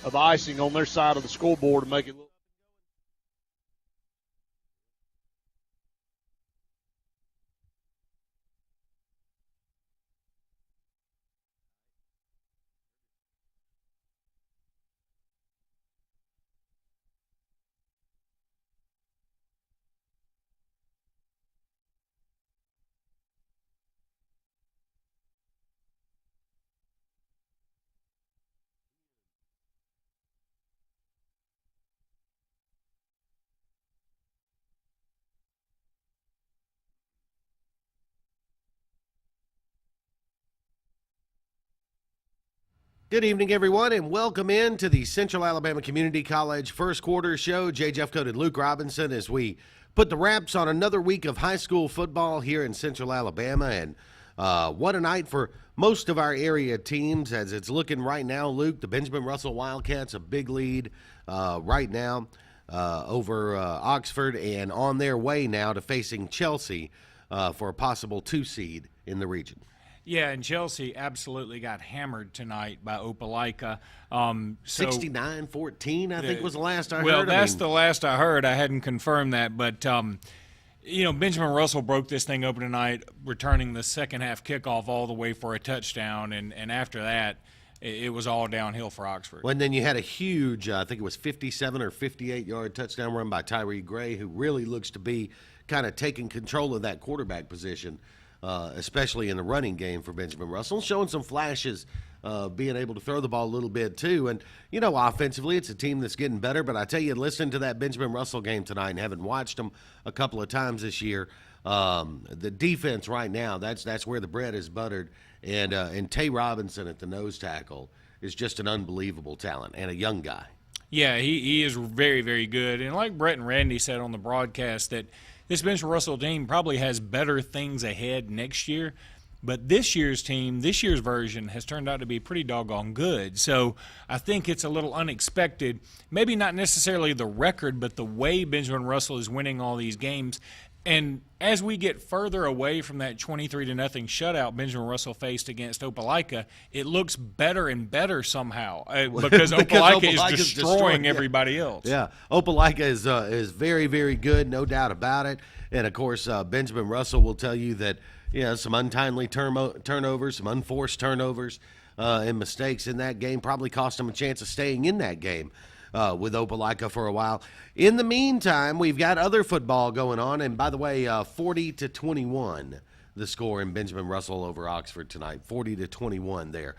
of icing on their side of the scoreboard to make it look. Good evening, everyone, and welcome in to the Central Alabama Community College First Quarter Show. Jeffcoat and Luke Robinson as we put the wraps on another week of high school football here in Central Alabama. And what a night for most of our area teams as it's looking right now, Luke. The Benjamin Russell Wildcats, a big lead right now over Oxford and on their way now to facing Chelsea for a possible 2 seed in the region. Yeah, and Chelsea absolutely got hammered tonight by Opelika. 69-14, I think was the last I heard. Well, that's the last I heard. I hadn't confirmed that. But, Benjamin Russell broke this thing open tonight, returning the second-half kickoff all the way for a touchdown. And after that, it was all downhill for Oxford. Well, and then you had a huge, I think it was 57 or 58-yard touchdown run by Tyree Gray, who really looks to be kind of taking control of that quarterback position. Especially in the running game for Benjamin Russell, showing some flashes, being able to throw the ball a little bit too. And, offensively, it's a team that's getting better. But I tell you, listening to that Benjamin Russell game tonight and having watched them a couple of times this year, the defense right now, that's where the bread is buttered. And Tay Robinson at the nose tackle is just an unbelievable talent and a young guy. Yeah, he is very, very good. And like Brett and Randy said on the broadcast, that this Benjamin Russell team probably has better things ahead next year. But this year's team, this year's version, has turned out to be pretty doggone good. So I think it's a little unexpected. Maybe not necessarily the record, but the way Benjamin Russell is winning all these games. And as we get further away from that 23-0 shutout Benjamin Russell faced against Opelika, it looks better and better somehow because Opelika is destroying everybody else. Yeah, Opelika is very, very good, no doubt about it. And, of course, Benjamin Russell will tell you that, some untimely turnovers, some unforced turnovers and mistakes in that game probably cost him a chance of staying in that game. With Opelika for a while. In the meantime, we've got other football going on. And by the way, 40-21, the score in Benjamin Russell over Oxford tonight. 40-21 there.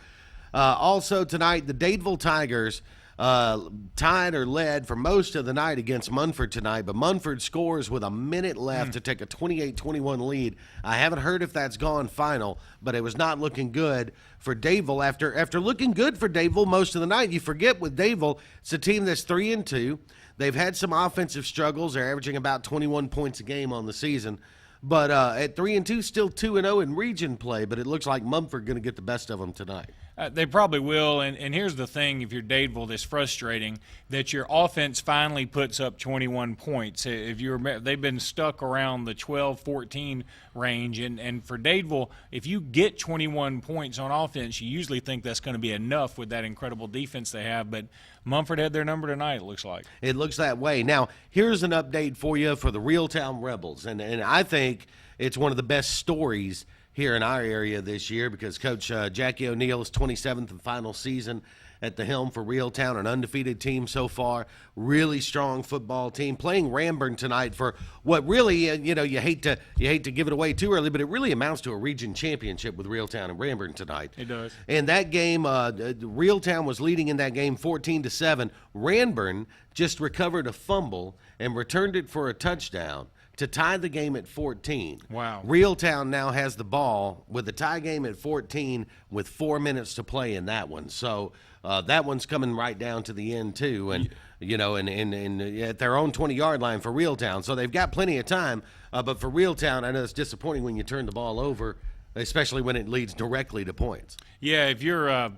Also tonight, the Dadeville Tigers tied or led for most of the night against Munford tonight, but Munford scores with a minute left to take a 28-21 lead. I haven't heard if that's gone final, but it was not looking good for Dadeville. After looking good for Dadeville most of the night, you forget with Dadeville, it's a team that's 3-2. They've had some offensive struggles. They're averaging about 21 points a game on the season. But at 3-2, still 2-0 in region play, but it looks like Mumford going to get the best of them tonight. They probably will, and here's the thing, if you're Dadeville, that's frustrating, that your offense finally puts up 21 points. If you remember, they've been stuck around the 12-14 range, and for Dadeville, if you get 21 points on offense, you usually think that's going to be enough with that incredible defense they have, but Mumford had their number tonight, it looks like. It looks that way. Now, here's an update for you for the Reeltown Rebels, and I think it's one of the best stories here in our area this year because Coach Jackie O'Neill's 27th and final season at the helm for Reeltown, an undefeated team so far, really strong football team, playing Ranburne tonight for what really, you hate to give it away too early, but it really amounts to a region championship with Reeltown and Ranburne tonight. It does. And that game, Reeltown was leading in that game 14-7. Ranburne just recovered a fumble and returned it for a touchdown to tie the game at 14. Wow. Reeltown now has the ball with the tie game at 14 with 4 minutes to play in that one. So that one's coming right down to the end too, and and at their own 20-yard line for Reeltown. So they've got plenty of time. But for Reeltown, I know it's disappointing when you turn the ball over, especially when it leads directly to points. Yeah, if you're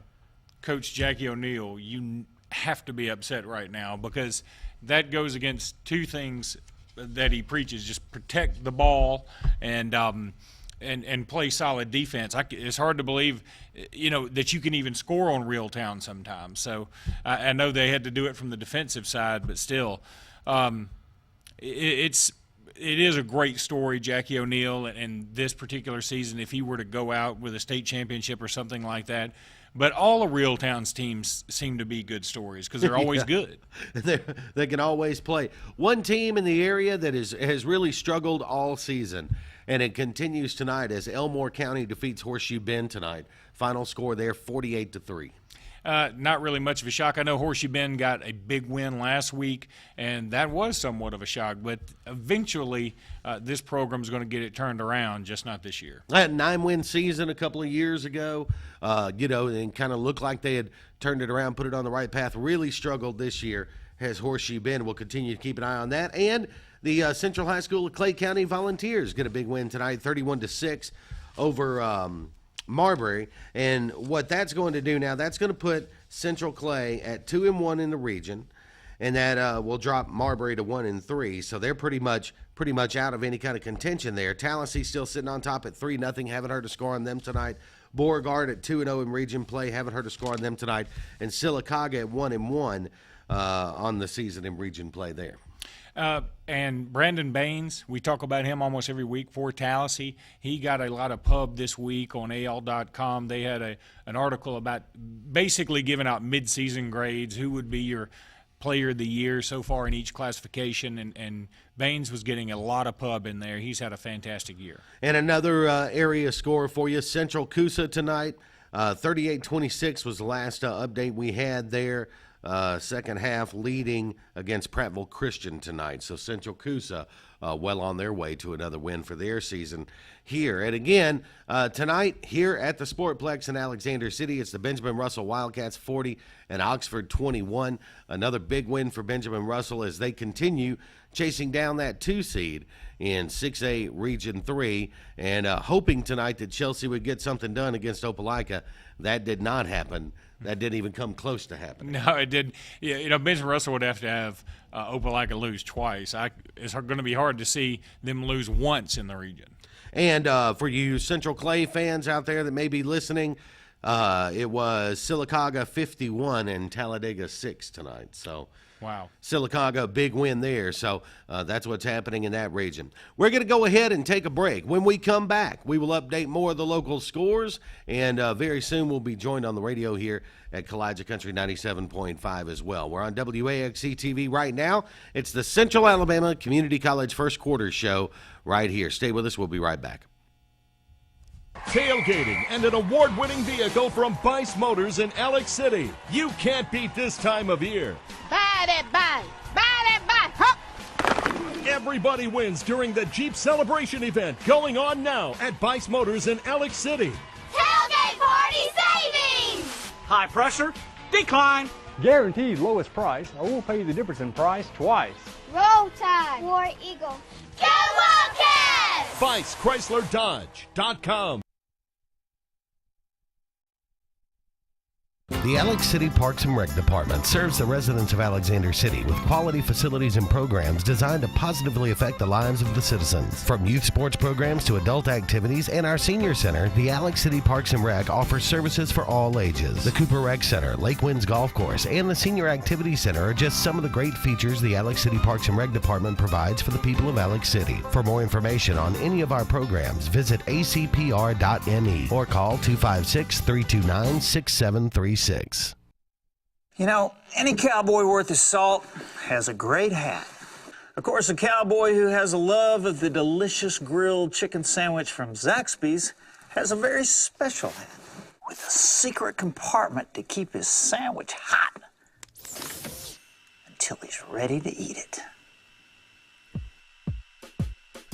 Coach Jackie O'Neill, you have to be upset right now because that goes against two things that he preaches: just protect the ball and and play solid defense. It's hard to believe, that you can even score on Reeltown sometimes. So I know they had to do it from the defensive side, but still, it is a great story, Jackie O'Neal, and this particular season, if he were to go out with a state championship or something like that. But all of Reeltown's teams seem to be good stories because they're always good. They can always play. One team in the area that has really struggled all season, and it continues tonight as Elmore County defeats Horseshoe Bend tonight. Final score there, 48-3. Not really much of a shock. I know Horseshoe Bend got a big win last week, and that was somewhat of a shock. But eventually, this program's going to get it turned around, just not this year. That 9-win season a couple of years ago, and kind of looked like they had turned it around, put it on the right path. Really struggled this year as Horseshoe Bend. We'll continue to keep an eye on that. And the Central High School of Clay County Volunteers get a big win tonight, 31-6 over Marbury. And what that's going to do now, that's going to put Central Clay at 2-1 in the region, and that will drop Marbury to 1-3. So they're pretty much out of any kind of contention there. Tallahassee still sitting on top at 3-0. Haven't heard a score on them tonight. Beauregard at 2-0 in region play. Haven't heard a score on them tonight. And Sylacauga at 1-1 on the season in region play there. And Brandon Baines, we talk about him almost every week for Tallahassee. He got a lot of pub this week on AL.com. They had an article about basically giving out mid-season grades, who would be your player of the year so far in each classification, and Baines was getting a lot of pub in there. He's had a fantastic year. And another area score for you, Central Coosa tonight, 38-26 was the last update we had there. Second half leading against Prattville Christian tonight. So Central Coosa well on their way to another win for their season here. And again, tonight here at the Sportplex in Alexander City, it's the Benjamin Russell Wildcats 40 and Oxford 21. Another big win for Benjamin Russell as they continue chasing down that 2 seed in 6A Region 3 and hoping tonight that Chelsea would get something done against Opelika. That did not happen. That didn't even come close to happening. No, it didn't. Yeah, Benjamin Russell would have to have Opelika lose twice. It's going to be hard to see them lose once in the region. And for you Central Clay fans out there that may be listening, it was Sylacauga 51 and Talladega 6 tonight. So wow. Sylacauga, big win there. So that's what's happening in that region. We're going to go ahead and take a break. When we come back, we will update more of the local scores, and very soon we'll be joined on the radio here at Kalijah Country 97.5 as well. We're on WAXC TV right now. It's the Central Alabama Community College First Quarter Show right here. Stay with us. We'll be right back. Tailgating and an award-winning vehicle from Bice Motors in Alex City. You can't beat this time of year. Buy that Bice! Buy that Bice! Hop! Everybody wins during the Jeep Celebration event going on now at Bice Motors in Alex City. Tailgate party savings! High pressure, decline. Guaranteed lowest price, or we'll pay you the difference in price twice. Roll Tide! War Eagle! Go Wildcats! BiceChryslerDodge.com. The Alex City Parks and Rec Department serves the residents of Alexander City with quality facilities and programs designed to positively affect the lives of the citizens. From youth sports programs to adult activities and our senior center, the Alex City Parks and Rec offers services for all ages. The Cooper Rec Center, Lake Winds Golf Course, and the Senior Activity Center are just some of the great features the Alex City Parks and Rec Department provides for the people of Alex City. For more information on any of our programs, visit acpr.me or call 256-329-6736. You know, any cowboy worth his salt has a great hat. Of course, a cowboy who has a love of the delicious grilled chicken sandwich from Zaxby's has a very special hat with a secret compartment to keep his sandwich hot until he's ready to eat it.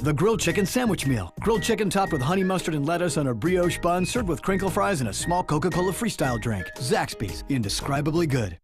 The grilled chicken sandwich meal. Grilled chicken topped with honey mustard and lettuce on a brioche bun, served with crinkle fries and a small Coca-Cola Freestyle drink. Zaxby's, indescribably good.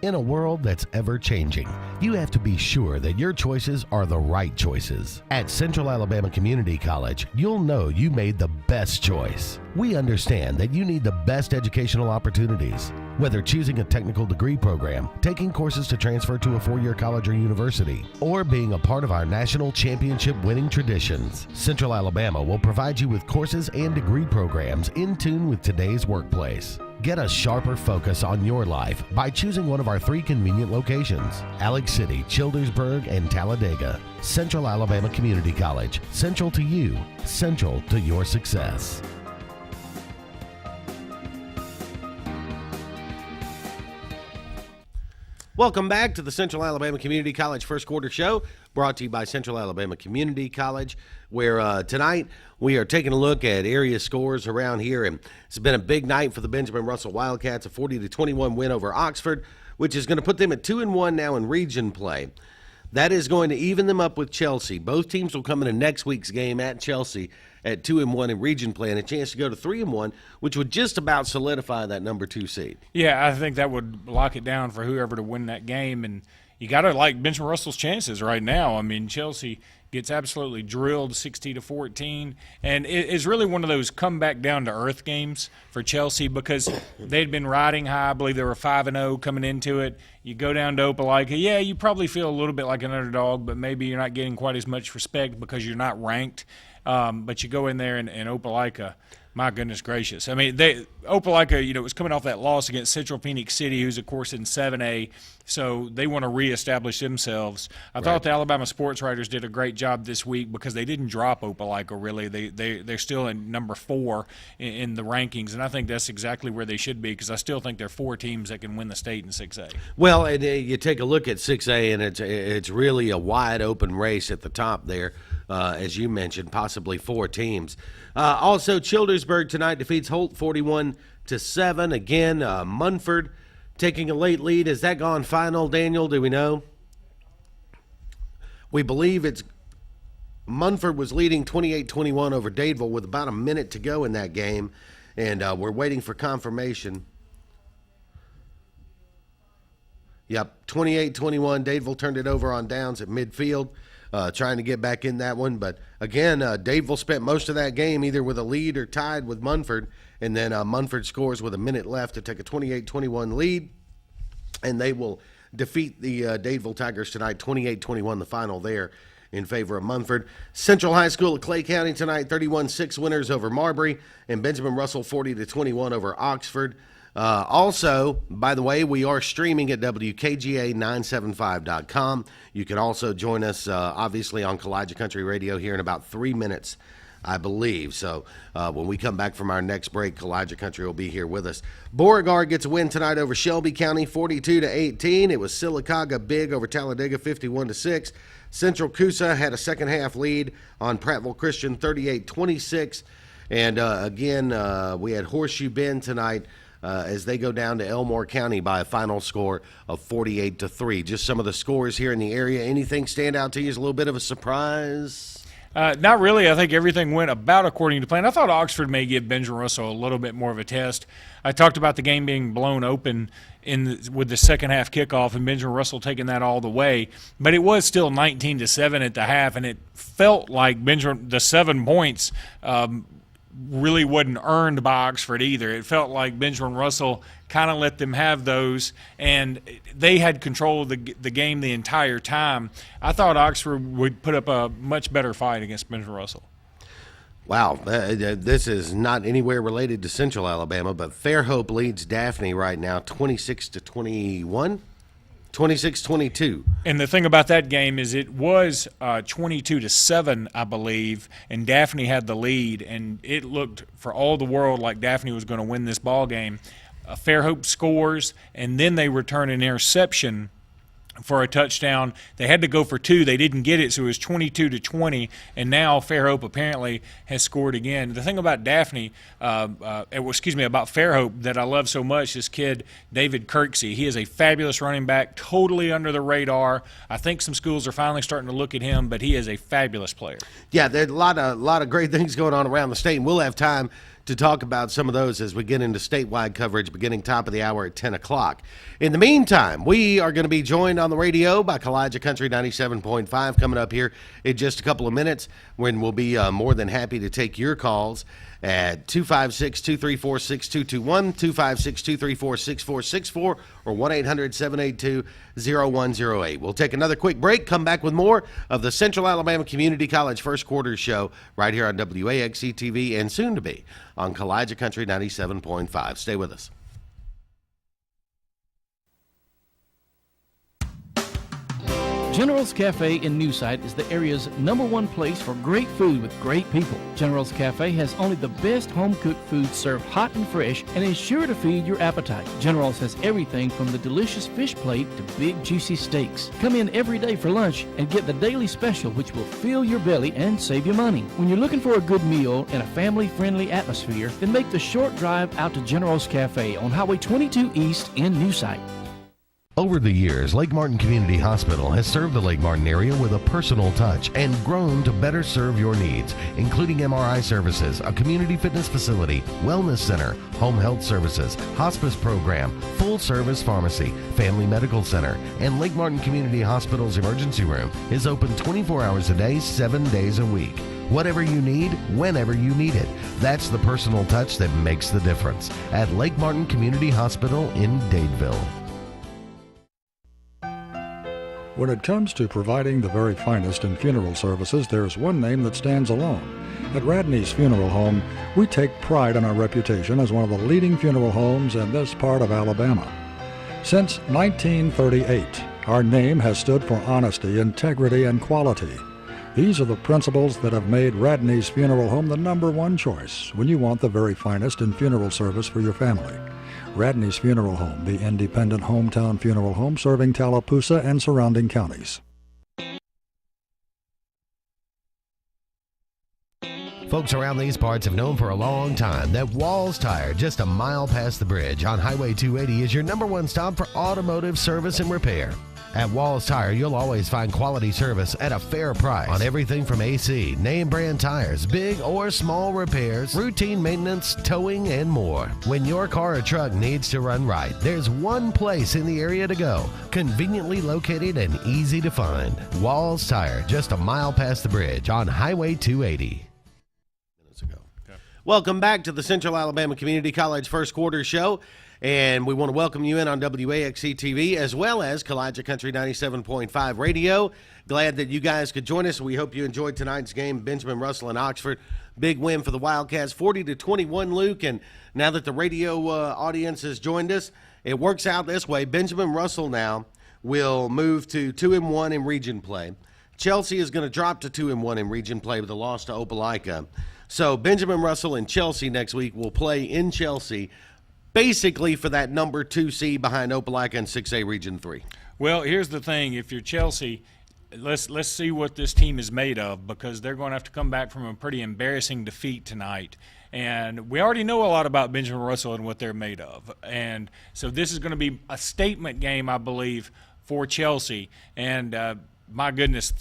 In a world that's ever-changing, you have to be sure that your choices are the right choices. At Central Alabama Community College, you'll know you made the best choice. We understand that you need the best educational opportunities. Whether choosing a technical degree program, taking courses to transfer to a four-year college or university, or being a part of our national championship winning traditions, Central Alabama will provide you with courses and degree programs in tune with today's workplace. Get a sharper focus on your life by choosing one of our 3 convenient locations: Alex City, Childersburg, and Talladega. Central Alabama Community College. Central to you. Central to your success. Welcome back to the Central Alabama Community College First Quarter Show, brought to you by Central Alabama Community College, where tonight we are taking a look at area scores around here. And it's been a big night for the Benjamin Russell Wildcats, a 40-21 win over Oxford, which is going to put them at 2-1 now in region play. That is going to even them up with Chelsea. Both teams will come into next week's game at Chelsea at 2-1 in region play and a chance to go to 3-1, which would just about solidify that number 2 seed. Yeah, I think that would lock it down for whoever to win that game. And you got to like Benjamin Russell's chances right now. I mean, Chelsea gets absolutely drilled 60-14, and it's really one of those come back down to earth games for Chelsea because they'd been riding high. I believe they were 5-0 coming into it. You go down to Opelika, yeah, you probably feel a little bit like an underdog, but maybe you're not getting quite as much respect because you're not ranked. But you go in there and Opelika, my goodness gracious. I mean, Opelika, was coming off that loss against Central Phoenix City, who's, of course, in 7A, so they want to reestablish themselves. I thought the Alabama sports writers did a great job this week because they didn't drop Opelika, really. They're still in number 4 in the rankings, and I think that's exactly where they should be because I still think there are 4 teams that can win the state in 6A. Well, and you take a look at 6A, and it's really a wide-open race at the top there. As you mentioned, possibly 4 teams. Also, Childersburg tonight defeats Holt 41-7. Again, Munford taking a late lead. Has that gone final, Daniel? Do we know? We believe it's Munford was leading 28-21 over Dadeville with about a minute to go in that game, and we're waiting for confirmation. Yep, 28-21. Dadeville turned it over on downs at midfield. Trying to get back in that one. But, again, Dadeville spent most of that game either with a lead or tied with Munford, and then Munford scores with a minute left to take a 28-21 lead, and they will defeat the Dadeville Tigers tonight, 28-21, the final there in favor of Munford. Central High School of Clay County tonight, 31-6 winners over Marbury, and Benjamin Russell 40-21 over Oxford. Also, by the way, we are streaming at WKGA975.com. You can also join us, obviously, on Kalijah Country Radio here in about 3 minutes, I believe. So when we come back from our next break, Kalijah Country will be here with us. Beauregard gets a win tonight over Shelby County, 42-18. It was Sylacauga big over Talladega, 51-6. Central Coosa had a second-half lead on Prattville Christian, 38-26. And, again, we had Horseshoe Bend tonight, as they go down to Elmore County by a final score of 48-3. Just some of the scores here in the area. Anything stand out to you as a little bit of a surprise? Not really. I think everything went about according to plan. I thought Oxford may give Benjamin Russell a little bit more of a test. I talked about the game being blown open with the second half kickoff and Benjamin Russell taking that all the way, but it was still 19-7 at the half, and it felt like the 7 points really wasn't earned by Oxford either. It felt like Benjamin Russell kind of let them have those, and they had control of the game the entire time. I thought Oxford would put up a much better fight against Benjamin Russell. Wow, this is not anywhere related to Central Alabama, but Fairhope leads Daphne right now 26-21. 26-22. And the thing about that game is it was 22-7, I believe, and Daphne had the lead, and it looked for all the world like Daphne was going to win this ball game. Fairhope scores, and then they return an interception for a touchdown. They had to go for 2. They didn't get it, so it was 22-20, and now Fairhope apparently has scored again. The thing about about Fairhope that I love so much, this kid, David Kirksey, he is a fabulous running back, totally under the radar. I think some schools are finally starting to look at him, but he is a fabulous player. Yeah, there's a lot of great things going on around the state, and we'll have time to talk about some of those as we get into statewide coverage beginning top of the hour at 10 o'clock. In the meantime, we are going to be joined on the radio by Kalijah Country 97.5 coming up here in just a couple of minutes, when we'll be more than happy to take your calls at 256-234-6221, 256-234-6464, or 1-800-782-0108. We'll take another quick break, come back with more of the Central Alabama Community College First Quarter Show right here on WAXC TV and soon to be on Kalijah Country 97.5. Stay with us. General's Cafe in New Site is the area's #1 place for great food with great people. General's Cafe has only the best home-cooked food served hot and fresh and is sure to feed your appetite. General's has everything from the delicious fish plate to big juicy steaks. Come in every day for lunch and get the daily special, which will fill your belly and save you money. When you're looking for a good meal in a family-friendly atmosphere, then make the short drive out to General's Cafe on Highway 22 East in New Site. Over the years, Lake Martin Community Hospital has served the Lake Martin area with a personal touch and grown to better serve your needs, including MRI services, a community fitness facility, wellness center, home health services, hospice program, full-service pharmacy, family medical center, and Lake Martin Community Hospital's emergency room is open 24 hours a day, 7 days a week. Whatever you need, whenever you need it. That's the personal touch that makes the difference at Lake Martin Community Hospital in Dadeville. When it comes to providing the very finest in funeral services, there's one name that stands alone. At Radney's Funeral Home, we take pride in our reputation as one of the leading funeral homes in this part of Alabama. Since 1938, our name has stood for honesty, integrity, and quality. These are the principles that have made Radney's Funeral Home the #1 choice when you want the very finest in funeral service for your family. Radney's Funeral Home, the independent hometown funeral home serving Tallapoosa and surrounding counties. Folks around these parts have known for a long time that Walls Tire, just a mile past the bridge on Highway 280, is your #1 stop for automotive service and repair. At Walls Tire, you'll always find quality service at a fair price on everything from AC, name brand tires, big or small repairs, routine maintenance, towing, and more. When your car or truck needs to run right, there's one place in the area to go, conveniently located and easy to find. Walls Tire, just a mile past the bridge on Highway 280. Welcome back to the Central Alabama Community College First Quarter Show. And we want to welcome you in on WAXC TV as well as Kalijah Country 97.5 Radio. Glad that you guys could join us. We hope you enjoyed tonight's game. Benjamin Russell and Oxford. Big win for the Wildcats, 40-21, Luke. And now that the radio audience has joined us, it works out this way. Benjamin Russell now will move to 2-1 in region play. Chelsea is going to drop to 2-1 in region play with a loss to Opelika. So Benjamin Russell and Chelsea next week will play in Chelsea, basically for that #2 seed behind Opelika in 6A Region 3. Well, here's the thing. If you're Chelsea, let's see what this team is made of, because they're going to have to come back from a pretty embarrassing defeat tonight. And we already know a lot about Benjamin Russell and what they're made of. And so this is going to be a statement game, I believe, for Chelsea. And my goodness,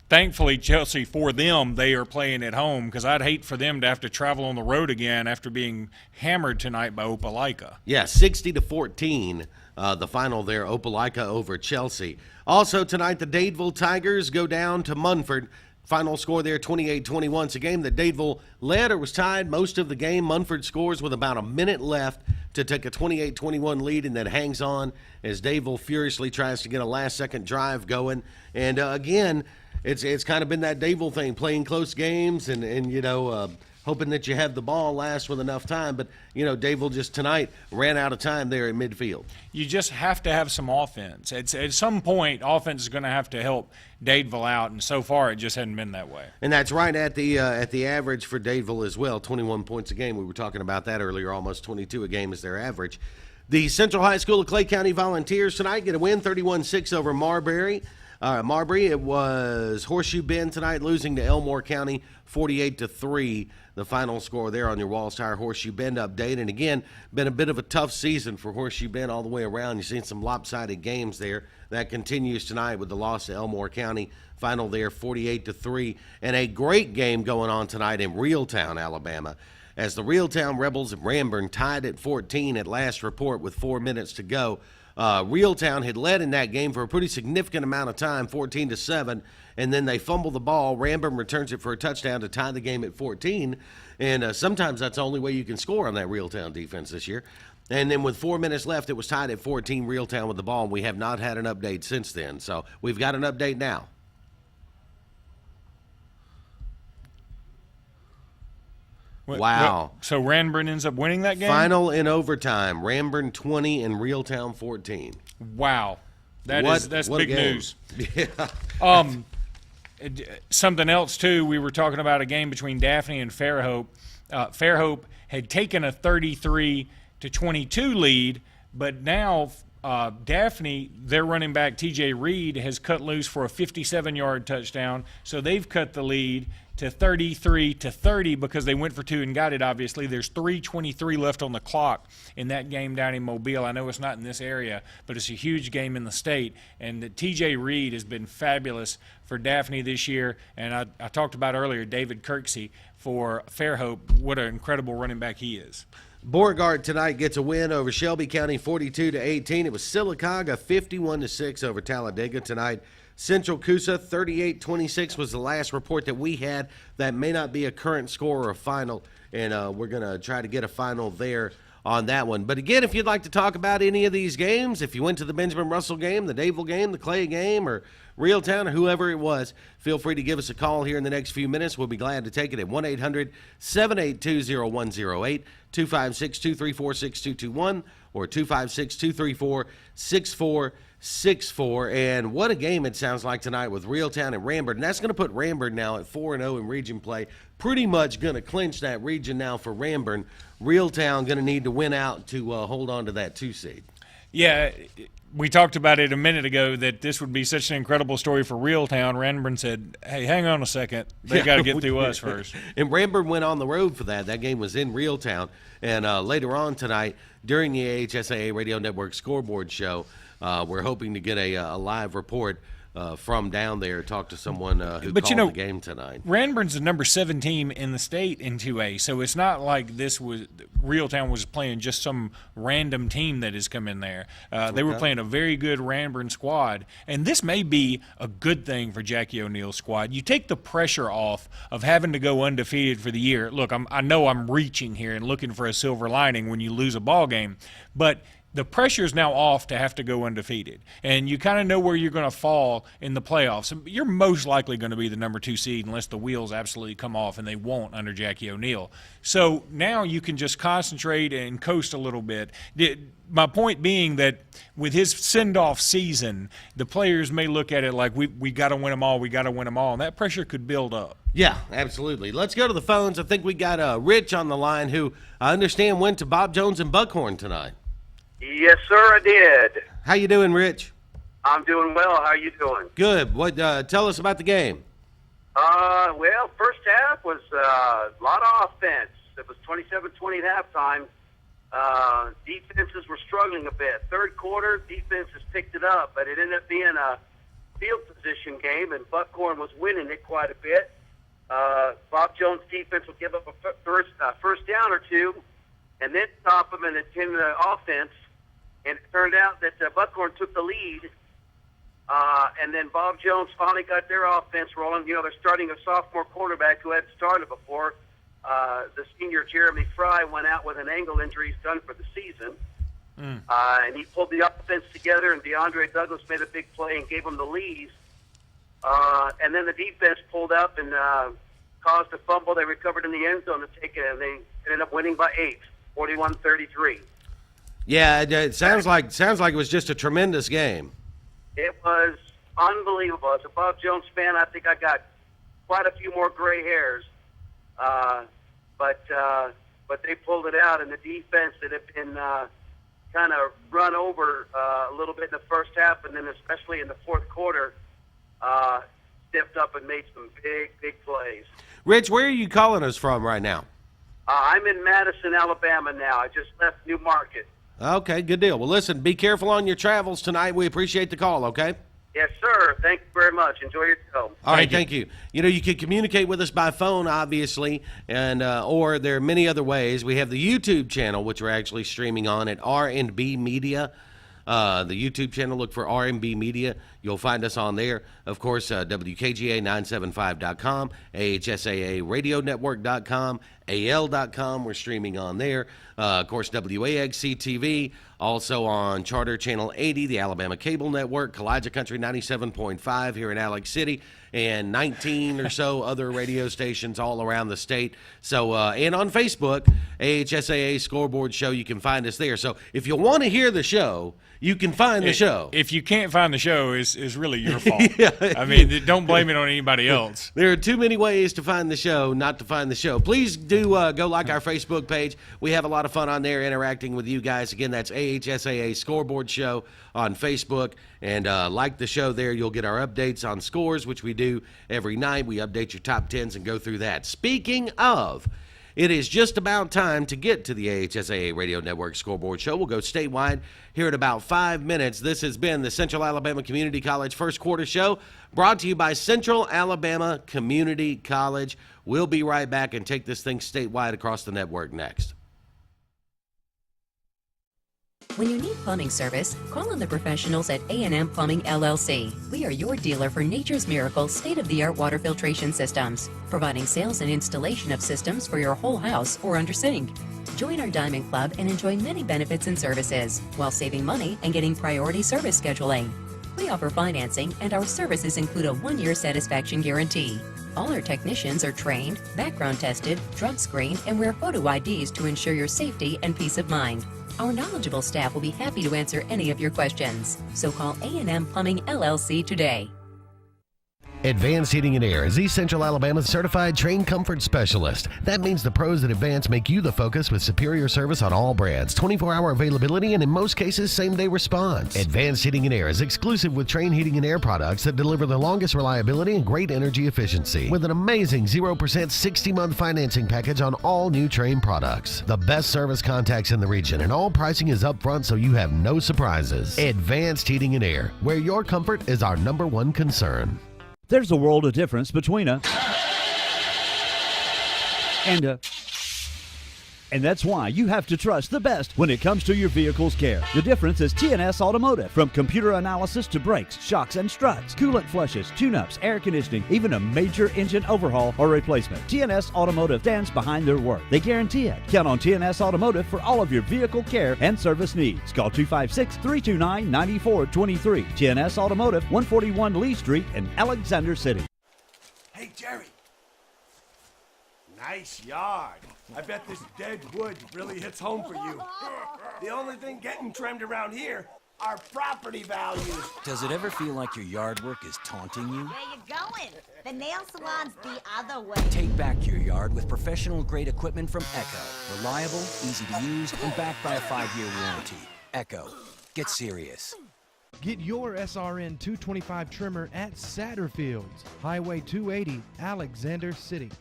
thankfully, Chelsea, for them, they are playing at home, because I'd hate for them to have to travel on the road again after being hammered tonight by Opelika. Yeah, 60-14, the final there, Opelika over Chelsea. Also tonight, the Dadeville Tigers go down to Munford. Final score there, 28-21. It's a game that Dadeville led or was tied most of the game. Munford scores with about a minute left to take a 28-21 lead, and then hangs on as Dadeville furiously tries to get a last-second drive going. And again, it's kind of been that Dadeville thing, playing close games and you know, hoping that you have the ball last with enough time. But, you know, Dadeville just tonight ran out of time there in midfield. You just have to have some offense. At some point, offense is going to have to help Dadeville out, and so far it just hadn't been that way. And that's right at the average for Dadeville as well, 21 points a game. We were talking about that earlier, almost 22 a game is their average. The Central High School of Clay County Volunteers tonight get a win, 31-6 over Marbury. It was Horseshoe Bend tonight, losing to Elmore County 48-3. The final score there on your Walls Tire Horseshoe Bend update. And again, been a bit of a tough season for Horseshoe Bend all the way around. You've seen some lopsided games there. That continues tonight with the loss to Elmore County. Final there, 48-3. And a great game going on tonight in Reeltown, Alabama. as the Reeltown Rebels and Ranburne tied at 14 at last report with 4 minutes to go. Reeltown had led in that game for a pretty significant amount of time, 14-7, and then they fumble the ball. Ranburne returns it for a touchdown to tie the game at 14, and sometimes that's the only way you can score on that Reeltown defense this year. And then with 4 minutes left, it was tied at 14, Reeltown with the ball, and we have not had an update since then. So we've got an update now. Wow. So Ranburne ends up winning that game? Final in overtime. Ranburne 20 and Reeltown 14. Wow. That's big news. Yeah. Something else, too, we were talking about a game between Daphne and Fairhope. Fairhope had taken a 33-22 lead, but now Daphne, their running back T.J. Reed, has cut loose for a 57-yard touchdown, so they've cut the lead to 33-30 because they went for two and got it, obviously. There's 3:23 left on the clock in that game down in Mobile. I know it's not in this area, but it's a huge game in the state. And T.J. Reed has been fabulous for Daphne this year. And I talked about earlier David Kirksey for Fairhope. What an incredible running back he is. Beauregard tonight gets a win over Shelby County 42-18. It was Sylacauga 51-6 over Talladega tonight. Central Coosa 38-26 was the last report that we had. That may not be a current score or a final, and we're going to try to get a final there on that one. But again, if you'd like to talk about any of these games, if you went to the Benjamin Russell game, the Dadeville game, the Clay game, or Reeltown, or whoever it was, feel free to give us a call here in the next few minutes. We'll be glad to take it at 1-800-782-0108, 256-234-6221, or 256-234-6464. And what a game it sounds like tonight with Reeltown and Ranburne. And that's going to put Ranburne now at 4-0 in region play. Pretty much going to clinch that region now for Ranburne. Reeltown going to need to win out to hold on to that 2 seed. Yeah, we talked about it a minute ago that this would be such an incredible story for Reeltown. Ranburne said, hey, hang on a second. They got to get through us first. And Ranburne went on the road for that. That game was in Reeltown. And later on tonight, during the AHSAA Radio Network Scoreboard show, we're hoping to get a live report from down there, talk to someone who called the game tonight. Ranburne's the number 7 team in the state in 2A, so it's not like Reeltown was playing just some random team that has come in there. They were playing a very good Ranburne squad, and this may be a good thing for Jackie O'Neill's squad. You take the pressure off of having to go undefeated for the year. Look, I know I'm reaching here and looking for a silver lining when you lose a ball game, but the pressure is now off to have to go undefeated, and you kind of know where you're going to fall in the playoffs. You're most likely going to be the number 2 seed unless the wheels absolutely come off, and they won't under Jackie O'Neill. So now you can just concentrate and coast a little bit. My point being that with his send-off season, the players may look at it like we got to win them all, and that pressure could build up. Yeah, absolutely. Let's go to the phones. I think we got Rich on the line, who I understand went to Bob Jones and Buckhorn tonight. Yes, sir, I did. How you doing, Rich? I'm doing well. How are you doing? Good. What? Tell us about the game. Well, first half was a lot of offense. It was 27-20 at halftime. Defenses were struggling a bit. Third quarter, defenses picked it up, but it ended up being a field position game, and Buckhorn was winning it quite a bit. Bob Jones' defense would give up a first down or two, and then stop them and attend the offense. And it turned out that Buckhorn took the lead, and then Bob Jones finally got their offense rolling. You know, they're starting a sophomore quarterback who hadn't started before. The senior Jeremy Fry went out with an ankle injury. He's done for the season. And he pulled the offense together, and DeAndre Douglas made a big play and gave them the lead. And then the defense pulled up and caused a fumble. They recovered in the end zone to take it, and they ended up winning by 8, 41-33. Yeah, it sounds like it was just a tremendous game. It was unbelievable. As a Bob Jones fan, I think I got quite a few more gray hairs. But they pulled it out, and the defense that had been kind of run over a little bit in the first half, and then especially in the fourth quarter, stepped up and made some big plays. Rich, where are you calling us from right now? I'm in Madison, Alabama now. I just left New Market. Okay, good deal. Well, listen, be careful on your travels tonight. We appreciate the call, okay? Yes, sir. Thank you very much. Enjoy your show. All right, thank you. You know, you can communicate with us by phone, obviously, and or there are many other ways. We have the YouTube channel, which we're actually streaming on at R&B Media. The YouTube channel, look for R&B Media. You'll find us on there. Of course, WKGA975.com, AHSAA Radio Network.com, AL.com. We're streaming on there. Of course, WAXC TV, also on Charter Channel 80, the Alabama Cable Network, Kalijah Country 97.5 here in Alex City, and 19 or so other radio stations all around the state. So, and on Facebook, AHSAA Scoreboard Show, you can find us there. So if you want to hear the show, you can find the show. If you can't find the show, is really your fault. Yeah. I mean, don't blame it on anybody else. There are too many ways to find the show, not to find the show. Please do go like our Facebook page. We have a lot of fun on there interacting with you guys. Again, that's AHSAA Scoreboard Show on Facebook. And like the show there, you'll get our updates on scores, which we do every night. We update your top 10s and go through that. Speaking of, it is just about time to get to the AHSAA Radio Network Scoreboard Show. We'll go statewide here in about 5 minutes. This has been the Central Alabama Community College First Quarter Show, brought to you by Central Alabama Community College. We'll be right back and take this thing statewide across the network next. When you need plumbing service, call on the professionals at A&M Plumbing LLC. We are your dealer for Nature's Miracle state-of-the-art water filtration systems, providing sales and installation of systems for your whole house or under sink. Join our Diamond Club and enjoy many benefits and services, while saving money and getting priority service scheduling. We offer financing, and our services include a 1-year satisfaction guarantee. All our technicians are trained, background tested, drug screened, and wear photo IDs to ensure your safety and peace of mind. Our knowledgeable staff will be happy to answer any of your questions. So call A&M Plumbing LLC today. Advanced Heating and Air is East Central Alabama's certified train comfort specialist. That means the pros at Advanced make you the focus with superior service on all brands, 24-hour availability, and in most cases, same-day response. Advanced Heating and Air is exclusive with Train Heating and Air products that deliver the longest reliability and great energy efficiency, with an amazing 0% 60-month financing package on all new Train products. The best service contacts in the region, and all pricing is upfront so you have no surprises. Advanced Heating and Air, where your comfort is our #1 concern. There's a world of difference between a and a. And that's why you have to trust the best when it comes to your vehicle's care. The difference is TNS Automotive. From computer analysis to brakes, shocks, and struts, coolant flushes, tune-ups, air conditioning, even a major engine overhaul or replacement, TNS Automotive stands behind their work. They guarantee it. Count on TNS Automotive for all of your vehicle care and service needs. Call 256-329-9423. TNS Automotive, 141 Lee Street in Alexander City. Hey, Jerry. Nice yard. I bet this dead wood really hits home for you. The only thing getting trimmed around here are property values. Does it ever feel like your yard work is taunting you? Where you going? The nail salon's the other way. Take back your yard with professional-grade equipment from Echo. Reliable, easy to use, and backed by a 5-year warranty. Echo. Get serious. Get your SRN 225 trimmer at Satterfield's, Highway 280, Alexander City.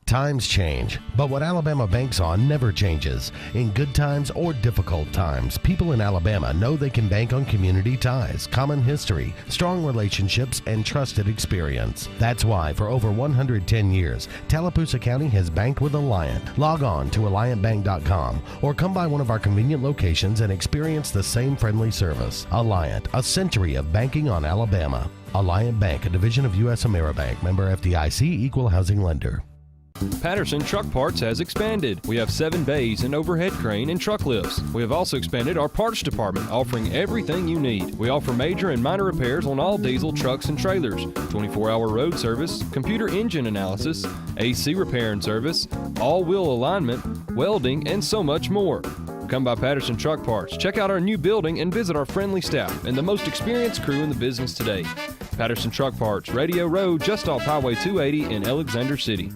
Times change, but what Alabama banks on never changes. In good times or difficult times, people in Alabama know they can bank on community ties, common history, strong relationships, and trusted experience. That's why for over 110 years, Tallapoosa County has banked with Alliant. Log on to AlliantBank.com or come by one of our convenient locations and experience the same friendly service. Alliant, a century of banking on Alabama. Alliant Bank, a division of U.S. Ameribank, member FDIC, equal housing lender. Patterson Truck Parts has expanded. We have 7 bays, an overhead crane, and truck lifts. We have also expanded our parts department, offering everything you need. We offer major and minor repairs on all diesel trucks and trailers, 24-hour road service, computer engine analysis, AC repair and service, all-wheel alignment, welding, and so much more. Come by Patterson Truck Parts, check out our new building, and visit our friendly staff and the most experienced crew in the business today. Patterson Truck Parts, Radio Road, just off Highway 280 in Alexander City.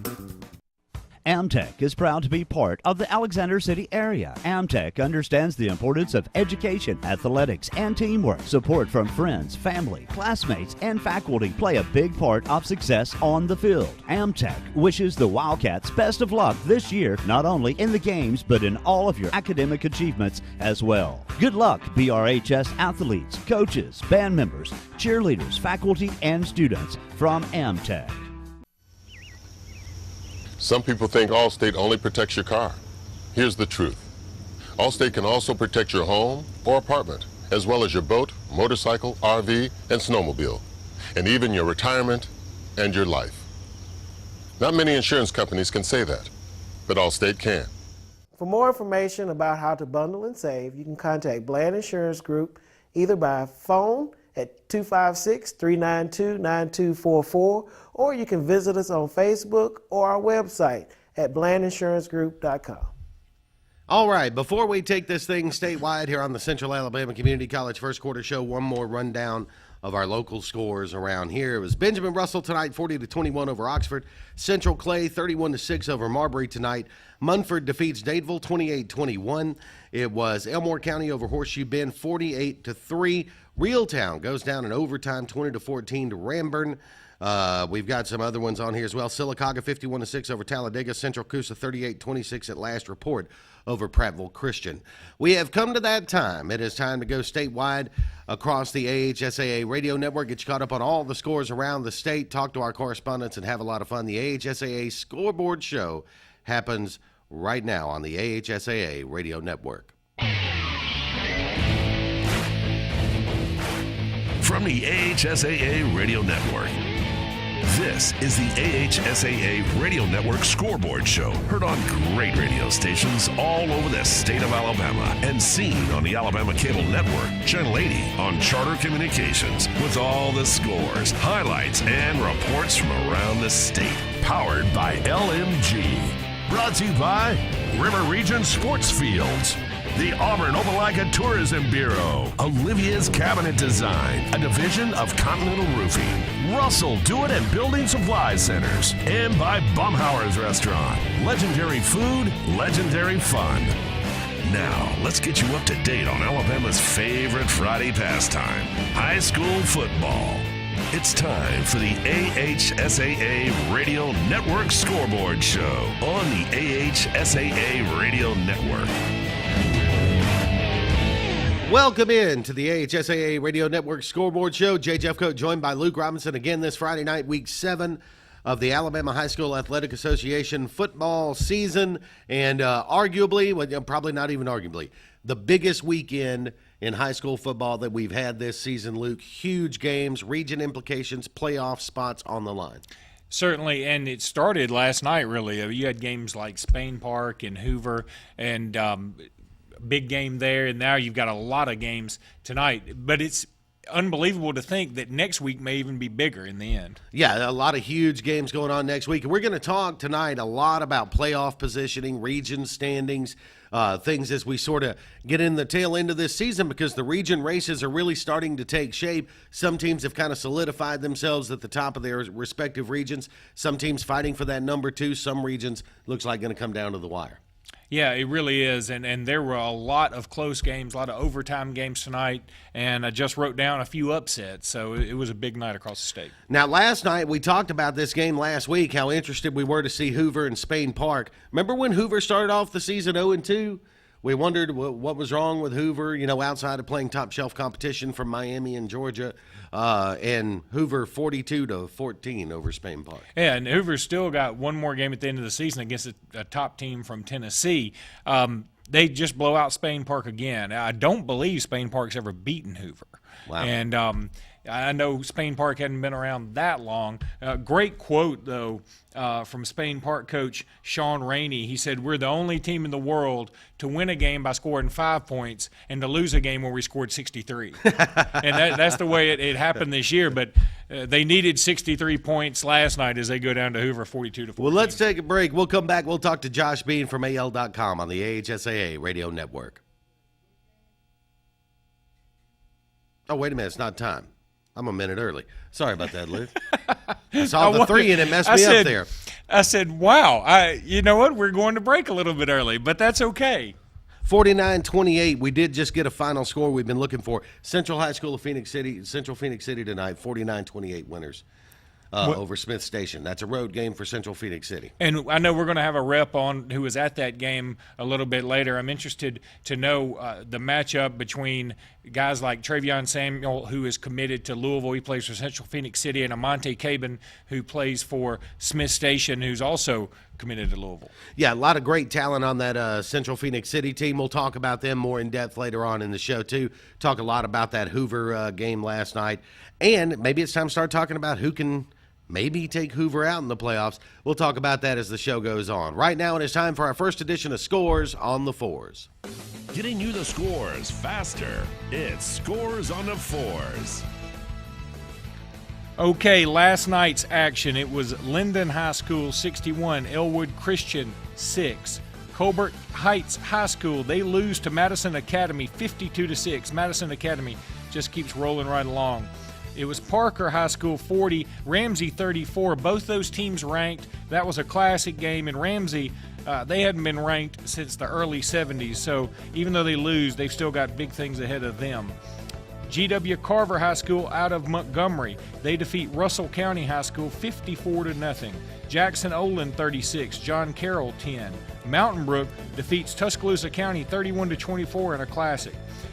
Amtech is proud to be part of the Alexander City area. Amtech understands the importance of education, athletics, and teamwork. Support from friends, family, classmates, and faculty play a big part of success on the field. Amtech wishes the Wildcats best of luck this year, not only in the games, but in all of your academic achievements as well. Good luck, BRHS athletes, coaches, band members, cheerleaders, faculty, and students from Amtech. Some people think Allstate only protects your car. Here's the truth. Allstate can also protect your home or apartment, as well as your boat, motorcycle, RV, and snowmobile, and even your retirement and your life. Not many insurance companies can say that, but Allstate can. For more information about how to bundle and save, you can contact Bland Insurance Group either by phone at 256-392-9244, or you can visit us on Facebook or our website at blandinsurancegroup.com. All right, before we take this thing statewide here on the Central Alabama Community College First Quarter Show, one more rundown of our local scores around here. It was Benjamin Russell tonight, 40-21 over Oxford. Central Clay, 31-6 over Marbury tonight. Munford defeats Dadeville, 28-21. It was Elmore County over Horseshoe Bend, 48-3. Reeltown goes down in overtime, 20-14 to Ranburne. We've got some other ones on here as well. Sylacauga, 51-6 over Talladega. Central Coosa, 38-26 at last report over Prattville Christian. We have come to that time. It is time to go statewide across the AHSAA radio network. Get you caught up on all the scores around the state, talk to our correspondents, and have a lot of fun. The AHSAA Scoreboard Show happens right now on the AHSAA radio network. From the AHSAA radio network, this is the AHSAA Radio Network Scoreboard Show, heard on great radio stations all over the state of Alabama and seen on the Alabama Cable Network, Channel 80 on Charter Communications, with all the scores, highlights, and reports from around the state. Powered by LMG. Brought to you by River Region Sports Fields, the Auburn Opelika Tourism Bureau, Olivia's Cabinet Design, a division of Continental Roofing, Russell Do It and Building Supply Centers, and by Baumhauer's Restaurant. Legendary food, legendary fun. Now, let's get you up to date on Alabama's favorite Friday pastime, high school football. It's time for the AHSAA Radio Network Scoreboard Show on the AHSAA Radio Network. Welcome in to the AHSAA Radio Network Scoreboard Show. Jeffcoat joined by Luke Robinson again this Friday night, week 7 of the Alabama High School Athletic Association football season. And arguably, well, probably not even arguably, the biggest weekend in high school football that we've had this season, Luke. Huge games, region implications, playoff spots on the line. Certainly, and it started last night, really. You had games like Spain Park and Hoover, and big game there, and now you've got a lot of games tonight. But it's unbelievable to think that next week may even be bigger in the end. Yeah, a lot of huge games going on next week. And we're going to talk tonight a lot about playoff positioning, region standings, things as we sort of get in the tail end of this season, because the region races are really starting to take shape. Some teams have kind of solidified themselves at the top of their respective regions. Some teams fighting for that number 2. Some regions looks like going to come down to the wire. Yeah, it really is, and there were a lot of close games, a lot of overtime games tonight, and I just wrote down a few upsets, so it was a big night across the state. Now, last night, we talked about this game last week, how interested we were to see Hoover and Spain Park. Remember when Hoover started off the season 0-2? We wondered what was wrong with Hoover, outside of playing top-shelf competition from Miami and Georgia, and Hoover 42-14 over Spain Park. Yeah, and Hoover's still got one more game at the end of the season against a top team from Tennessee. They just blow out Spain Park again. I don't believe Spain Park's ever beaten Hoover. Wow. And I know Spain Park hadn't been around that long. Great quote, though, from Spain Park coach Sean Rainey. He said, "We're the only team in the world to win a game by scoring 5 points and to lose a game where we scored 63. And that's the way it happened this year. But they needed 63 points last night as they go down to Hoover 42-14. Well, let's take a break. We'll come back. We'll talk to Josh Bean from AL.com on the AHSAA Radio Network. Oh, wait a minute. It's not time. I'm a minute early. Sorry about that, Luke. I saw the 3 and it messed me up there. I said, wow, you know what? We're going to break a little bit early, but that's okay. 49-28. We did just get a final score we've been looking for. Central Phoenix City tonight, 49-28 winners over Smith Station. That's a road game for Central Phoenix City. And I know we're going to have a rep on who was at that game a little bit later. I'm interested to know the matchup between guys like Travion Samuel, who is committed to Louisville. He plays for Central Phoenix City, and Amonte Cabin, who plays for Smith Station, who's also committed to Louisville. Yeah, a lot of great talent on that Central Phoenix City team. We'll talk about them more in depth later on in the show, too. Talk a lot about that Hoover game last night. And maybe it's time to start talking about who can maybe take Hoover out in the playoffs. We'll talk about that as the show goes on. Right now, it is time for our first edition of Scores on the Fours. Getting you the scores faster. It's Scores on the Fours. Okay, last night's action. It was Linden High School 61, Elwood Christian 6. Colbert Heights High School, they lose to Madison Academy 52-6. Madison Academy just keeps rolling right along. It was Parker High School 40, Ramsey 34. Both those teams ranked. That was a classic game, and Ramsey, they hadn't been ranked since the early 70s, so even though they lose, they've still got big things ahead of them. G.W. Carver High School out of Montgomery, they defeat Russell County High School 54-0. Jackson Olin 36, John Carroll 10. Mountain Brook defeats Tuscaloosa County 31-24 in a classic.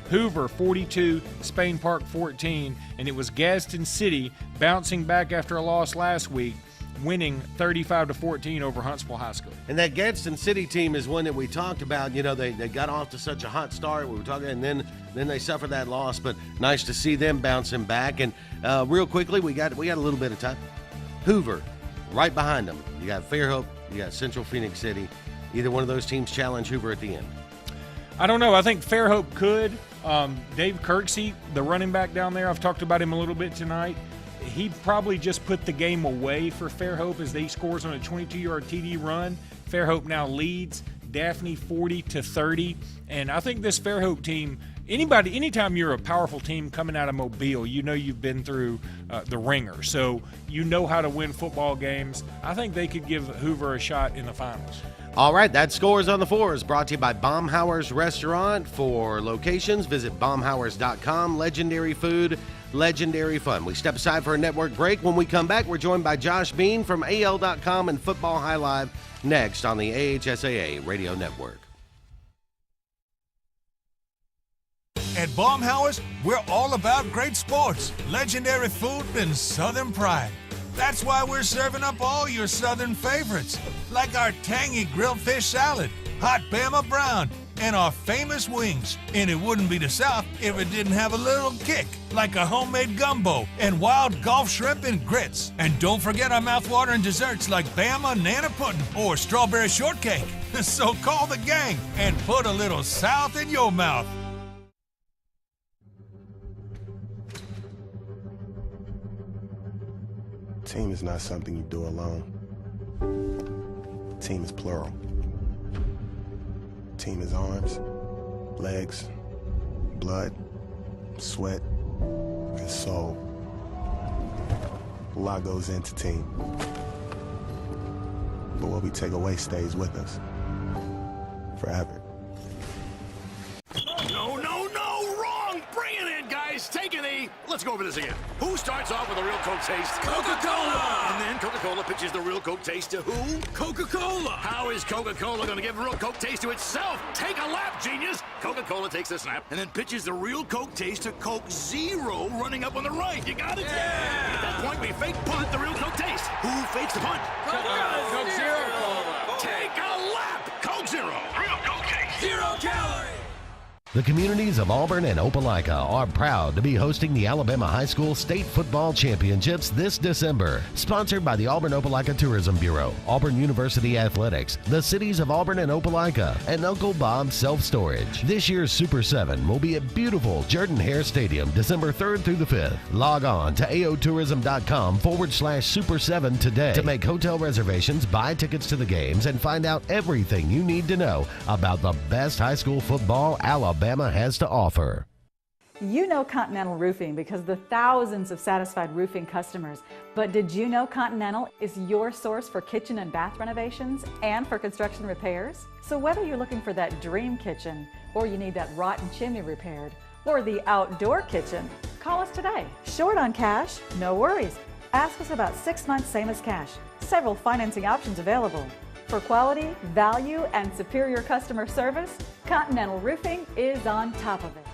Hoover 42, Spain Park 14, and it was Gadsden City bouncing back after a loss last week, winning 35-14 over Huntsville High School. And that Gadsden City team is one that we talked about. You know, they got off to such a hot start. We were talking, and then they suffered that loss. But nice to see them bouncing back. And real quickly, we got a little bit of time. Hoover, right behind them. You got Fairhope. You got Central Phoenix City. Either one of those teams challenge Hoover at the end. I don't know. I think Fairhope could. Dave Kirksey, the running back down there, I've talked about him a little bit tonight. He probably just put the game away for Fairhope as they scores on a 22-yard TD run. Fairhope now leads Daphne 40-30. And I think this Fairhope team, anytime you're a powerful team coming out of Mobile, you know you've been through the ringer. So you know how to win football games. I think they could give Hoover a shot in the finals. All right, that Scores on the Fours brought to you by Baumhauer's Restaurant. For locations, visit baumhauers.com. Legendary food, legendary fun. We step aside for a network break. When we come back, we're joined by Josh Bean from AL.com and Football High Live next on the AHSAA Radio Network. At Baumhauer's, we're all about great sports, legendary food, and Southern pride. That's why we're serving up all your Southern favorites, like our tangy grilled fish salad, hot Bama brown, and our famous wings. And it wouldn't be the South if it didn't have a little kick, like a homemade gumbo and wild Gulf shrimp and grits. And don't forget our mouthwatering desserts like Bama Nana Pudding or strawberry shortcake. So call the gang and put a little South in your mouth. Team is not something you do alone. Team is plural. Team is arms, legs, blood, sweat, and soul. A lot goes into team. But what we take away stays with us forever. No, wrong! Bring it in, guys! Take a knee! Let's go over this again. Who starts off with a real Coke taste? Coca-Cola! And then Coca-Cola pitches the real Coke taste to who? Coca-Cola! How is Coca-Cola gonna give real Coke taste to itself? Take a lap, genius! Coca-Cola takes the snap and then pitches the real Coke taste to Coke Zero running up on the right. You got it? Yeah! At that point, we fake punt the real Coke taste. Who fakes the punt? Coke Zero! Take a lap! Coke Zero! Real Coke taste! 0 calories! The communities of Auburn and Opelika are proud to be hosting the Alabama High School State Football Championships this December. Sponsored by the Auburn-Opelika Tourism Bureau, Auburn University Athletics, the cities of Auburn and Opelika, and Uncle Bob's Self Storage. This year's Super 7 will be at beautiful Jordan-Hare Stadium, December 3rd through the 5th. Log on to aotourism.com/Super 7 today to make hotel reservations, buy tickets to the games, and find out everything you need to know about the best high school football Alabama has to offer. You know Continental Roofing because of the thousands of satisfied roofing customers. But did you know Continental is your source for kitchen and bath renovations and for construction repairs? So whether you're looking for that dream kitchen, or you need that rotten chimney repaired, or the outdoor kitchen, call us today. Short on cash? No worries. Ask us about 6 months same as cash. Several financing options available. For quality, value, and superior customer service, Continental Roofing is on top of it.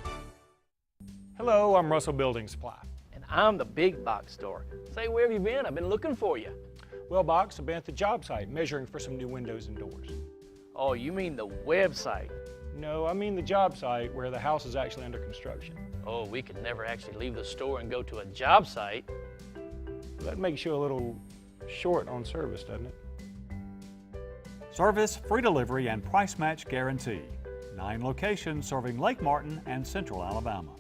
Hello, I'm Russell Building Supply. And I'm the big box store. Say, where have you been? I've been looking for you. Well, Box, I've been at the job site measuring for some new windows and doors. Oh, you mean the website? No, I mean the job site where the house is actually under construction. Oh, we could never actually leave the store and go to a job site. That makes you a little short on service, doesn't it? Service, free delivery, and price match guarantee. 9 locations serving Lake Martin and Central Alabama.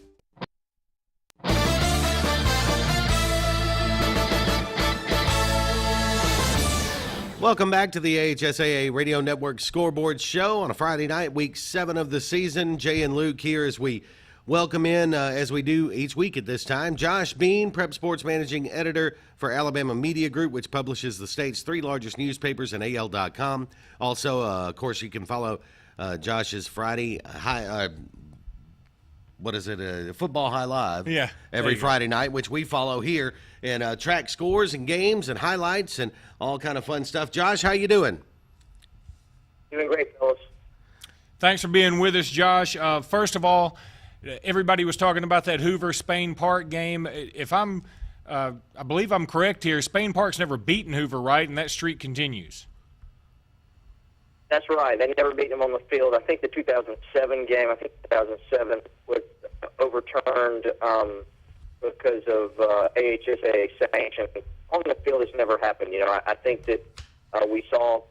Welcome back to the AHSAA Radio Network Scoreboard Show on a Friday night, week 7 of the season. Jay and Luke here as we welcome in, as we do each week at this time, Josh Bean, Prep Sports Managing Editor for Alabama Media Group, which publishes the state's 3 largest newspapers and AL.com. Also, of course, you can follow Josh's Friday Football High Live. Yeah, every Friday night, which we follow here, and track scores and games and highlights and all kind of fun stuff. Josh, how you doing? Doing great, fellas. Thanks for being with us, Josh. First of all, everybody was talking about that Hoover-Spain Park game. If I believe I'm correct here, Spain Park's never beaten Hoover, right? And that streak continues. That's right. They never beat them on the field. I think the 2007 game, 2007 was overturned because of AHSAA sanction. On the field, it's never happened. You know, I think that we saw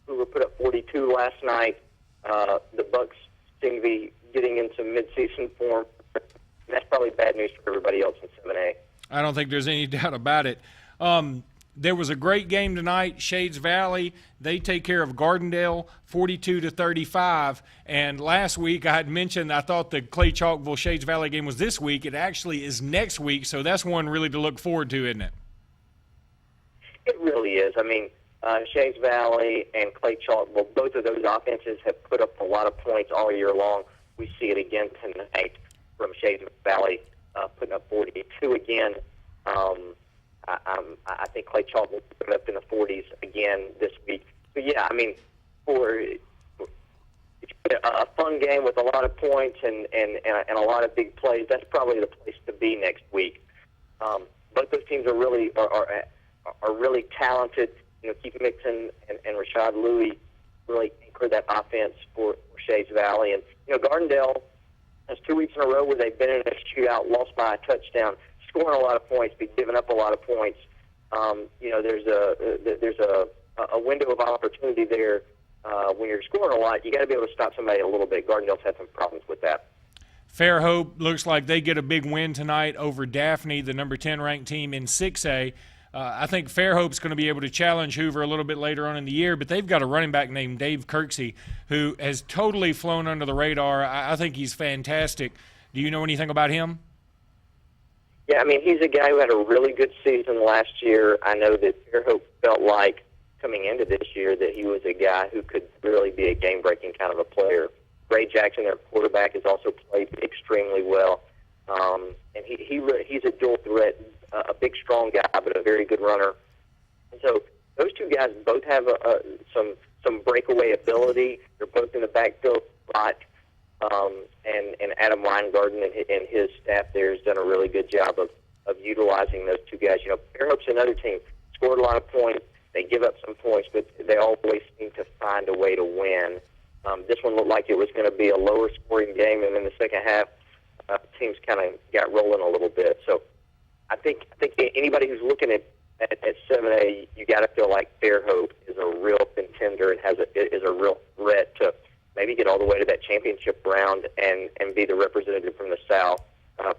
Hoover put up 42 last night. The Bucks seem to be getting into mid-season form. That's probably bad news for everybody else in 7A. I don't think there's any doubt about it. There was a great game tonight. Shades Valley, they take care of Gardendale 42-35. And last week I had mentioned I thought the Clay Chalkville Shades Valley game was this week. It actually is next week, so that's one really to look forward to, isn't it? It really is. I mean, Shades Valley and Clay Chalkville, both of those offenses have put up a lot of points all year long. We see it again tonight from Shades Valley putting up 42 again. I think Clay Chalk will put it up in the 40s again this week. But yeah, I mean, for a fun game with a lot of points and a lot of big plays, that's probably the place to be next week. Both those teams are really talented. You know, Keith Mixon and Rashad Louie really anchored that offense for Shades Valley. And you know, Gardendale has 2 weeks in a row where they've been in a shootout, lost by a touchdown, scoring a lot of points, but giving up a lot of points. You know, there's a window of opportunity there. When you're scoring a lot, you got to be able to stop somebody a little bit. Gardendale's had some problems with that. Fairhope looks like they get a big win tonight over Daphne, the number 10 ranked team in 6A. I think Fairhope's going to be able to challenge Hoover a little bit later on in the year, but they've got a running back named Dave Kirksey who has totally flown under the radar. I think he's fantastic. Do you know anything about him? Yeah, I mean, he's a guy who had a really good season last year. I know that Fairhope felt like coming into this year that he was a guy who could really be a game-breaking kind of a player. Ray Jackson, their quarterback, has also played extremely well. And he's a dual threat, a big, strong guy, but a very good runner. And so those two guys both have some breakaway ability. They're both in the backfield spot. And Adam Weingarten and his staff there has done a really good job of utilizing those two guys. You know, Fairhope's another team, scored a lot of points. They give up some points, but they always seem to find a way to win. This one looked like it was going to be a lower scoring game, and in the second half, teams kind of got rolling a little bit. So I think anybody who's looking at 7A, you got to feel like Fairhope is a real contender and is a real threat to maybe get all the way to that championship round and be the representative from the South,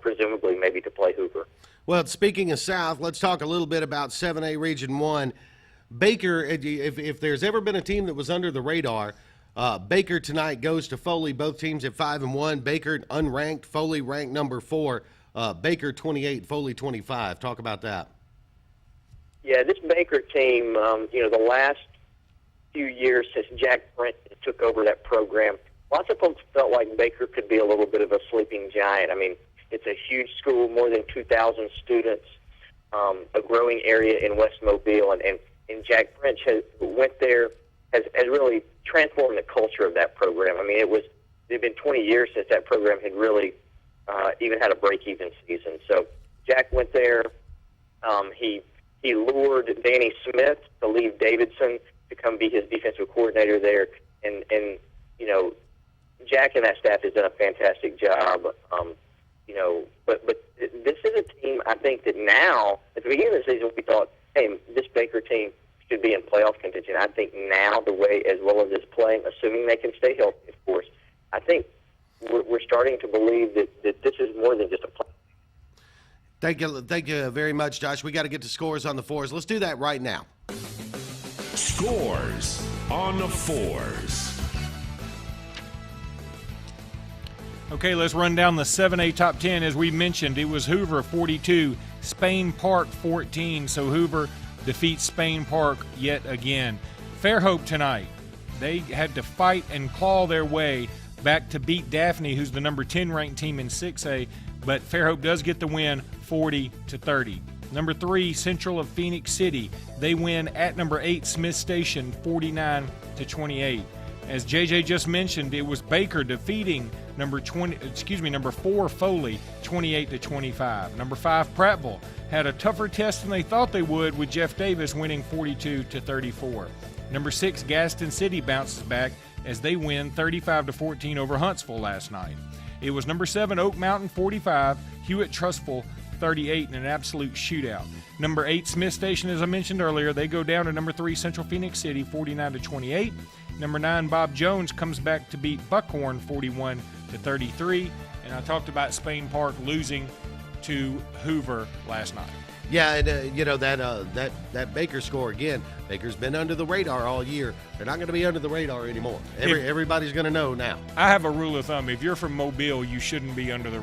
presumably maybe to play Hoover. Well, speaking of South, let's talk a little bit about 7A Region 1. Baker, if there's ever been a team that was under the radar, Baker tonight goes to Foley. Both teams at 5-1. Baker unranked. Foley ranked number 4. Baker 28, Foley 25. Talk about that. Yeah, this Baker team, the last few years since Jack Brent took over that program, lots of folks felt like Baker could be a little bit of a sleeping giant. I mean, it's a huge school, more than 2,000 students, a growing area in West Mobile, and Jack Brent went there, has really transformed the culture of that program. I mean, it had been 20 years since that program had really even had a break-even season. So Jack went there. He lured Danny Smith to leave Davidson to come be his defensive coordinator there, and Jack and that staff has done a fantastic job. But this is a team, I think, that now, at the beginning of the season, we thought, hey, this Baker team should be in playoff contention. I think now, the way as well as it's playing, assuming they can stay healthy, of course, I think we're starting to believe that this is more than just a play. Thank you very much, Josh. We got to get to scores on the 4s. Let's do that right now. Scores on the 4s. Okay, let's run down the 7A top 10. As we mentioned, it was Hoover 42, Spain Park 14. So Hoover defeats Spain Park yet again. Fairhope tonight, they had to fight and claw their way back to beat Daphne, who's the number 10 ranked team in 6A. But Fairhope does get the win 40-30. Number 3, Central of Phoenix City. They win at number 8, Smith Station 49-28. As JJ just mentioned, it was Baker defeating number 4 Foley 28-25. Number 5 Prattville had a tougher test than they thought they would, with Jeff Davis winning 42-34. Number 6 Gaston City bounces back as they win 35-14 over Huntsville last night. It was number 7 Oak Mountain 45, Hewitt Trustful 38 in an absolute shootout. Number 8 Smith Station, as I mentioned earlier, they go down to number 3 Central Phoenix City 49-28. Number 9 Bob Jones comes back to beat Buckhorn 41-33. And I talked about Spain Park losing to Hoover last night. Yeah, and that Baker score again. Baker's been under the radar all year. They're not going to be under the radar anymore. Everybody's going to know now. I have a rule of thumb: if you're from Mobile, you shouldn't be under the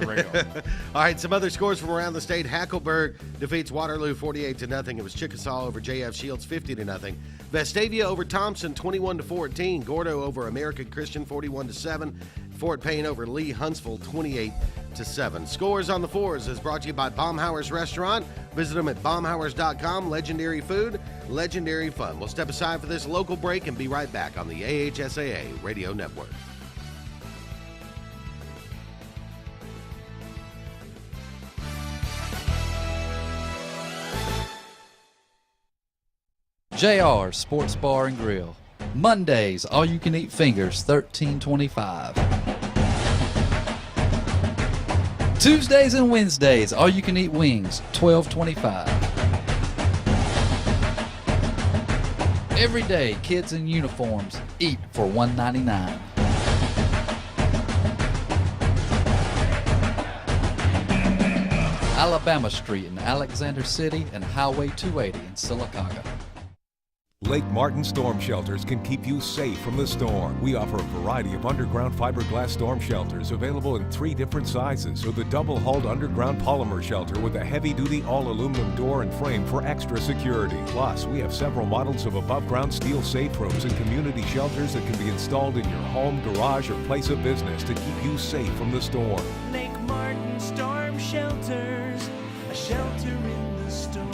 radar. All right, some other scores from around the state. Hackleburg defeats Waterloo 48-0. It was Chickasaw over JF Shields 50-0. Vestavia over Thompson 21-14. Gordo over American Christian 41-7. Fort Payne over Lee Huntsville 28-7. Scores on the 4s is brought to you by Baumhauer's Restaurant. Visit them at baumhauers.com. Legendary food, legendary fun. We'll step aside for this local break and be right back on the AHSAA Radio Network. JR Sports Bar and Grill. Mondays, all you can eat fingers, $13.25. Tuesdays and Wednesdays, all you can eat wings, $12.25. Every day, kids in uniforms eat for $1.99. Alabama Street in Alexander City and Highway 280 in Sylacauga. Lake Martin Storm Shelters can keep you safe from the storm. We offer a variety of underground fiberglass storm shelters available in 3 different sizes, or the double-hulled underground polymer shelter with a heavy-duty all-aluminum door and frame for extra security. Plus, we have several models of above-ground steel safe rooms and community shelters that can be installed in your home, garage, or place of business to keep you safe from the storm. Lake Martin Storm Shelters, a shelter in the storm.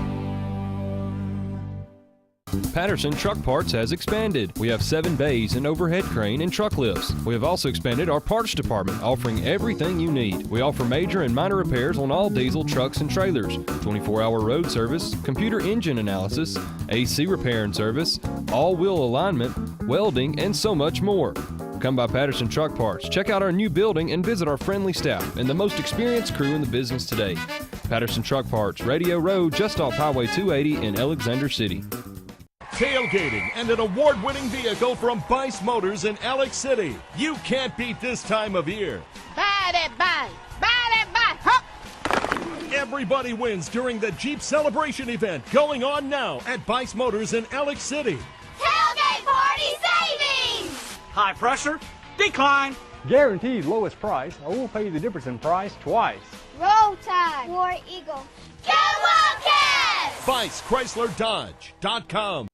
Patterson Truck Parts has expanded. We have 7 bays, an overhead crane, and truck lifts. We have also expanded our parts department, offering everything you need. We offer major and minor repairs on all diesel trucks and trailers, 24-hour road service, computer engine analysis, AC repair and service, all-wheel alignment, welding, and so much more. Come by Patterson Truck Parts, check out our new building, and visit our friendly staff and the most experienced crew in the business today. Patterson Truck Parts, Radio Road, just off Highway 280 in Alexander City. Tailgating and an award-winning vehicle from Bice Motors in Alex City. You can't beat this time of year. Buy that bike! Buy that bike! Hop! Everybody wins during the Jeep Celebration event going on now at Bice Motors in Alex City. Tailgate party savings! High pressure, decline. Guaranteed lowest price, or we'll pay you the difference in price twice. Roll Tide. War Eagle. Go Wildcats! BiceChryslerDodge.com.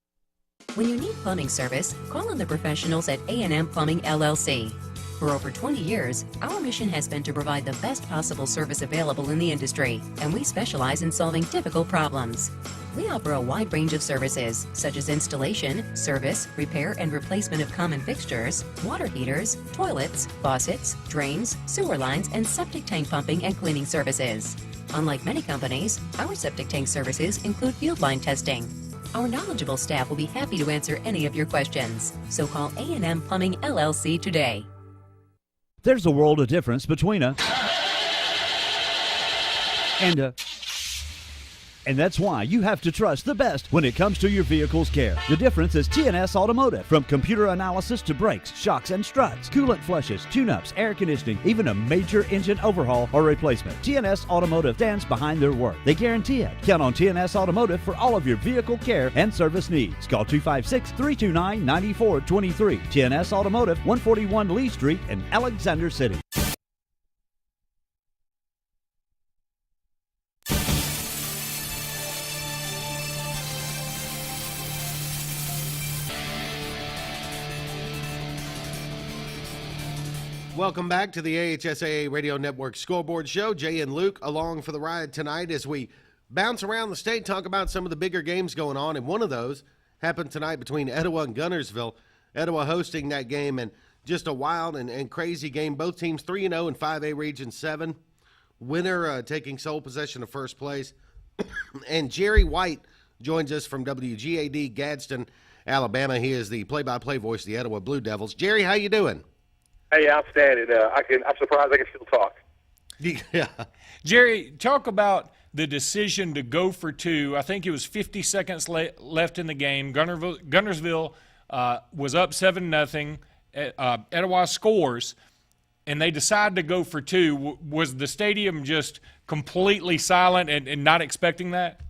When you need plumbing service, call on the professionals at A&M Plumbing LLC. For over 20 years, our mission has been to provide the best possible service available in the industry, and we specialize in solving difficult problems. We offer a wide range of services, such as installation, service, repair, and replacement of common fixtures, water heaters, toilets, faucets, drains, sewer lines, and septic tank pumping and cleaning services. Unlike many companies, our septic tank services include field line testing. Our knowledgeable staff will be happy to answer any of your questions, so call A&M Plumbing LLC today. There's a world of difference between a and a. And that's why you have to trust the best when it comes to your vehicle's care. The difference is TNS Automotive. From computer analysis to brakes, shocks, and struts, coolant flushes, tune-ups, air conditioning, even a major engine overhaul or replacement. TNS Automotive stands behind their work. They guarantee it. Count on TNS Automotive for all of your vehicle care and service needs. Call 256-329-9423. TNS Automotive, 141 Lee Street in Alexander City. Welcome back to the AHSAA Radio Network Scoreboard Show. Jay and Luke along for the ride tonight as we bounce around the state, talk about some of the bigger games going on. And one of those happened tonight between Etowah and Guntersville. Etowah hosting that game, and just a wild and crazy game. Both teams 3-0 in 5A Region 7. Winner taking sole possession of first place. And Jerry White joins us from WGAD Gadsden, Alabama. He is the play-by-play voice of the Etowah Blue Devils. Jerry, how you doing? Hey, outstanding. I'm surprised I can still talk. Yeah. Jerry, talk about the decision to go for two. I think it was 50 seconds left in the game. Guntersville was up 7-0. Etowah scores, and they decide to go for two. Was the stadium just completely silent and not expecting that?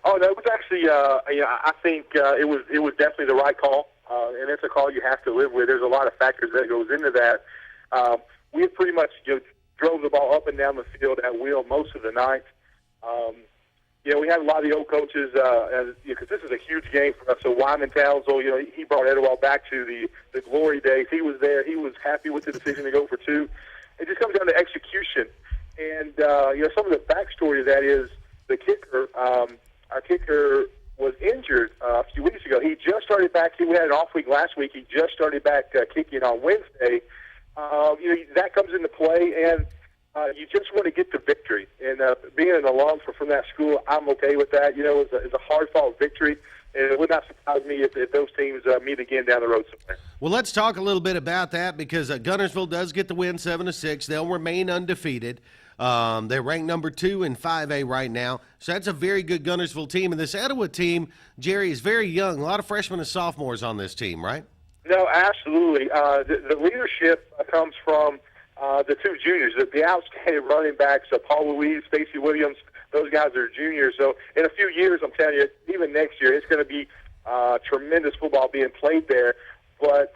Oh, no, it was actually. I think it was definitely the right call. And it's a call you have to live with. There's a lot of factors that goes into that. We pretty much drove the ball up and down the field at will most of the night. We had a lot of the old coaches, because this is a huge game for us. So Wyman Townsville, he brought Etowah back to the glory days. He was there. He was happy with the decision to go for two. It just comes down to execution. And, some of the backstory to that is the kicker, our kicker was injured a few weeks ago. He just started back. We had an off week last week. He just started back kicking on Wednesday. That comes into play, and you just want to get the victory. And being an alum from that school, I'm okay with that. It's a hard-fought victory, and it would not surprise me if those teams meet again down the road somewhere. Well, let's talk a little bit about that because Guntersville does get the win 7-6. They'll remain undefeated. They're ranked number 2 in 5A right now. So that's a very good Guntersville team. And this Etowah team, Jerry, is very young. A lot of freshmen and sophomores on this team, right? No, absolutely. The leadership comes from the two juniors, the outstanding running backs, Paul Louise, Stacy Williams. Those guys are juniors. So in a few years, I'm telling you, even next year, it's going to be tremendous football being played there. But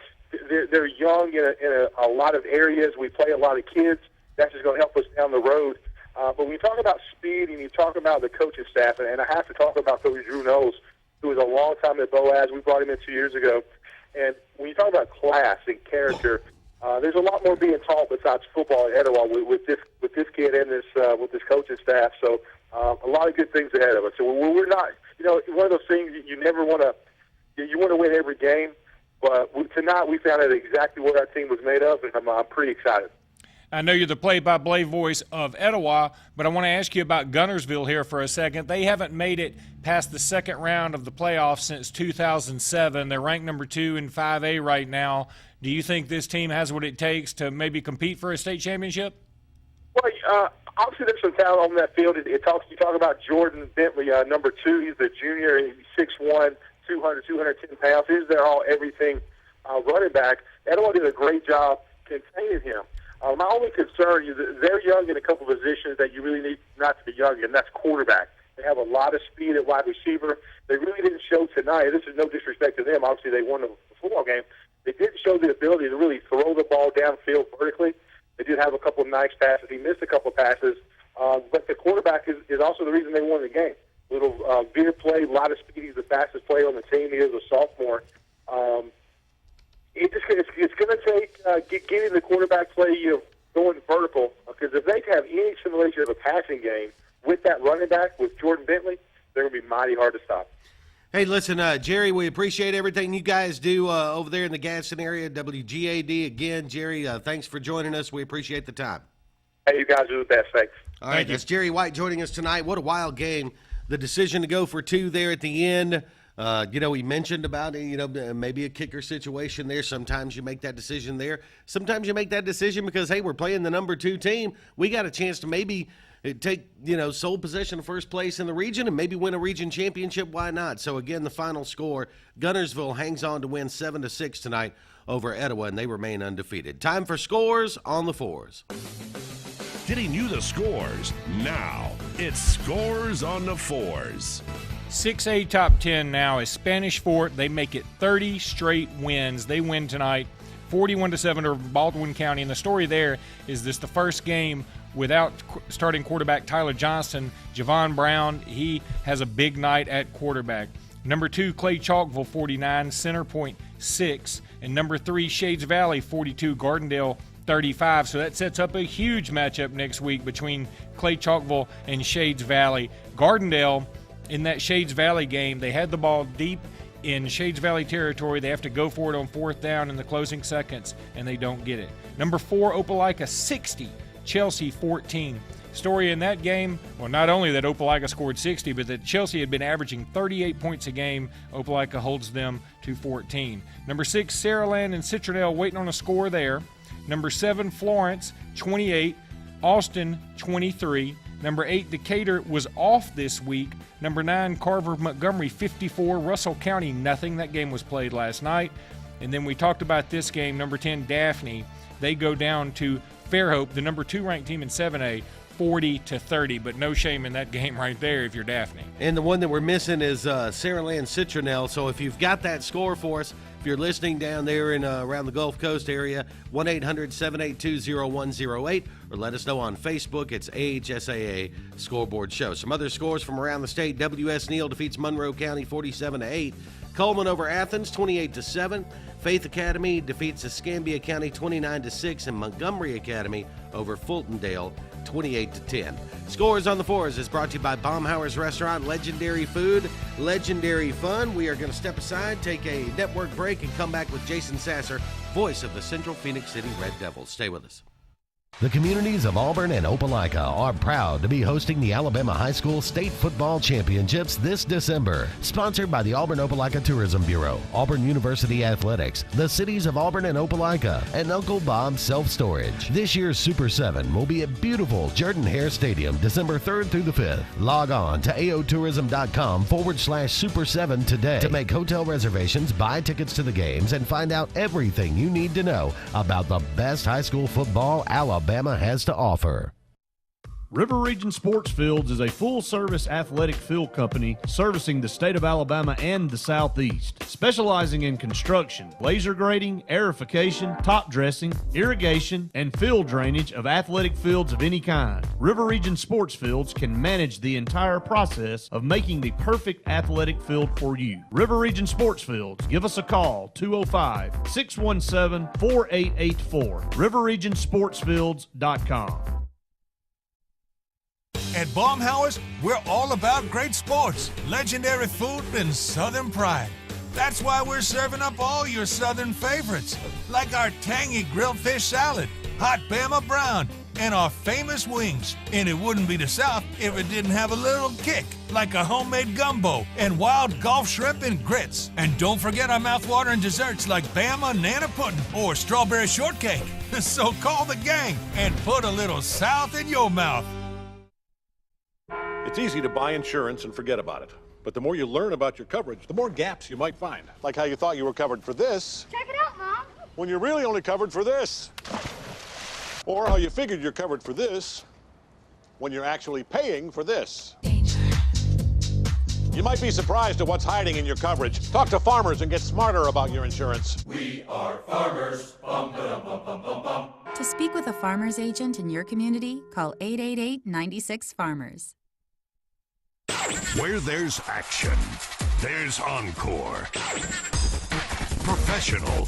they're young in a lot of areas. We play a lot of kids. That's just going to help us down the road. But when you talk about speed and you talk about the coaching staff, and I have to talk about Coach Drew Knowles, who was a long time at Boaz. We brought him in 2 years ago. And when you talk about class and character, there's a lot more being taught besides football at Etowah with this kid and with this coaching staff. So a lot of good things ahead of us. So we're not, one of those things you never want to. You want to win every game, but tonight we found out exactly what our team was made of, and I'm pretty excited. I know you're the play-by-play voice of Etowah, but I want to ask you about Guntersville here for a second. They haven't made it past the second round of the playoffs since 2007. They're ranked number 2 in 5A right now. Do you think this team has what it takes to maybe compete for a state championship? Well, obviously there's some talent on that field. You talk about Jordan Bentley, number 2. He's the junior. He's 6'1", 210 pounds. He's their all-everything running back. Etowah did a great job containing him. My only concern is that they're young in a couple of positions that you really need not to be young in, and that's quarterback. They have a lot of speed at wide receiver. They really didn't show tonight. This is no disrespect to them. Obviously, they won the football game. They didn't show the ability to really throw the ball downfield vertically. They did have a couple of nice passes. He missed a couple of passes, but the quarterback is also the reason they won the game. Little veer play, a lot of speed. He's the fastest player on the team. He is a sophomore. It's going to take getting the quarterback play, going vertical, because if they have any simulation of a passing game with that running back, with Jordan Bentley, they're going to be mighty hard to stop. Hey, listen, Jerry, we appreciate everything you guys do over there in the Gadsden area. WGAD, again, Jerry, thanks for joining us. We appreciate the time. Hey, you guys are the best. Thanks. All right, that's Jerry White joining us tonight. What a wild game. The decision to go for two there at the end. We mentioned about it, maybe a kicker situation there. Sometimes you make that decision there. Sometimes you make that decision because, hey, we're playing the number 2 team. We got a chance to maybe take, sole possession of first place in the region and maybe win a region championship. Why not? So, again, the final score, Guntersville hangs on to win 7-6 tonight over Etowah, and they remain undefeated. Time for Scores on the Fours. Getting you the scores now. It's Scores on the Fours. 6A top 10 now is Spanish Fort. They make it 30 straight wins. They win tonight 41-7 over Baldwin County. And the story there is this the first game without starting quarterback Tyler Johnson. Javon Brown, he has a big night at quarterback. Number 2, Clay Chalkville 49, Center Point 6. And number 3, Shades Valley 42, Gardendale 35. So that sets up a huge matchup next week between Clay Chalkville and Shades Valley. Gardendale, in that Shades Valley game, they had the ball deep in Shades Valley territory. They have to go for it on 4th down in the closing seconds, and they don't get it. Number 4, Opelika 60, Chelsea 14. Story in that game, well, not only that Opelika scored 60, but that Chelsea had been averaging 38 points a game. Opelika holds them to 14. Number 6, Saraland and Citronelle waiting on a score there. Number 7, Florence 28, Austin 23. Number 8, Decatur was off this week. Number 9, Carver Montgomery 54, Russell County nothing. That game was played last night. And then we talked about this game. Number 10, Daphne. They go down to Fairhope, the number 2 ranked team in 7A, 40-30. But no shame in that game right there if you're Daphne. And the one that we're missing is Saraland Citronelle. So if you've got that score for us, if you're listening down there in around the Gulf Coast area, 1-800-782-0108, or let us know on Facebook. It's AHSAA Scoreboard Show. Some other scores from around the state. W.S. Neal defeats Monroe County 47-8. Coleman over Athens 28-7. Faith Academy defeats Escambia County 29-6, and Montgomery Academy over Fultondale 28-10. Scores on the Fours is brought to you by Baumhauer's Restaurant. Legendary food, legendary fun. We are going to step aside, take a network break, and come back with Jason Sasser, voice of the Central Phoenix City Red Devils. Stay with us. The communities of Auburn and Opelika are proud to be hosting the Alabama High School State Football Championships this December. Sponsored by the Auburn-Opelika Tourism Bureau, Auburn University Athletics, the cities of Auburn and Opelika, and Uncle Bob's Self-Storage. This year's Super 7 will be at beautiful Jordan-Hare Stadium December 3rd through the 5th. Log on to aotourism.com/Super 7 today to make hotel reservations, buy tickets to the games, and find out everything you need to know about the best high school football Alabama has to offer. River Region Sports Fields is a full-service athletic field company servicing the state of Alabama and the Southeast, specializing in construction, laser grading, aerification, top dressing, irrigation, and field drainage of athletic fields of any kind. River Region Sports Fields can manage the entire process of making the perfect athletic field for you. River Region Sports Fields. Give us a call, 205-617-4884, riverregionsportsfields.com. At Baumhauer's, we're all about great sports, legendary food, and Southern pride. That's why we're serving up all your Southern favorites, like our tangy grilled fish salad, hot Bama brown, and our famous wings. And it wouldn't be the South if it didn't have a little kick, like a homemade gumbo and wild Gulf shrimp and grits. And don't forget our mouthwatering desserts like Bama Nana Pudding or strawberry shortcake. So call the gang and put a little South in your mouth. It's easy to buy insurance and forget about it. But the more you learn about your coverage, the more gaps you might find. Like how you thought you were covered for this. Check it out, Mom. When you're really only covered for this. Or how you figured you're covered for this when you're actually paying for this. You might be surprised at what's hiding in your coverage. Talk to Farmers and get smarter about your insurance. We are Farmers. Bum, ba-dum, bum, bum, bum, bum. To speak with a Farmers agent in your community, call 888-96-FARMERS. Where there's action, there's Encore. Professional.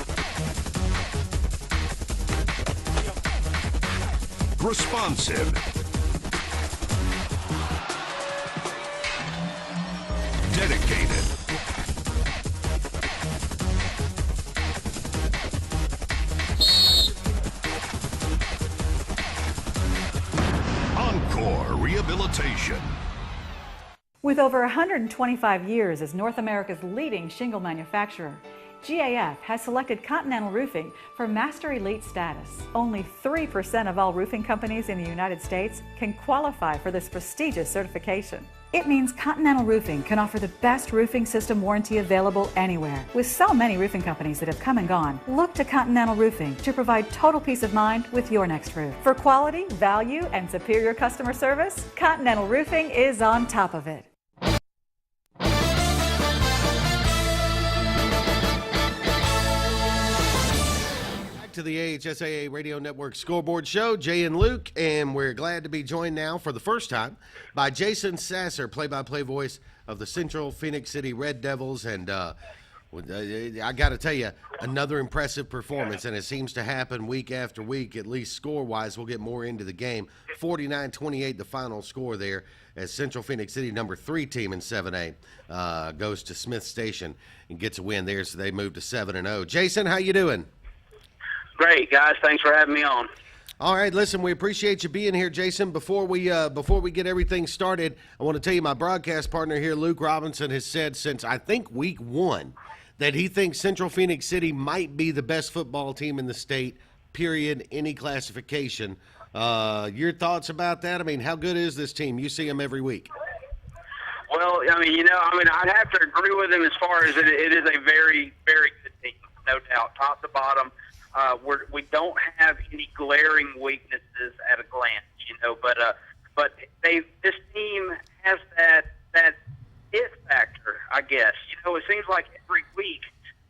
Responsive. Dedicated. Encore Rehabilitation. With over 125 years as North America's leading shingle manufacturer, GAF has selected Continental Roofing for Master Elite status. Only 3% of all roofing companies in the United States can qualify for this prestigious certification. It means Continental Roofing can offer the best roofing system warranty available anywhere. With so many roofing companies that have come and gone, look to Continental Roofing to provide total peace of mind with your next roof. For quality, value, and superior customer service, Continental Roofing is on top of it. To the AHSAA Radio Network Scoreboard Show, Jay and Luke, and we're glad to be joined now for the first time by Jason Sasser, play-by-play voice of the Central Phoenix City Red Devils, and I got to tell you, another impressive performance, and it seems to happen week after week, at least score-wise. We'll get more into the game. 49-28, the final score there, as Central Phoenix City, number 3 team in 7A, goes to Smith Station and gets a win there, so they move to 7-0. Jason, how you doing? Great, guys. Thanks for having me on. All right, listen, we appreciate you being here, Jason. Before we get everything started, I want to tell you my broadcast partner here, Luke Robinson, has said since I think week 1 that he thinks Central Phoenix City might be the best football team in the state, period, any classification. Your thoughts about that? I mean, how good is this team? You see them every week. Well, I'd have to agree with him as far as it is a very, very good team, no doubt, top to bottom. We don't have any glaring weaknesses at a glance, but this team has that it factor, I guess. It seems like every week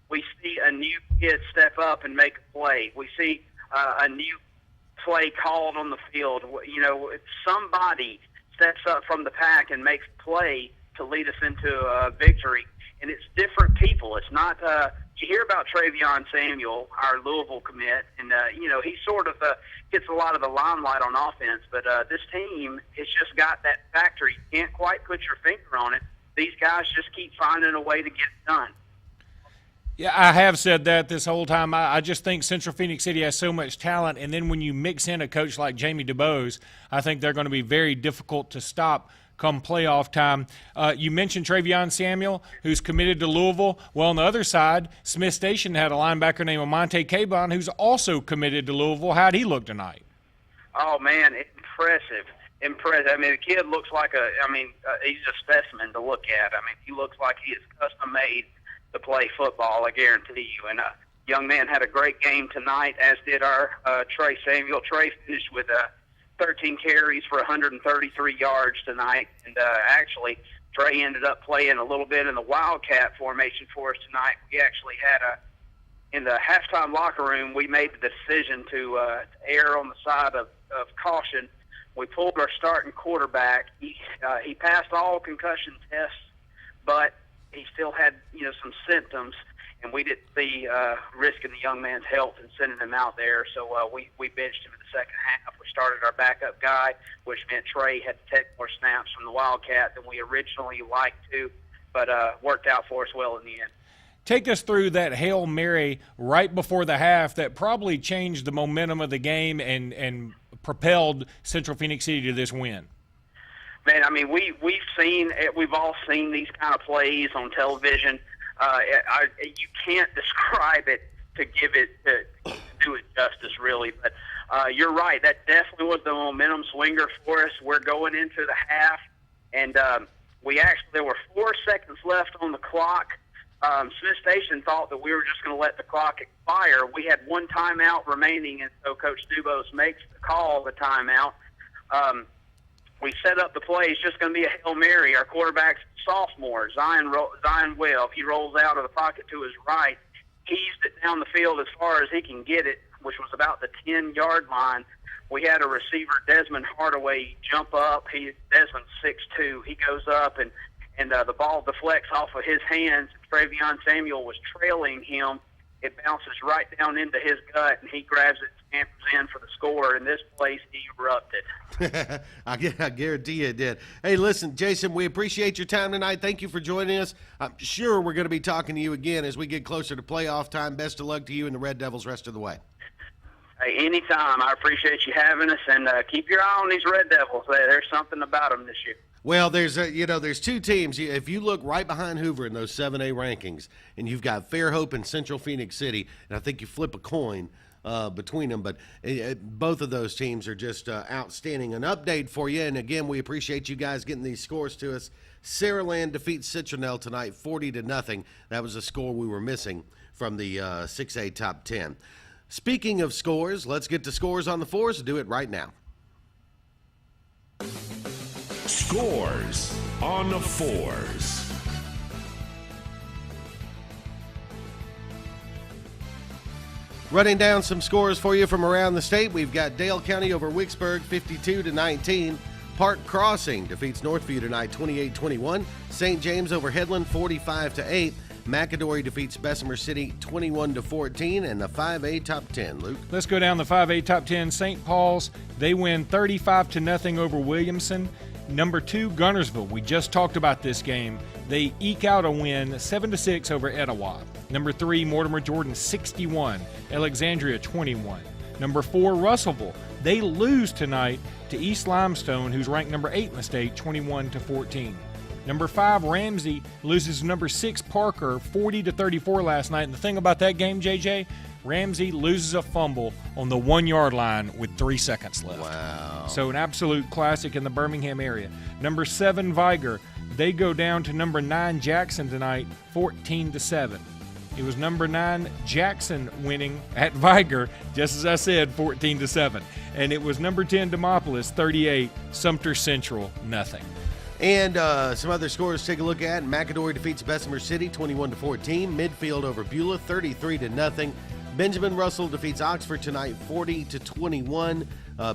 we see a new kid step up and make a play. We see a new play called on the field. Somebody steps up from the pack and makes a play to lead us into a victory, and it's different people. It's not. You hear about Travion Samuel, our Louisville commit, and he sort of gets a lot of the limelight on offense. But this team has just got that factor. You can't quite put your finger on it. These guys just keep finding a way to get it done. Yeah, I have said that this whole time. I just think Central Phoenix City has so much talent, and then when you mix in a coach like Jamie DuBose, I think they're going to be very difficult to stop come playoff time. You mentioned Travion Samuel, who's committed to Louisville. Well, on the other side, Smith Station had a linebacker named Monte Cabon, who's also committed to Louisville. How'd he look tonight? Oh, man, impressive. I mean, the kid looks like he's a specimen to look at. I mean, he looks like he is custom-made to play football, I guarantee you. And young man had a great game tonight, as did our Trey Samuel. Trey finished with 13 carries for 133 yards tonight. And actually, Trey ended up playing a little bit in the Wildcat formation for us tonight. We actually had in the halftime locker room, we made the decision to err on the side of caution. We pulled our starting quarterback. He passed all concussion tests, but he still had some symptoms, and we didn't see risking the young man's health and sending him out there. So we benched him in the second half. We started our backup guy, which meant Trey had to take more snaps from the Wildcat than we originally liked to, but worked out for us well in the end. Take us through that Hail Mary right before the half that probably changed the momentum of the game and propelled Central Phoenix City to this win. Man, I mean, we've all seen these kind of plays on television. You can't describe it to do it justice, really. But you're right. That definitely was the momentum swinger for us. We're going into the half, and there were 4 seconds left on the clock. Smith Station thought that we were just going to let the clock expire. We had 1 timeout remaining, and so Coach Dubose makes the call of the timeout. We set up the play. It's just going to be a Hail Mary. Our quarterback's sophomore, Zion Webb. He rolls out of the pocket to his right, heaves it down the field as far as he can get it, which was about the 10-yard line. We had a receiver, Desmond Hardaway, jump up. Desmond's 6'2". He goes up, and the ball deflects off of his hands. Travion Samuel was trailing him. It bounces right down into his gut, and he grabs it, scampers in for the score, and this place erupted. I guarantee you it did. Hey, listen, Jason, we appreciate your time tonight. Thank you for joining us. I'm sure we're going to be talking to you again as we get closer to playoff time. Best of luck to you and the Red Devils rest of the way. Hey, anytime. I appreciate you having us, and keep your eye on these Red Devils. There's something about them this year. Well, there's two teams. If you look right behind Hoover in those 7A rankings, and you've got Fairhope and Central Phoenix City, and I think you flip a coin between them, but both of those teams are just outstanding. An update for you, and again, we appreciate you guys getting these scores to us. Saraland defeats Citronelle tonight 40-0. That was a score we were missing from the 6A top 10. Speaking of scores, let's get to scores on the fours. Do it right now. Scores on the fours. Running down some scores for you from around the state, we've got Dale County over Wicksburg 52-19. Park Crossing defeats Northview tonight 28-21. St. James over Headland 45-8. McAdory defeats Bessemer City 21-14, and the 5A top 10. Luke, let's go down the 5A top 10. St. Paul's, they win 35-0 over Williamson. Number 2, Gunnersville. We just talked about this game. They eke out a win 7-6 over Etowah. Number 3, Mortimer Jordan 61, Alexandria 21. Number 4, Russellville. They lose tonight to East Limestone, who's ranked number 8 in the state, 21-14. Number 5, Ramsey loses to number 6, Parker, 40-34 last night. And the thing about that game, JJ, Ramsey loses a fumble on the 1-yard line with 3 seconds left. Wow. So an absolute classic in the Birmingham area. Number 7, Viger. They go down to number 9, Jackson tonight, 14-7. It was number 9, Jackson, winning at Viger, just as I said, 14-7. And it was number 10, Demopolis, 38, Sumter Central, nothing. And some other scores to take a look at. McAdory defeats Bessemer City 21-14. Midfield over Beulah 33-0. Benjamin Russell defeats Oxford tonight 40-21.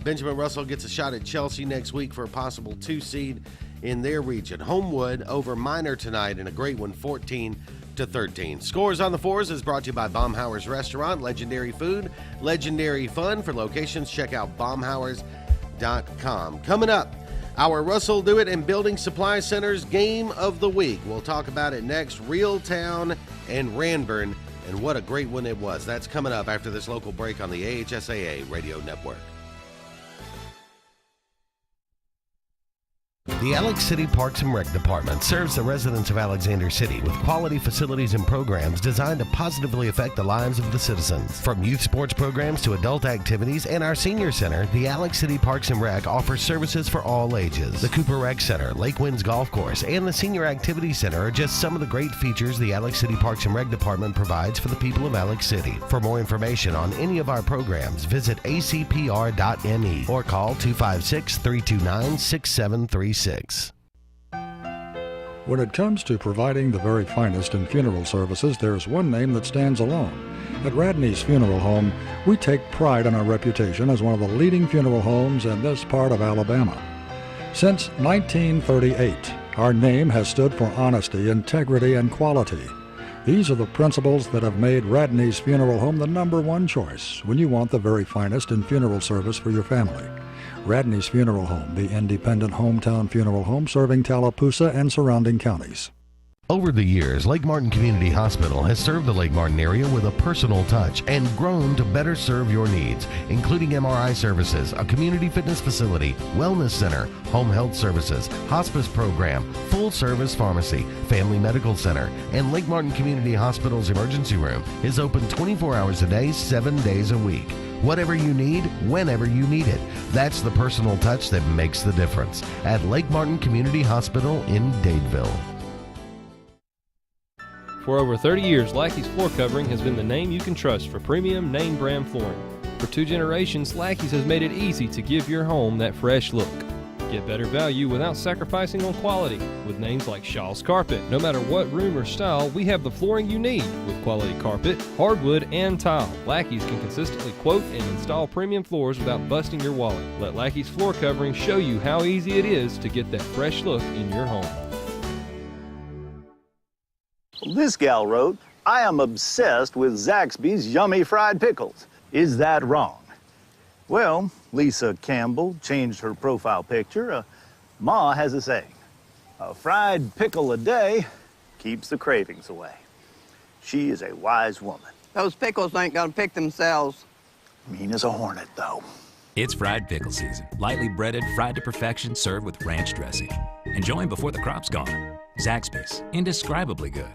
Benjamin Russell gets a shot at Chelsea next week for a possible 2 seed in their region. Homewood over Minor tonight in a great one, 14-13. Scores on the fours is brought to you by Baumhauer's Restaurant. Legendary food, legendary fun. For locations, check out baumhauers.com. Coming up, our Russell Do It and Building Supply Center's Game of the Week. We'll talk about it next. Reeltown and Ranburne, and what a great one it was. That's coming up after this local break on the AHSAA Radio Network. The Alex City Parks and Rec Department serves the residents of Alexander City with quality facilities and programs designed to positively affect the lives of the citizens. From youth sports programs to adult activities and our senior center, the Alex City Parks and Rec offers services for all ages. The Cooper Rec Center, Lake Winds Golf Course, and the Senior Activity Center are just some of the great features the Alex City Parks and Rec Department provides for the people of Alex City. For more information on any of our programs, visit acpr.me or call 256-329-6736. When it comes to providing the very finest in funeral services, there's one name that stands alone. At Radney's Funeral Home, we take pride in our reputation as one of the leading funeral homes in this part of Alabama. Since 1938, our name has stood for honesty, integrity, and quality. These are the principles that have made Radney's Funeral Home the #1 choice when you want the very finest in funeral service for your family. Radney's Funeral Home, the independent hometown funeral home serving Tallapoosa and surrounding counties. Over the years, Lake Martin Community Hospital has served the Lake Martin area with a personal touch and grown to better serve your needs, including MRI services, a community fitness facility, wellness center, home health services, hospice program, full-service pharmacy, family medical center, and Lake Martin Community Hospital's emergency room is open 24 hours a day, 7 days a week. Whatever you need, whenever you need it. That's the personal touch that makes the difference at Lake Martin Community Hospital in Dadeville. For over 30 years, Lackey's Floor Covering has been the name you can trust for premium name brand flooring. For 2 generations, Lackey's has made it easy to give your home that fresh look. Get better value without sacrificing on quality with names like Shaw's Carpet. No matter what room or style, we have the flooring you need with quality carpet, hardwood, and tile. Lackey's can consistently quote and install premium floors without busting your wallet. Let Lackey's Floor Covering show you how easy it is to get that fresh look in your home. This gal wrote, I am obsessed with Zaxby's yummy fried pickles. Is that wrong? Well, Lisa Campbell changed her profile picture. Ma has a saying, a fried pickle a day keeps the cravings away. She is a wise woman. Those pickles ain't gonna pick themselves. Mean as a hornet, though. It's fried pickle season. Lightly breaded, fried to perfection, served with ranch dressing. Enjoy 'em before the crop's gone. Zaxby's, indescribably good.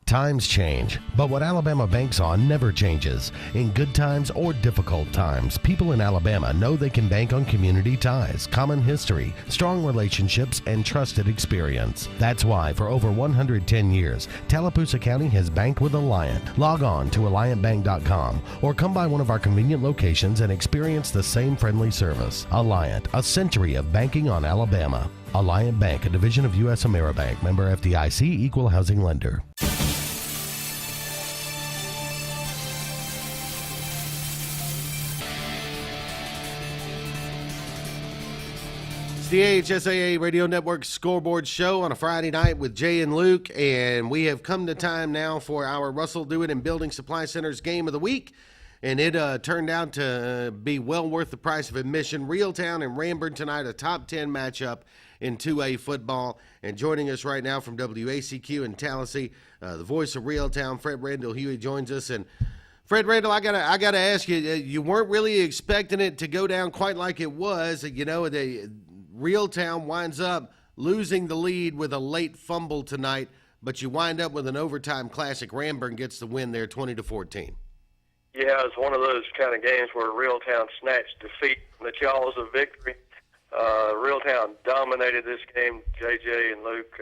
Times change, but what Alabama banks on never changes. In good times or difficult times, people in Alabama know they can bank on community ties, common history, strong relationships, and trusted experience. That's why, for over 110 years, Tallapoosa County has banked with Alliant. Log on to AlliantBank.com or come by one of our convenient locations and experience the same friendly service. Alliant, a century of banking on Alabama. Alliant Bank, a division of U.S. AmeriBank, member FDIC, equal housing lender. It's the AHSAA Radio Network Scoreboard Show on a Friday night with Jay and Luke, and we have come to time now for our Russell Dewitt and Building Supply Center's Game of the Week, and it turned out to be well worth the price of admission. Reeltown and Ranburne tonight, a top 10 matchup in 2A football, and joining us right now from WACQ in Tallahassee, the voice of Reeltown, Fred Randall Huey, joins us. And Fred Randall, I gotta ask you, you weren't really expecting it to go down quite like it was. You know, Reeltown winds up losing the lead with a late fumble tonight, but you wind up with an overtime classic. Ranburne gets the win there, 20-14. Yeah, it's one of those kind of games where Reeltown snatched defeat from the jaws of victory. Reeltown dominated this game, JJ and Luke.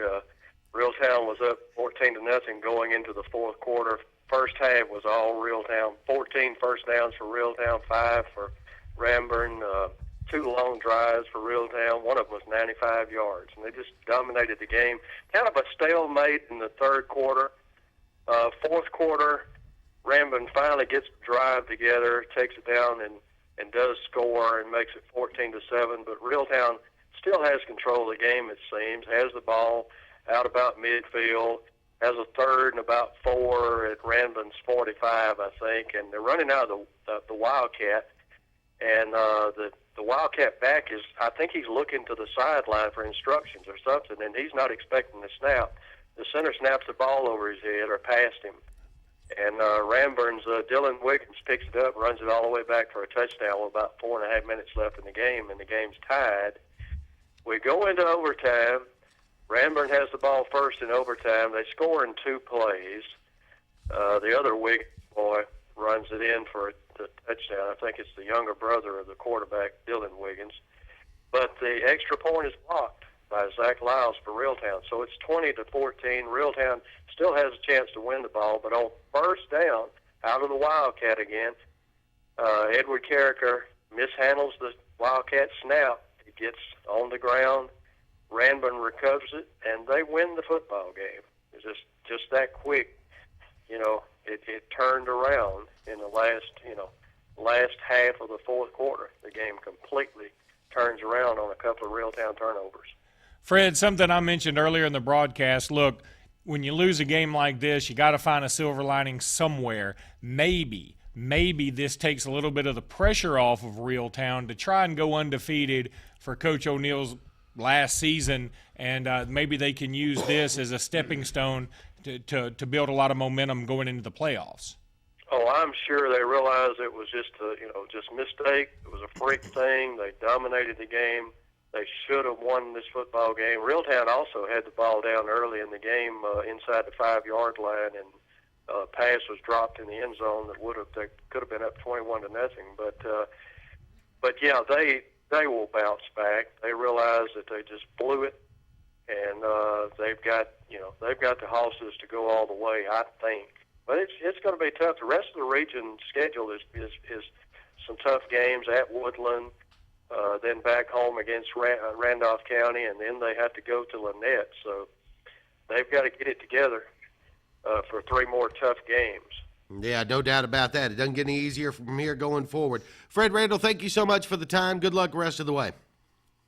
Reeltown was up 14-0 going into the fourth quarter. First half was all Reeltown. 14 first downs for Reeltown, 5 for Ranburne. 2 long drives for Reeltown. One of them was 95 yards, and they just dominated the game. Kind of a stalemate in the third quarter. Fourth quarter, Ranburne finally gets the drive together, takes it down, and does score and makes it 14-7. But Reeltown still has control of the game, it seems, has the ball out about midfield, has a third and about 4 at Ranburne's 45, I think, and they're running out of the Wildcat. And the Wildcat back is, I think he's looking to the sideline for instructions or something, and he's not expecting the snap. The center snaps the ball over his head or past him. And Ranburne's Dylan Wiggins picks it up, runs it all the way back for a touchdown with about 4.5 minutes left in the game, and the game's tied. We go into overtime. Ranburne has the ball first in overtime. They score in 2 plays. The other Wiggins boy runs it in for the touchdown. I think it's the younger brother of the quarterback, Dylan Wiggins. But the extra point is blocked by Zach Lyles for Reeltown. So it's 20-14. Reeltown still has a chance to win the ball, but on first down, out of the Wildcat again, Edward Carricker mishandles the Wildcat snap. It gets on the ground. Ranburne recovers it, and they win the football game. It's just that quick. You know, it turned around in the last half of the fourth quarter. The game completely turns around on a couple of Reeltown turnovers. Fred, something I mentioned earlier in the broadcast, look, when you lose a game like this, you got to find a silver lining somewhere. Maybe this takes a little bit of the pressure off of Reeltown to try and go undefeated for Coach O'Neill's last season, and maybe they can use this as a stepping stone to build a lot of momentum going into the playoffs. Oh, I'm sure they realized it was just a mistake. It was a freak thing. They dominated the game. They should have won this football game. Reeltown also had the ball down early in the game inside the 5-yard line, and a pass was dropped in the end zone that they could have been up 21-0. But yeah, they will bounce back. They realize that they just blew it, and they've got the horses to go all the way, I think. But it's going to be tough. The rest of the region schedule is some tough games at Woodland, then back home against Randolph County, and then they have to go to Lynette. So they've got to get it together for 3 more tough games. Yeah, no doubt about that. It doesn't get any easier from here going forward. Fred Randall, thank you so much for the time. Good luck the rest of the way.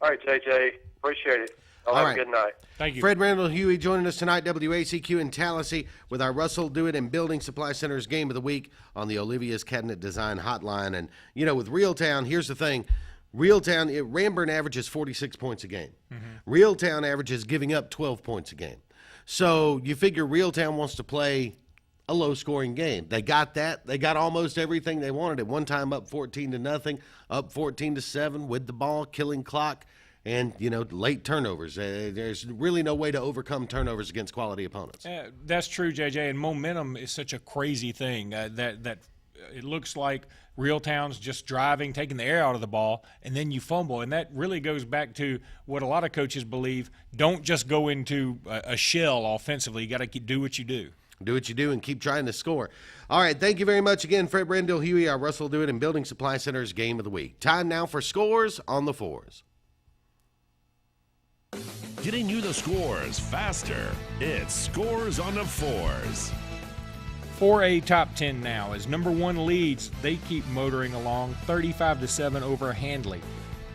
All right, JJ. Appreciate it. All Have right. a good night. Thank you. Fred Randall Huey joining us tonight, WACQ in Tallahassee, with our Russell Do-It and Building Supply Center's Game of the Week on the Olivia's Cabinet Design Hotline. And, you know, with Reeltown, here's the thing. Reeltown, Ramburn averages 46 points a game. Reeltown averages giving up 12 points a game. So you figure Reeltown wants to play a low-scoring game. They got that. They got almost everything they wanted. At one time, up 14-0, up 14-7 with the ball, killing clock, and, you know, late turnovers. There's really no way to overcome turnovers against quality opponents. That's true, JJ, and momentum is such a crazy thing that it looks like Reeltown's just driving, taking the air out of the ball, and then you fumble. And that really goes back to what a lot of coaches believe. Don't just go into a shell offensively. You got to do what you do. Do what you do and keep trying to score. All right, thank you very much again, Fred Randall Huey, our Russell Do-It and Building Supply Center's Game of the Week. Time now for Scores on the Fours. Getting you the scores faster. It's Scores on the Fours. 4A top 10 now as number 1 leads. They keep motoring along 35-7 over Handley.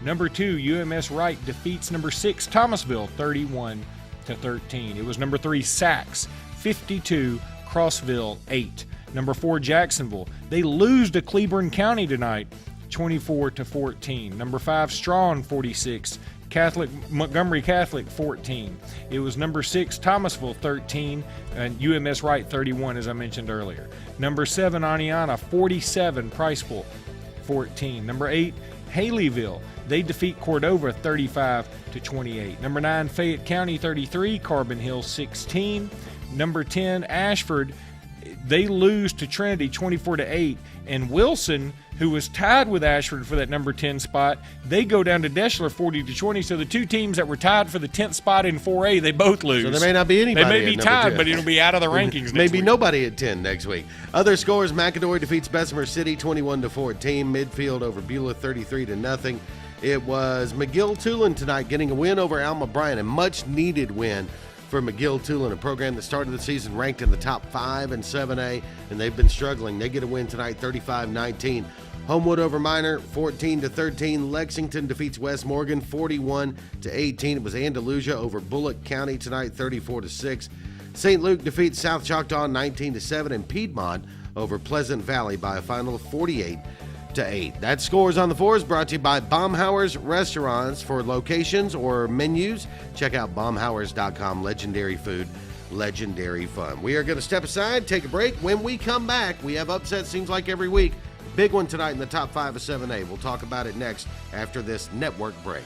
Number 2, UMS Wright defeats number 6, Thomasville 31-13. It was number 3, Sachs 52, Crossville 8. Number 4, Jacksonville. They lose to Cleburne County tonight 24-14. Number 5, Strawn 46. Montgomery Catholic 14. It was number 6 Thomasville 13 and UMS Wright 31, as I mentioned earlier. Number 7 Aniana 47, Priceville 14. Number 8 Haleyville, they defeat Cordova 35-28. Number 9 Fayette County 33, Carbon Hill 16. Number 10 Ashford, they lose to Trinity 24-8, and Wilson, who was tied with Ashford for that number 10 spot, they go down to Deschler 40-20. So the two teams that were tied for the 10th spot in 4A, they both lose. So there may not be anybody. They may be at tied, number 10. but it'll be out of the rankings. Maybe nobody at 10 next week. Other scores: McAdory defeats Bessemer City 21-14. Midfield over Beulah 33-0. It was McGill-Tulane tonight getting a win over Alma Bryant, a much-needed win for McGill-Tulane, a program that started the season ranked in the top 5 in 7A, and they've been struggling. They get a win tonight, 35-19. Homewood over Minor, 14-13. Lexington defeats West Morgan, 41-18. It was Andalusia over Bullock County tonight, 34-6. St. Luke defeats South Choctaw, 19-7, and Piedmont over Pleasant Valley by a final of 48-8. That Scores on the Fours brought to you by Baumhauer's Restaurants. For locations or menus, check out baumhauers.com. Legendary food, legendary fun. We are going to step aside, take a break. When we come back, we have upsets, seems like every week. Big one tonight in the top 5 of 7A. We'll talk about it next after this network break.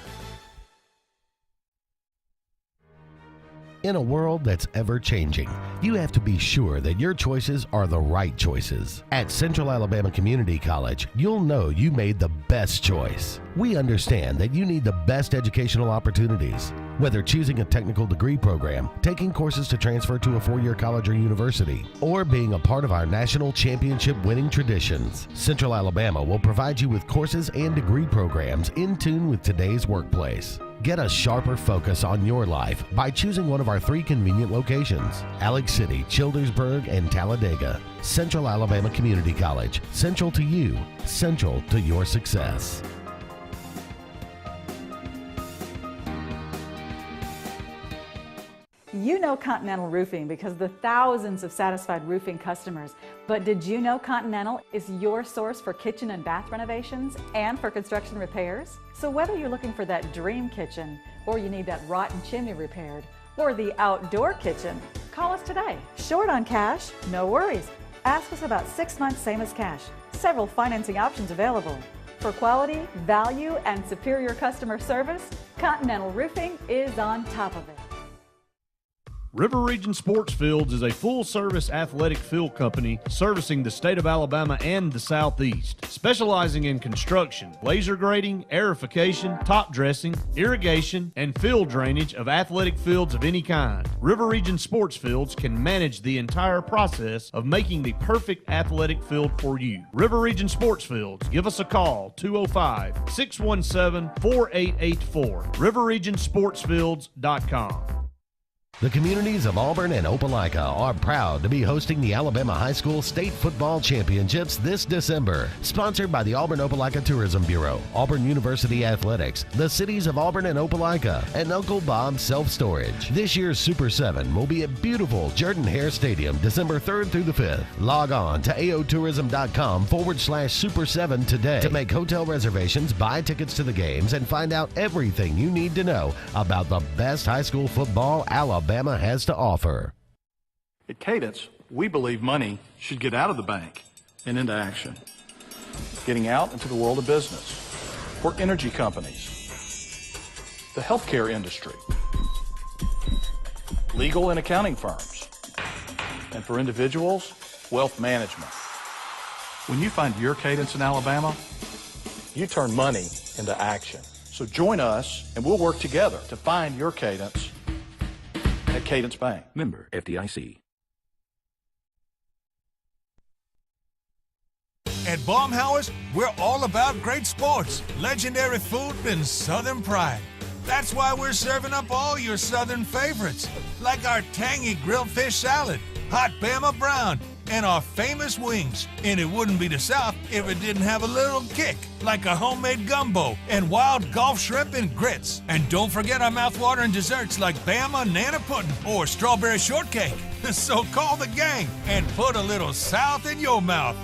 In a world that's ever-changing, you have to be sure that your choices are the right choices. At Central Alabama Community College, you'll know you made the best choice. We understand that you need the best educational opportunities. Whether choosing a technical degree program, taking courses to transfer to a 4-year college or university, or being a part of our national championship winning traditions, Central Alabama will provide you with courses and degree programs in tune with today's workplace. Get a sharper focus on your life by choosing one of our 3 convenient locations: Alex City, Childersburg, and Talladega. Central Alabama Community College. Central to you. Central to your success. You know Continental Roofing because of the thousands of satisfied roofing customers. But did you know Continental is your source for kitchen and bath renovations and for construction repairs? So whether you're looking for that dream kitchen, or you need that rotten chimney repaired, or the outdoor kitchen, call us today. Short on cash? No worries. Ask us about 6 months, same as cash. Several financing options available. For quality, value, and superior customer service, Continental Roofing is on top of it. River Region Sports Fields is a full-service athletic field company servicing the state of Alabama and the Southeast, specializing in construction, laser grading, aerification, top dressing, irrigation, and field drainage of athletic fields of any kind. River Region Sports Fields can manage the entire process of making the perfect athletic field for you. River Region Sports Fields. Give us a call, 205-617-4884. RiverRegionSportsFields.com. The communities of Auburn and Opelika are proud to be hosting the Alabama High School State Football Championships this December. Sponsored by the Auburn-Opelika Tourism Bureau, Auburn University Athletics, the cities of Auburn and Opelika, and Uncle Bob's Self-Storage. This year's Super 7 will be at beautiful Jordan-Hare Stadium December 3rd through the 5th. Log on to aotourism.com/Super 7 today to make hotel reservations, buy tickets to the games, and find out everything you need to know about the best high school football Alabama has to offer. At Cadence, we believe money should get out of the bank and into action. Getting out into the world of business, for energy companies, the healthcare industry, legal and accounting firms, and for individuals, wealth management. When you find your Cadence in Alabama, you turn money into action. So join us and we'll work together to find your Cadence at Cadence Bank. Member FDIC. At Baumhauer's, we're all about great sports, legendary food, and Southern pride. That's why we're serving up all your Southern favorites, like our tangy grilled fish salad, hot Bama brown, and our famous wings. And it wouldn't be the South if it didn't have a little kick, like a homemade gumbo and wild Gulf shrimp and grits. And don't forget our mouthwatering desserts like Bama Nana Pudding or strawberry shortcake. So call the gang and put a little South in your mouth.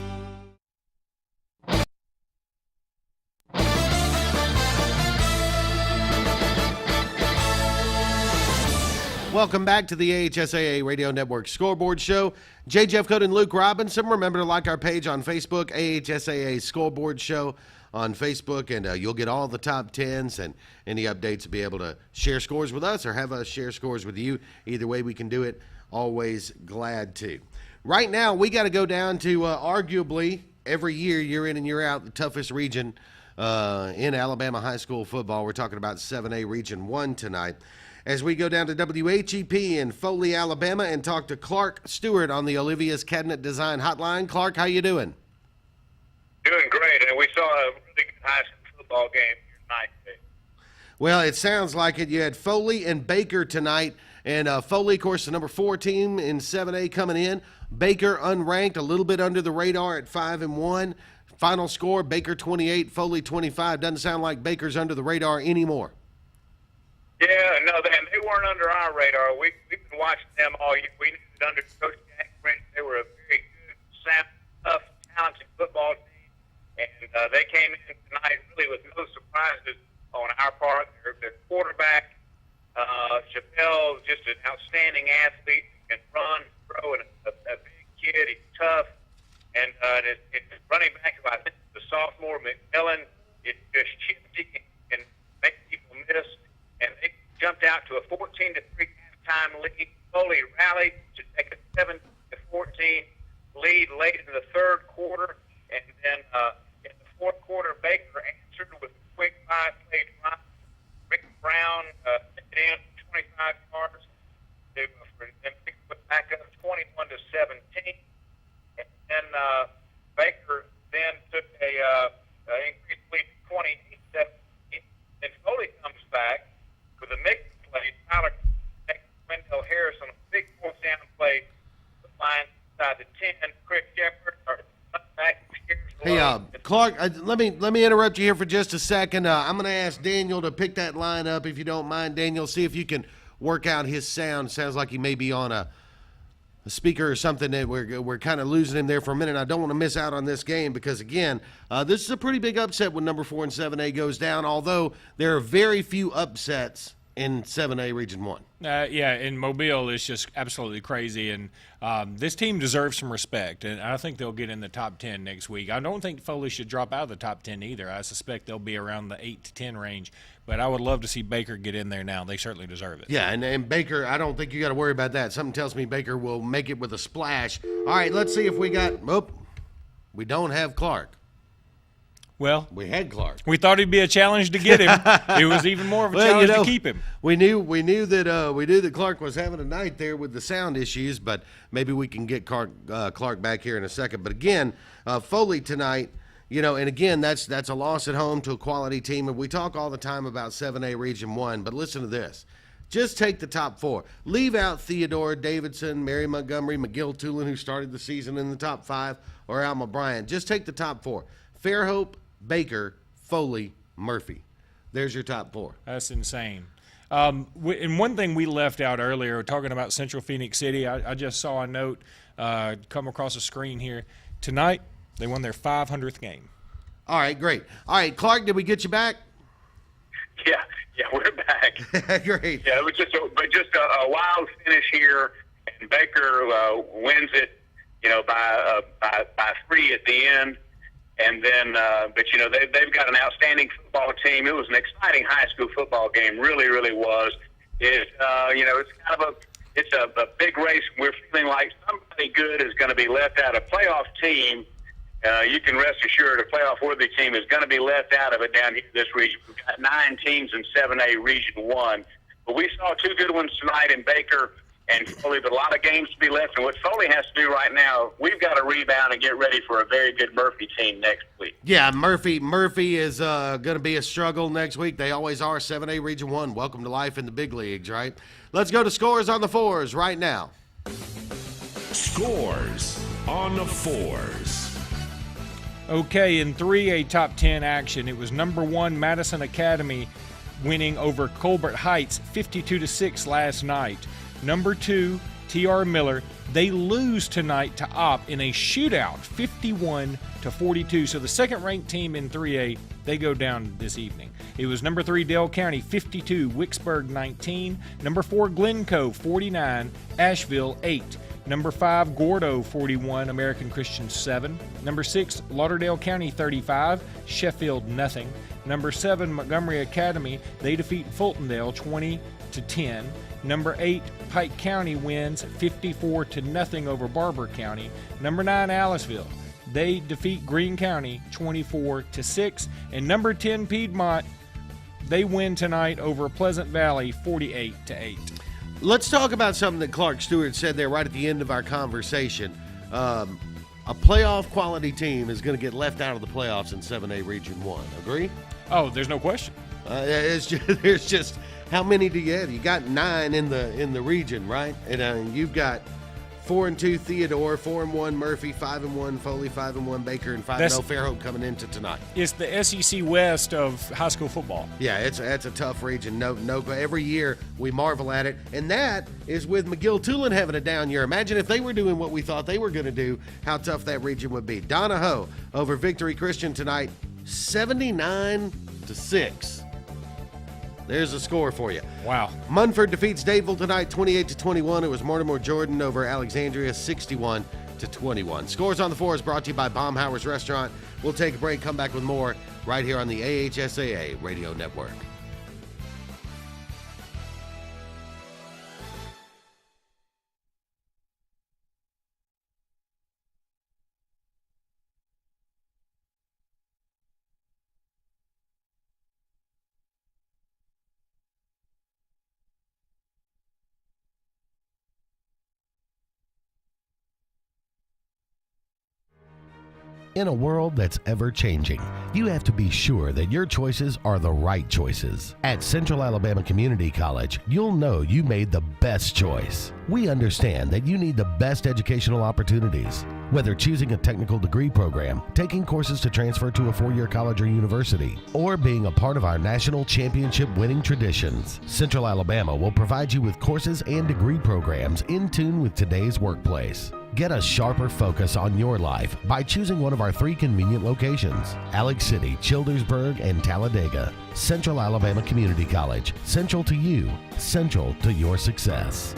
Welcome back to the AHSAA Radio Network Scoreboard Show. Jeffcoat and Luke Robinson. Remember to like our page on Facebook, AHSAA Scoreboard Show on Facebook, and you'll get all the top 10s and any updates to be able to share scores with us or have us share scores with you. Either way we can do it. Always glad to. Right now, we got to go down to arguably every year, year in and year out, the toughest region in Alabama high school football. We're talking about 7A Region 1 tonight. As we go down to WHEP in Foley, Alabama, and talk to Clark Stewart on the Olivia's Cabinet Design Hotline. Clark, how you doing? Doing great, and we saw a really good high school football game tonight. Well, it sounds like it. You had Foley and Baker tonight, and Foley, of course, the number 4 team in 7A coming in. Baker unranked, a little bit under the radar at 5-1. Final score, Baker 28, Foley 25. Doesn't sound like Baker's under the radar anymore. Yeah, no, they weren't under our radar. We've been watching them all year. We knew that under Coach Jack French, they were a very good, tough, talented football team. And they came in tonight really with no surprises on our part. Their quarterback, Chappelle, just an outstanding athlete, can run, throw, and a big kid. He's tough. And it's running back, I think, the sophomore, McMillan, it's just chippy and make people miss. And they jumped out to a 14-3 halftime lead. Foley rallied to take a 17-14 lead late in the third quarter. And then in the fourth quarter, Baker answered with a quick 5-play drive. Rick Brown took it in 25 yards. Then Baker put back up 21-17. And then Baker then took a increased lead to 28-17. Then Foley comes back with a mixed play. Tyler Wendell Harris on a big fourth down play, line inside the 10. Chris Shepard back. Hey, Clark, let me interrupt you here for just a second. I'm going to ask Daniel to pick that line up, if you don't mind. Daniel, see if you can work out his sound. Sounds like he may be on a speaker or something that we're kind of losing him there for a minute. I don't want to miss out on this game because, again, this is a pretty big upset when number 4 and 7A goes down, although there are very few upsets in 7A Region 1. Yeah, in Mobile, it's just absolutely crazy. And this team deserves some respect, and I think they'll get in the top 10 next week. I don't think Foley should drop out of the top 10 either. I suspect they'll be around the 8 to 10 range. But I would love to see Baker get in there now. They certainly deserve it. Yeah, and Baker, I don't think you got to worry about that. Something tells me Baker will make it with a splash. All right, let's see if we got – we don't have Clark. Well, we had Clark. We thought it'd be a challenge to get him. It was even more of a challenge to keep him. We knew that Clark was having a night there with the sound issues, but maybe we can get Clark back here in a second. But again, Foley tonight, and again that's a loss at home to a quality team. And we talk all the time about 7A Region 1, but listen to this. Just take the top 4. Leave out Theodore, Davidson, Mary Montgomery, McGill-Tulin, who started the season in the top 5, or Alma Bryant. Just take the top 4. Fairhope, Baker, Foley, Murphy. There's your top 4. That's insane. And one thing we left out earlier, talking about Central Phoenix City, I just saw a note come across the screen here. Tonight, they won their 500th game. All right, great. All right, Clark, did we get you back? Yeah, we're back. Great. Yeah, it was just a wild finish here, and Baker wins it, by 3 at the end. And then, they've got an outstanding football team. It was an exciting high school football game, really, really was. It's kind of a big race. We're feeling like somebody good is going to be left out. A playoff team, you can rest assured, a playoff-worthy team is going to be left out of it down here this region. We've got 9 teams in 7A Region 1. But we saw 2 good ones tonight in Baker and Foley, but a lot of games to be left. And what Foley has to do right now, we've got to rebound and get ready for a very good Murphy team next week. Yeah, Murphy is going to be a struggle next week. They always are. 7A Region 1. Welcome to life in the big leagues, right? Let's go to scores on the 4s right now. Scores on the 4s. Okay, in 3A top 10 action, it was number 1 Madison Academy winning over Colbert Heights 52-6 last night. Number 2, T.R. Miller, they lose tonight to Opp in a shootout, 51-42. So the second-ranked team in 3A, they go down this evening. It was number 3, Dale County, 52, Wicksburg, 19. Number 4, Glencoe, 49, Asheville, 8. Number 5, Gordo, 41, American Christian, 7. Number 6, Lauderdale County, 35, Sheffield, nothing. Number 7, Montgomery Academy, they defeat Fultondale, 20-10. Number 8, Pike County wins 54-0 over Barber County. Number 9, Aliceville, they defeat Greene County 24-6. And number 10, Piedmont, they win tonight over Pleasant Valley 48-8. Let's talk about something that Clark Stewart said there right at the end of our conversation. A playoff quality team is going to get left out of the playoffs in 7A Region 1. Agree? Oh, there's no question. There's just how many do you have? You got 9 in the region, right? And you've got 4-2 Theodore, 4-1 Murphy, 5-1 Foley, 5-1 Baker, and 5-0 Fairhope coming into tonight. It's the SEC West of high school football. Yeah, it's a tough region. No, every year we marvel at it, and that is with McGill-Tulin having a down year. Imagine if they were doing what we thought they were going to do, how tough that region would be. Donahoe over Victory Christian tonight, 79-6. There's a score for you. Wow. Munford defeats Dadeville tonight, 28-21. It was Mortimer Jordan over Alexandria, 61-21. Scores on the 4 is brought to you by Baumhauer's Restaurant. We'll take a break, come back with more right here on the AHSAA Radio Network. In a world that's ever-changing, you have to be sure that your choices are the right choices. At Central Alabama Community College, you'll know you made the best choice. We understand that you need the best educational opportunities. Whether choosing a technical degree program, taking courses to transfer to a 4-year college or university, or being a part of our national championship winning traditions, Central Alabama will provide you with courses and degree programs in tune with today's workplace. Get a sharper focus on your life by choosing one of our 3 convenient locations: Alex City, Childersburg, and Talladega. Central Alabama Community College. Central to you. Central to your success.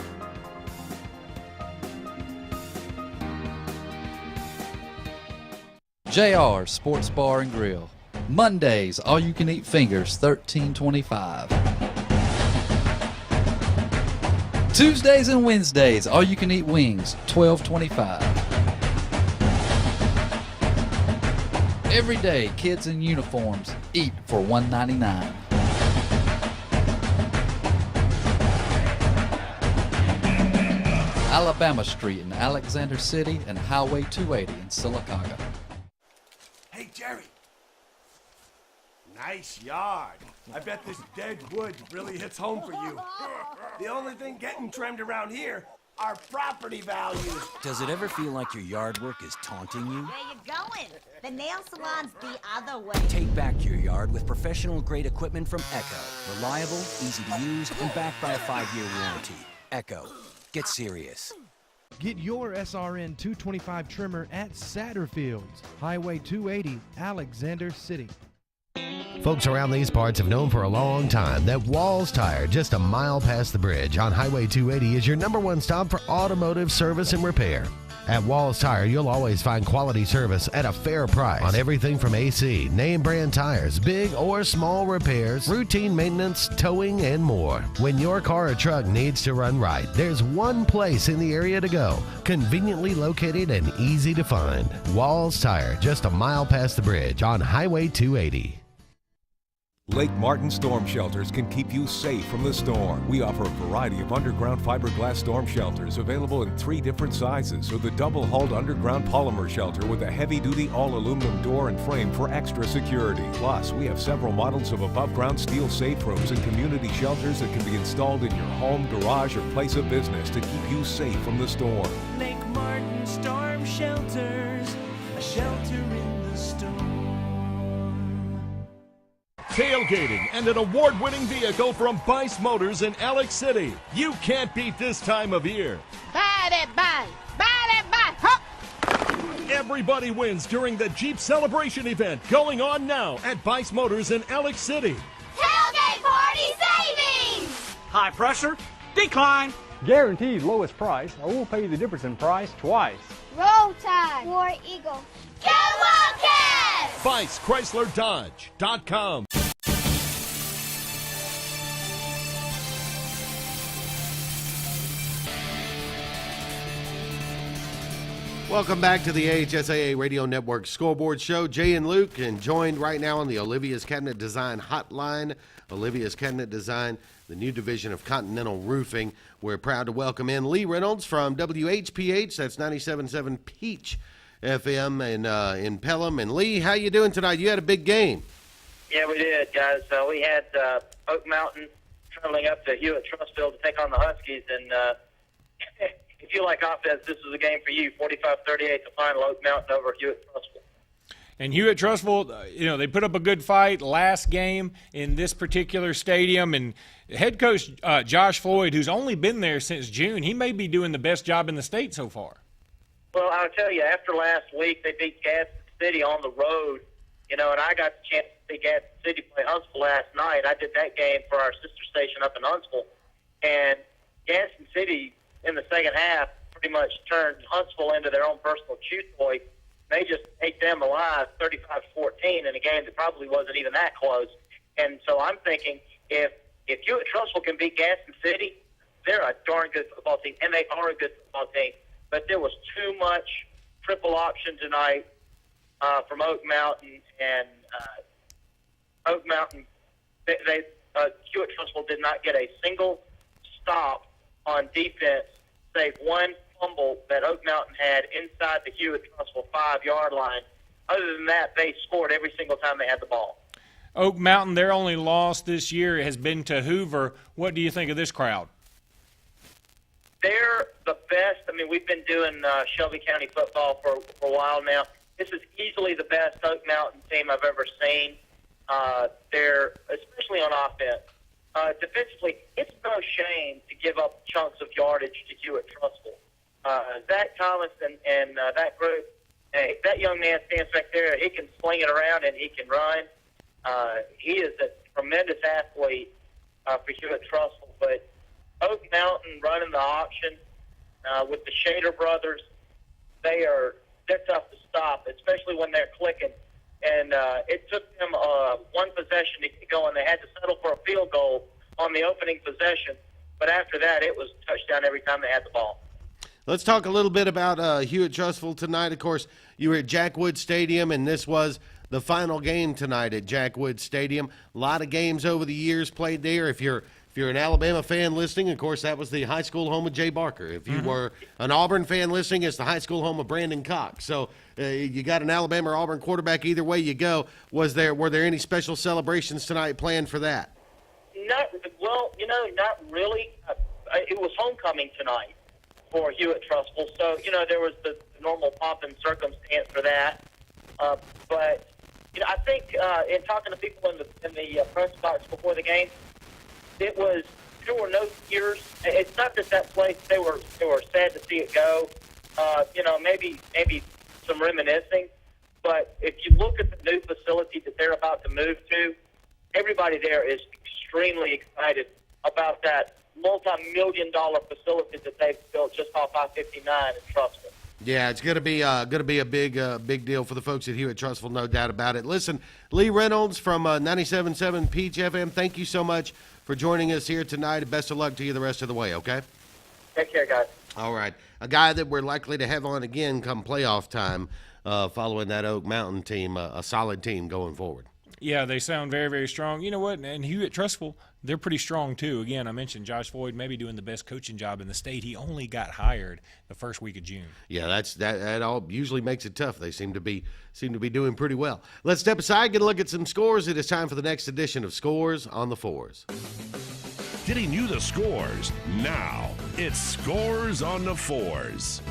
JR Sports Bar and Grill. Mondays, all-you-can-eat fingers, $13.25. Tuesdays and Wednesdays, all-you-can-eat wings, $12.25. Every day, kids in uniforms eat for $1.99. Alabama Street in Alexander City and Highway 280 in Sylacauga. Hey, Jerry. Nice yard. I bet this dead wood really hits home for you. The only thing getting trimmed around here are property values. Does it ever feel like your yard work is taunting you? Where you going? The nail salon's the other way. Take back your yard with professional-grade equipment from Echo. Reliable, easy to use, and backed by a 5-year warranty. Echo. Get serious. Get your SRN 225 trimmer at Satterfield's, Highway 280, Alexander City. Folks around these parts have known for a long time that Walls Tire, just a mile past the bridge on Highway 280, is your #1 stop for automotive service and repair. At Walls Tire, you'll always find quality service at a fair price on everything from AC, name brand tires, big or small repairs, routine maintenance, towing, and more. When your car or truck needs to run right, there's one place in the area to go, conveniently located and easy to find. Walls Tire, just a mile past the bridge on Highway 280. Lake Martin Storm Shelters can keep you safe from the storm. We offer a variety of underground fiberglass storm shelters available in 3 different sizes, or the double-hulled underground polymer shelter with a heavy-duty all-aluminum door and frame for extra security. Plus, we have several models of above-ground steel safe rooms and community shelters that can be installed in your home, garage, or place of business to keep you safe from the storm. Lake Martin Storm Shelters, a shelter in the storm. Tailgating and an award-winning vehicle from Bice Motors in Alex City. You can't beat this time of year. Buy that buy! Buy that buy! Hop! Everybody wins during the Jeep Celebration event going on now at Bice Motors in Alex City. Tailgate party savings! High pressure, decline. Guaranteed lowest price, or we'll pay you the difference in price twice. Roll Tide! War Eagle! Go Wildcats! BiceChryslerDodge.com. Welcome back to the AHSAA Radio Network Scoreboard Show. Jay and Luke, and joined right now on the Olivia's Cabinet Design hotline. Olivia's Cabinet Design, the new division of Continental Roofing. We're proud to welcome in Lee Reynolds from WHPH. That's 97.7 Peach FM in Pelham. And Lee, how you doing tonight? You had a big game. Yeah, we did, guys. We had Oak Mountain traveling up to Hewitt-Trussville to take on the Huskies, and if you like offense, this was a game for you. 45-38 to final Oak Mountain over Hewitt-Trussville. And Hewitt-Trussville, they put up a good fight last game in this particular stadium. And head coach Josh Floyd, who's only been there since June, he may be doing the best job in the state so far. Well, I'll tell you, after last week, they beat Gadsden City on the road, and I got the chance to see Gadsden City play Huntsville last night. I did that game for our sister station up in Huntsville. And Gadsden City, in the second half, pretty much turned Huntsville into their own personal chew toy. They just ate them alive 35-14 in a game that probably wasn't even that close. And so I'm thinking if Hewitt-Trussville can beat Gadsden City, they're a darn good football team, and they are a good football team. But there was too much triple option tonight from Oak Mountain, and Oak Mountain, Hewitt-Trussville did not get a single stop on defense, save one fumble that Oak Mountain had inside the Hewitt-Trussville 5-yard line. Other than that, they scored every single time they had the ball. Oak Mountain, their only loss this year has been to Hoover. What do you think of this crowd? They're the best. I mean, we've been doing Shelby County football for a while now. This is easily the best Oak Mountain team I've ever seen. They're, especially on offense. Defensively, it's no shame to give up chunks of yardage to Hewitt-Trussville. Zach Thomas and that group, hey, that young man stands back there. He can sling it around and he can run. He is a tremendous athlete for Hewitt Trussell. But Oak Mountain running the auction with the Shader brothers, they're tough to stop, especially when they're clicking. And it took them one possession to get going. They had to settle for a field goal on the opening possession. But after that, it was a touchdown every time they had the ball. Let's talk a little bit about Hewitt Trussville tonight. Of course, you were at Jack Wood Stadium, and this was the final game tonight at Jack Wood Stadium. A lot of games over the years played there. If you're an Alabama fan listening, of course, that was the high school home of Jay Barker. If you were an Auburn fan listening, it's the high school home of Brandon Cox. So you got an Alabama or Auburn quarterback either way you go. Were there any special celebrations tonight planned for that? Not really. It was homecoming tonight for Hewitt Trussville. So, there was the normal pomp and circumstance for that. But, I think in talking to people in the press box before the game, there were no tears. It's not that place, they were sad to see it go. Maybe some reminiscing. But if you look at the new facility that they're about to move to, everybody there is extremely excited about that multi-million-dollar facility that they've built just off I-59 in Trussville. Yeah, it's going to be a big deal for the folks at Hewitt Trussville, no doubt about it. Listen, Lee Reynolds from 97.7 Peach FM, thank you so much for joining us here tonight, and best of luck to you the rest of the way, okay? Take care, guys. All right. A guy that we're likely to have on again come playoff time following that Oak Mountain team, a solid team going forward. Yeah, they sound very, very strong. You know what? And Hewitt Trussville, they're pretty strong too. Again, I mentioned Josh Floyd maybe doing the best coaching job in the state. He only got hired the first week of June. Yeah, that all usually makes it tough. They seem to be doing pretty well. Let's step aside, get a look at some scores. It is time for the next edition of Scores on the Fours. Getting you the scores now. It's Scores on the Fours.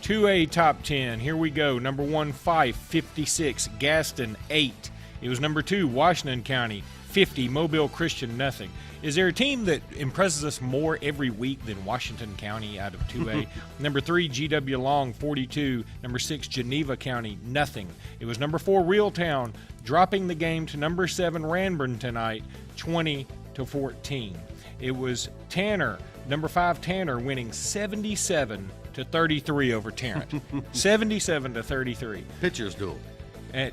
2A top 10. Here we go. Number 1, Fife, 56. Gaston, 8. It was number 2, Washington County, 50. Mobile Christian, nothing. Is there a team that impresses us more every week than Washington County out of 2A? Number 3, GW Long, 42. Number 6, Geneva County, nothing. It was number 4, Reeltown, dropping the game to number 7, Ranburne tonight, 20-14. It was Tanner, number 5, Tanner, winning 77-33 over Tarrant. 77-33. Pitcher's duel. At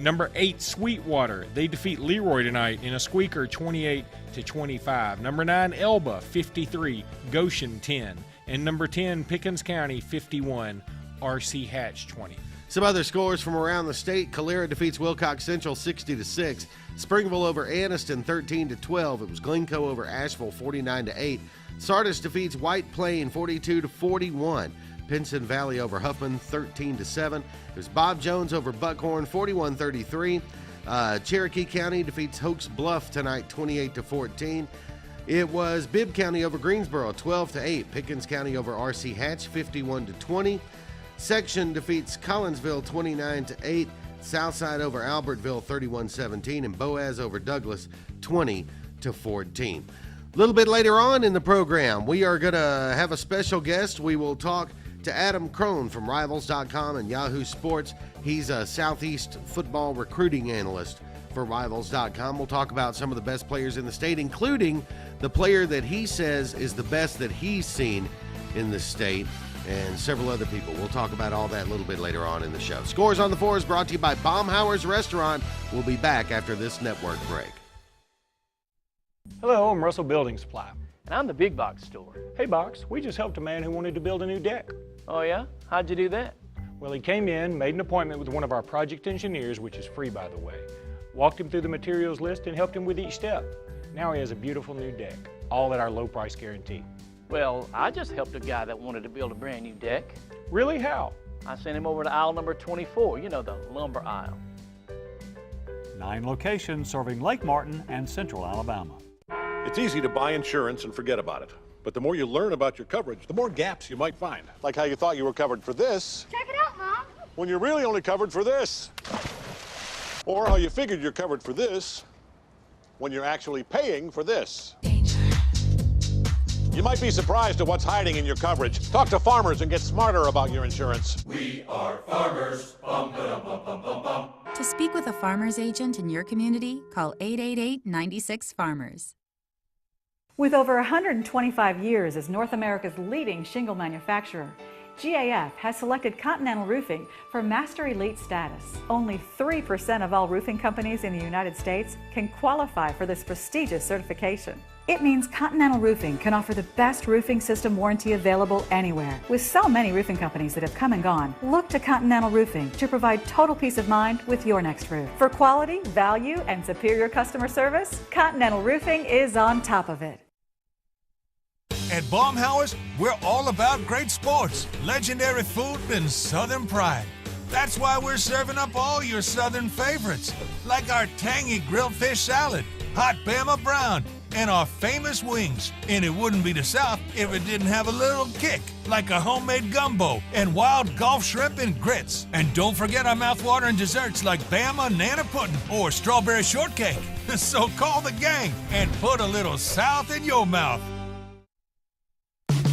number 8, Sweetwater. They defeat Leroy tonight in a squeaker, 28-25. Number 9, Elba, 53. Goshen, 10. And number 10, Pickens County, 51. R.C. Hatch, 20. Some other scores from around the state. Calera defeats Wilcox Central 60-6. Springville over Anniston 13-12. It was Glencoe over Asheville 49-8. Sardis defeats White Plain 42-41. Pinson Valley over Huffman 13-7. It was Bob Jones over Buckhorn 41-33. Cherokee County defeats Hoax Bluff tonight 28-14. It was Bibb County over Greensboro 12-8. Pickens County over R.C. Hatch 51-20. Section defeats Collinsville 29-8. Southside over Albertville 31-17. And Boaz over Douglas 20-14. A little bit later on in the program, we are going to have a special guest. We will talk to Adam Crone from Rivals.com and Yahoo Sports. He's a Southeast football recruiting analyst for Rivals.com. We'll talk about some of the best players in the state, including the player that he says is the best that he's seen in the state, and several other people. We'll talk about all that a little bit later on in the show. Scores on the Fours brought to you by Baumhauer's Restaurant. We'll be back after this network break. Hello, I'm Russell Building Supply. And I'm the Big Box Store. Hey, Box, we just helped a man who wanted to build a new deck. Oh, yeah? How'd you do that? Well, he came in, made an appointment with one of our project engineers, which is free, by the way. Walked him through the materials list and helped him with each step. Now he has a beautiful new deck, all at our low price guarantee. Well, I just helped a guy that wanted to build a brand new deck. Really? How? I sent him over to aisle number 24, you know, the lumber aisle. 9 locations serving Lake Martin and Central Alabama. It's easy to buy insurance and forget about it. But the more you learn about your coverage, the more gaps you might find. Like how you thought you were covered for this. Check it out, Mom. When you're really only covered for this. Or how you figured you're covered for this when you're actually paying for this. You might be surprised at what's hiding in your coverage. Talk to Farmers and get smarter about your insurance. We are Farmers. Bum, ba-dum, bum, bum, bum, bum. To speak with a Farmers agent in your community, call 888-96-FARMERS. With over 125 years as North America's leading shingle manufacturer, GAF has selected Continental Roofing for Master Elite status. Only 3% of all roofing companies in the United States can qualify for this prestigious certification. It means Continental Roofing can offer the best roofing system warranty available anywhere. With so many roofing companies that have come and gone, look to Continental Roofing to provide total peace of mind with your next roof. For quality, value, and superior customer service, Continental Roofing is on top of it. At Baumhauer's, we're all about great sports, legendary food, and Southern pride. That's why we're serving up all your Southern favorites, like our tangy grilled fish salad, hot Bama brown, and our famous wings. And it wouldn't be the South if it didn't have a little kick, like a homemade gumbo and wild Gulf shrimp and grits. And don't forget our mouthwatering desserts like Bama Nana Pudding or strawberry shortcake. So call the gang and put a little South in your mouth.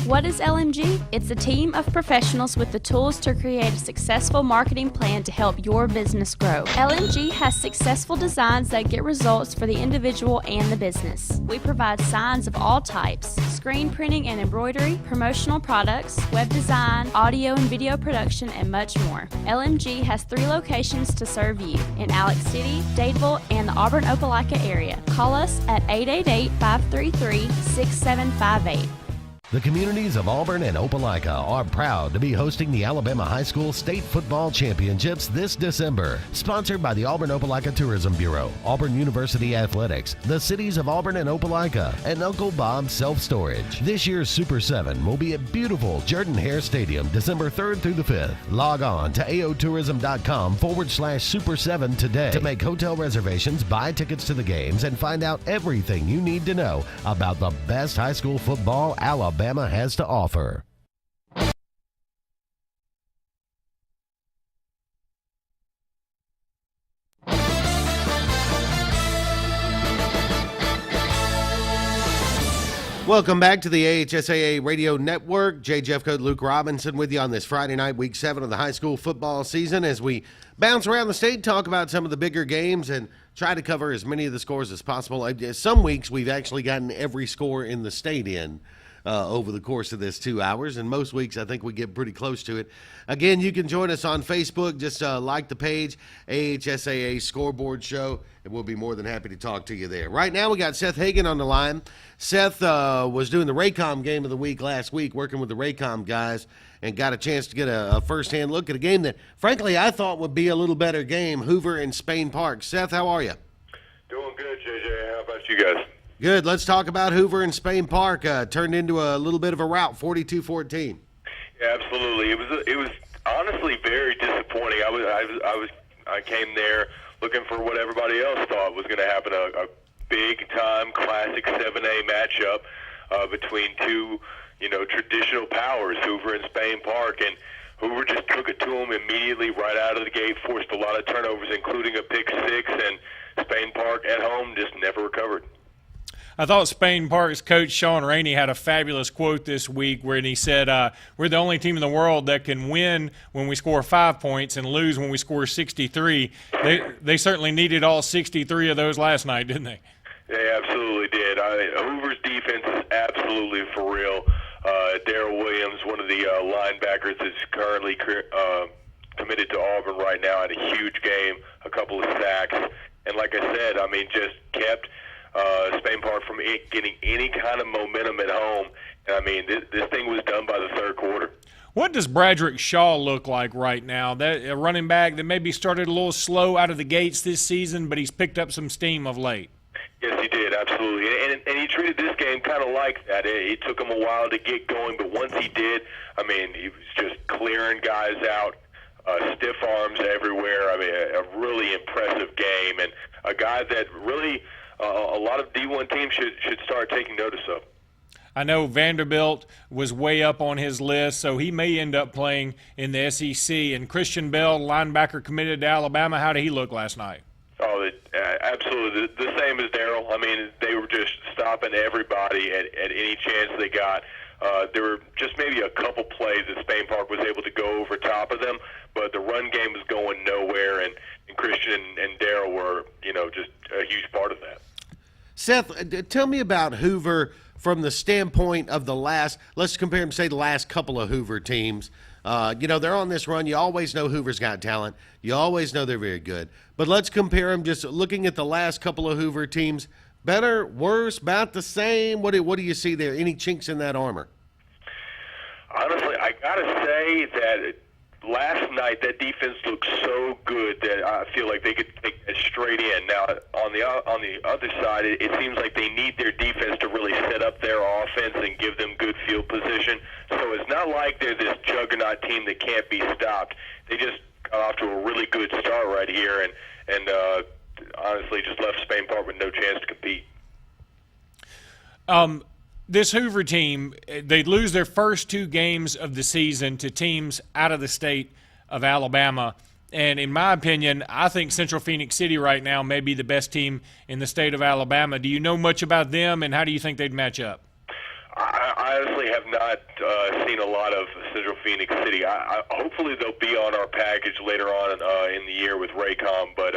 What is LMG? It's a team of professionals with the tools to create a successful marketing plan to help your business grow. LMG has successful designs that get results for the individual and the business. We provide signs of all types, screen printing and embroidery, promotional products, web design, audio and video production, and much more. LMG has 3 locations to serve you in Alex City, Dadeville, and the Auburn-Opelika area. Call us at 888-533-6758. The communities of Auburn and Opelika are proud to be hosting the Alabama High School State Football Championships this December. Sponsored by the Auburn-Opelika Tourism Bureau, Auburn University Athletics, the cities of Auburn and Opelika, and Uncle Bob's Self Storage. This year's Super 7 will be at beautiful Jordan-Hare Stadium December 3rd through the 5th. Log on to aotourism.com/Super7 today to make hotel reservations, buy tickets to the games, and find out everything you need to know about the best high school football Alabama has to offer. Welcome back to the AHSAA Radio Network. Jeffcoat, Luke Robinson with you on this Friday night, week 7 of the high school football season, as we bounce around the state, talk about some of the bigger games, and try to cover as many of the scores as possible. Some weeks we've actually gotten every score in the state in over the course of this 2 hours, and most weeks I think we get pretty close to it. Again, you can join us on Facebook. Just like the page, AHSAA Scoreboard Show, and we'll be more than happy to talk to you there. Right now we got Seth Hagan on the line. Seth was doing the Raycom game of the week last week, working with the Raycom guys, and got a chance to get a first-hand look at a game that, frankly, I thought would be a little better game, Hoover and Spain Park. Seth, how are you? Doing good, JJ. How about you guys? Good. Let's talk about Hoover and Spain Park. Turned into a little bit of a rout, 42-14. Yeah, absolutely. It was honestly very disappointing. I came there looking for what everybody else thought was going to happen, a big-time classic 7A matchup between two, traditional powers, Hoover and Spain Park, and Hoover just took it to them immediately right out of the gate, forced a lot of turnovers, including a pick 6, and Spain Park at home just never recovered. I thought Spain Park's coach Sean Rainey had a fabulous quote this week where he said, we're the only team in the world that can win when we score 5 points and lose when we score 63. They certainly needed all 63 of those last night, didn't they? They absolutely did. Hoover's defense is absolutely for real. Darrell Williams, one of the linebackers that's currently committed to Auburn right now, had a huge game, a couple of sacks. And like I said, just kept Spain Park from getting any kind of momentum at home. And this thing was done by the third quarter. What does Bradrick Shaw look like right now? That a running back that maybe started a little slow out of the gates this season, but he's picked up some steam of late. Yes, he did, absolutely. And he treated this game kind of like that. It took him a while to get going, but once he did, he was just clearing guys out, stiff arms everywhere. A really impressive game, and a guy that really a lot of D1 teams should start taking notice of. I know Vanderbilt was way up on his list, so he may end up playing in the SEC. And Christian Bell, linebacker committed to Alabama, how did he look last night? Oh, absolutely. The same as Darrell. I mean, they were just stopping everybody at any chance they got. There were just maybe a couple plays that Spain Park was able to go over top of them, but the run game was going nowhere, and Christian and Darrell were, just a huge part of that. Seth, tell me about Hoover from the standpoint of let's compare them, say, the last couple of Hoover teams. They're on this run. You always know Hoover's got talent. You always know they're very good. But let's compare them just looking at the last couple of Hoover teams. Better, worse, about the same? What do you see there? Any chinks in that armor? Honestly, I got to say that last night that defense looked so good that I feel like they could take it straight in. Now, on the other side, it seems like they need their defense to really set up their offense and give them good field position. So it's not like they're this juggernaut team that can't be stopped. They just got off to a really good start right here, and honestly just left Spain Park with no chance to compete. This Hoover team, they lose their first 2 games of the season to teams out of the state of Alabama. And in my opinion, I think Central Phoenix City right now may be the best team in the state of Alabama. Do you know much about them, and how do you think they'd match up? I honestly have not seen a lot of Central Phoenix City. Hopefully they'll be on our package later on in the year with Raycom, but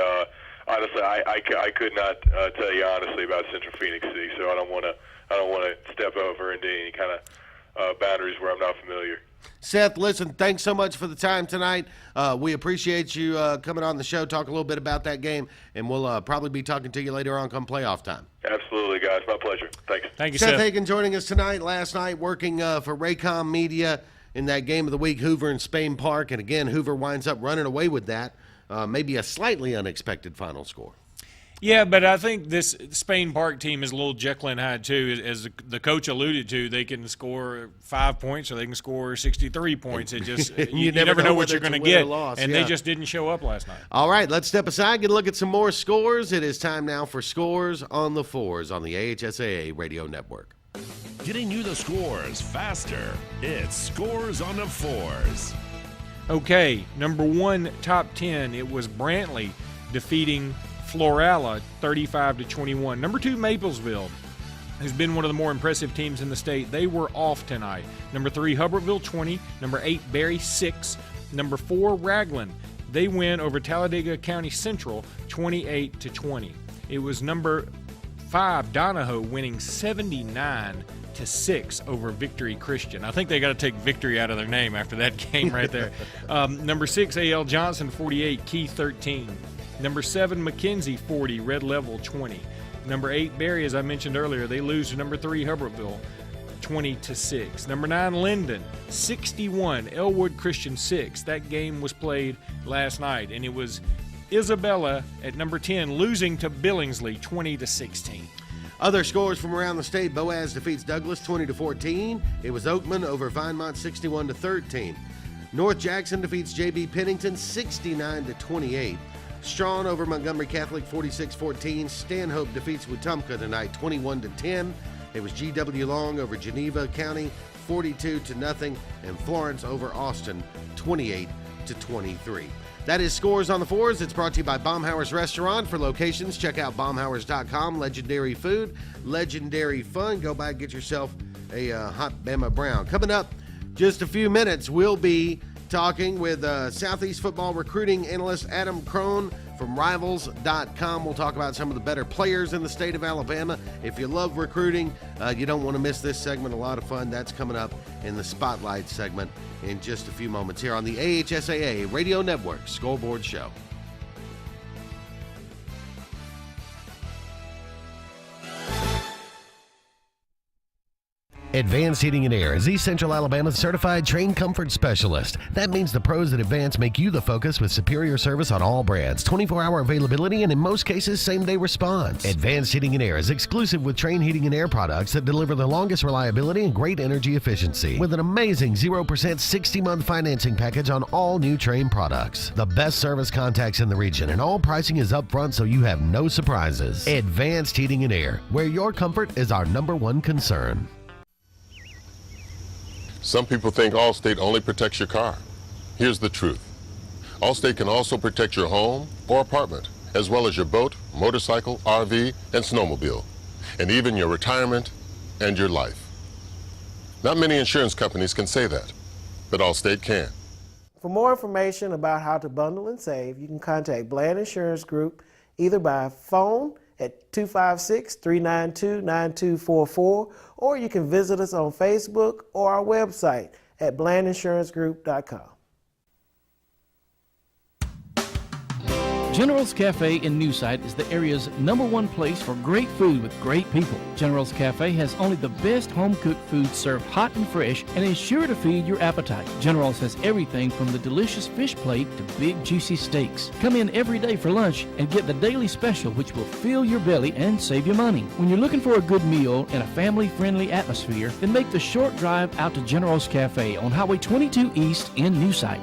honestly, I could not tell you honestly about Central Phoenix City, so I don't want to step over into any kind of boundaries where I'm not familiar. Seth, listen, thanks so much for the time tonight. We appreciate you coming on the show, talk a little bit about that game, and we'll probably be talking to you later on come playoff time. Absolutely, guys. My pleasure. Thanks. Thank you, Seth Hagan joining us tonight, last night working for Raycom Media in that game of the week, Hoover and Spain Park. And again, Hoover winds up running away with that. Maybe a slightly unexpected final score. Yeah, but I think this Spain Park team is a little Jekyll and Hyde too. As the coach alluded to, they can score 5 points or they can score 63 points. It just you never know what you're going to get, and they just didn't show up last night. All right, let's step aside, get a look at some more scores. It is time now for Scores on the Fours on the AHSAA Radio Network. Getting you the scores faster. It's Scores on the Fours. Okay, number 1, top 10. It was Brantley defeating Florala 35-21. Number 2, Maplesville, who's been one of the more impressive teams in the state. They were off tonight. Number 3, Hubbardsville 20. Number 8, Berry 6. Number 4, Raglan. They win over Talladega County Central 28-20. It was number 5, Donahoe, winning 79-6 over Victory Christian. I think they got to take victory out of their name after that game right there. Number 6, A.L. Johnson 48, Key 13. Number 7, McKenzie 40, Red Level 20. Number 8, Berry, as I mentioned earlier, they lose to number 3, Hubbardsville 20-6. Number 9, Linden 61, Elwood Christian 6. That game was played last night, and it was Isabella at number 10 losing to Billingsley 20-16. Other scores from around the state: Boaz defeats Douglas 20-14. It was Oakman over Vinemont 61-13. North Jackson defeats J.B. Pennington 69-28. Strawn over Montgomery Catholic 46-14. Stanhope defeats Wetumpka tonight 21-10. It was G.W. Long over Geneva County 42-0, and Florence over Austin 28-23. That is Scores on the Fours. It's brought to you by Baumhauer's Restaurant. For locations, check out baumhauers.com. Legendary food, legendary fun. Go by and get yourself a hot Bama Brown. Coming up just a few minutes, we'll be talking with Southeast football recruiting analyst Adam Crone from Rivals.com. We'll talk about some of the better players in the state of Alabama. If you love recruiting, you don't want to miss this segment. A lot of fun. That's coming up in the Spotlight segment in just a few moments here on the AHSAA Radio Network Scoreboard Show. Advanced Heating and Air is East Central Alabama's certified train comfort specialist. That means the pros at Advanced make you the focus with superior service on all brands, 24-hour availability, and in most cases, same-day response. Advanced Heating and Air is exclusive with Train Heating and Air products that deliver the longest reliability and great energy efficiency with an amazing 0% 60-month financing package on all new Train products. The best service contacts in the region, and all pricing is upfront so you have no surprises. Advanced Heating and Air, where your comfort is our #1 concern. Some people think Allstate only protects your car. Here's the truth. Allstate can also protect your home or apartment as well as your boat, motorcycle, RV, and snowmobile, and even your retirement and your life. Not many insurance companies can say that, but Allstate can. For more information about how to bundle and save, you can contact Bland Insurance Group either by phone at 256-392-9244, or you can visit us on Facebook or our website at blandinsuranceGroup.com. General's Cafe in Newside is the area's #1 place for great food with great people. General's Cafe has only the best home-cooked food served hot and fresh and is sure to feed your appetite. General's has everything from the delicious fish plate to big juicy steaks. Come in every day for lunch and get the daily special, which will fill your belly and save you money. When you're looking for a good meal in a family-friendly atmosphere, then make the short drive out to General's Cafe on Highway 22 East in Newside.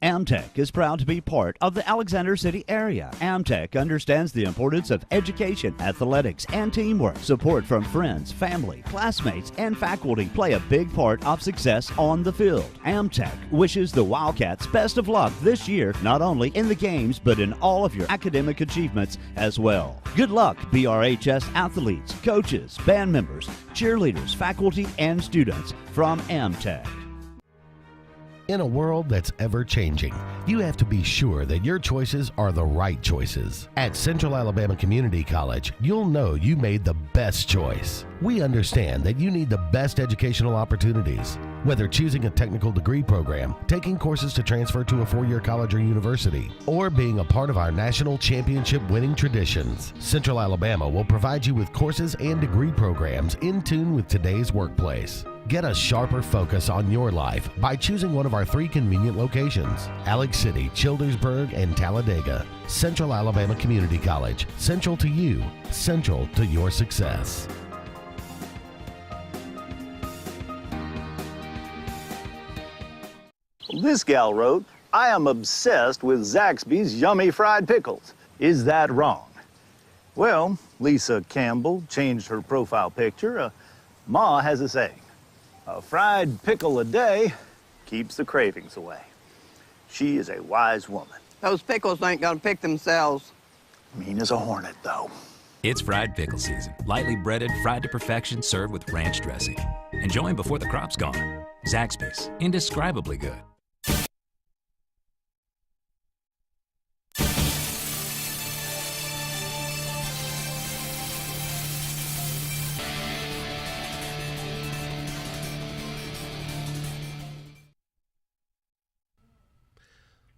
Amtech is proud to be part of the Alexander City area. Amtech understands the importance of education, athletics, and teamwork. Support from friends, family, classmates, and faculty play a big part of success on the field. Amtech wishes the Wildcats best of luck this year, not only in the games, but in all of your academic achievements as well. Good luck, BRHS athletes, coaches, band members, cheerleaders, faculty, and students from Amtech. In a world that's ever-changing, you have to be sure that your choices are the right choices. At Central Alabama Community College, you'll know you made the best choice. We understand that you need the best educational opportunities. Whether choosing a technical degree program, taking courses to transfer to a four-year college or university, or being a part of our national championship winning traditions, Central Alabama will provide you with courses and degree programs in tune with today's workplace. Get a sharper focus on your life by choosing one of our 3 convenient locations: Alex City, Childersburg, and Talladega. Central Alabama Community College. Central to you. Central to your success. This gal wrote, "I am obsessed with Zaxby's yummy fried pickles. Is that wrong?" Well, Lisa Campbell changed her profile picture. Ma has a saying, "A fried pickle a day keeps the cravings away." She is a wise woman. Those pickles ain't gonna pick themselves. Mean as a hornet, though. It's fried pickle season. Lightly breaded, fried to perfection, served with ranch dressing. Enjoy them before the crop's gone. Zaxby's, indescribably good.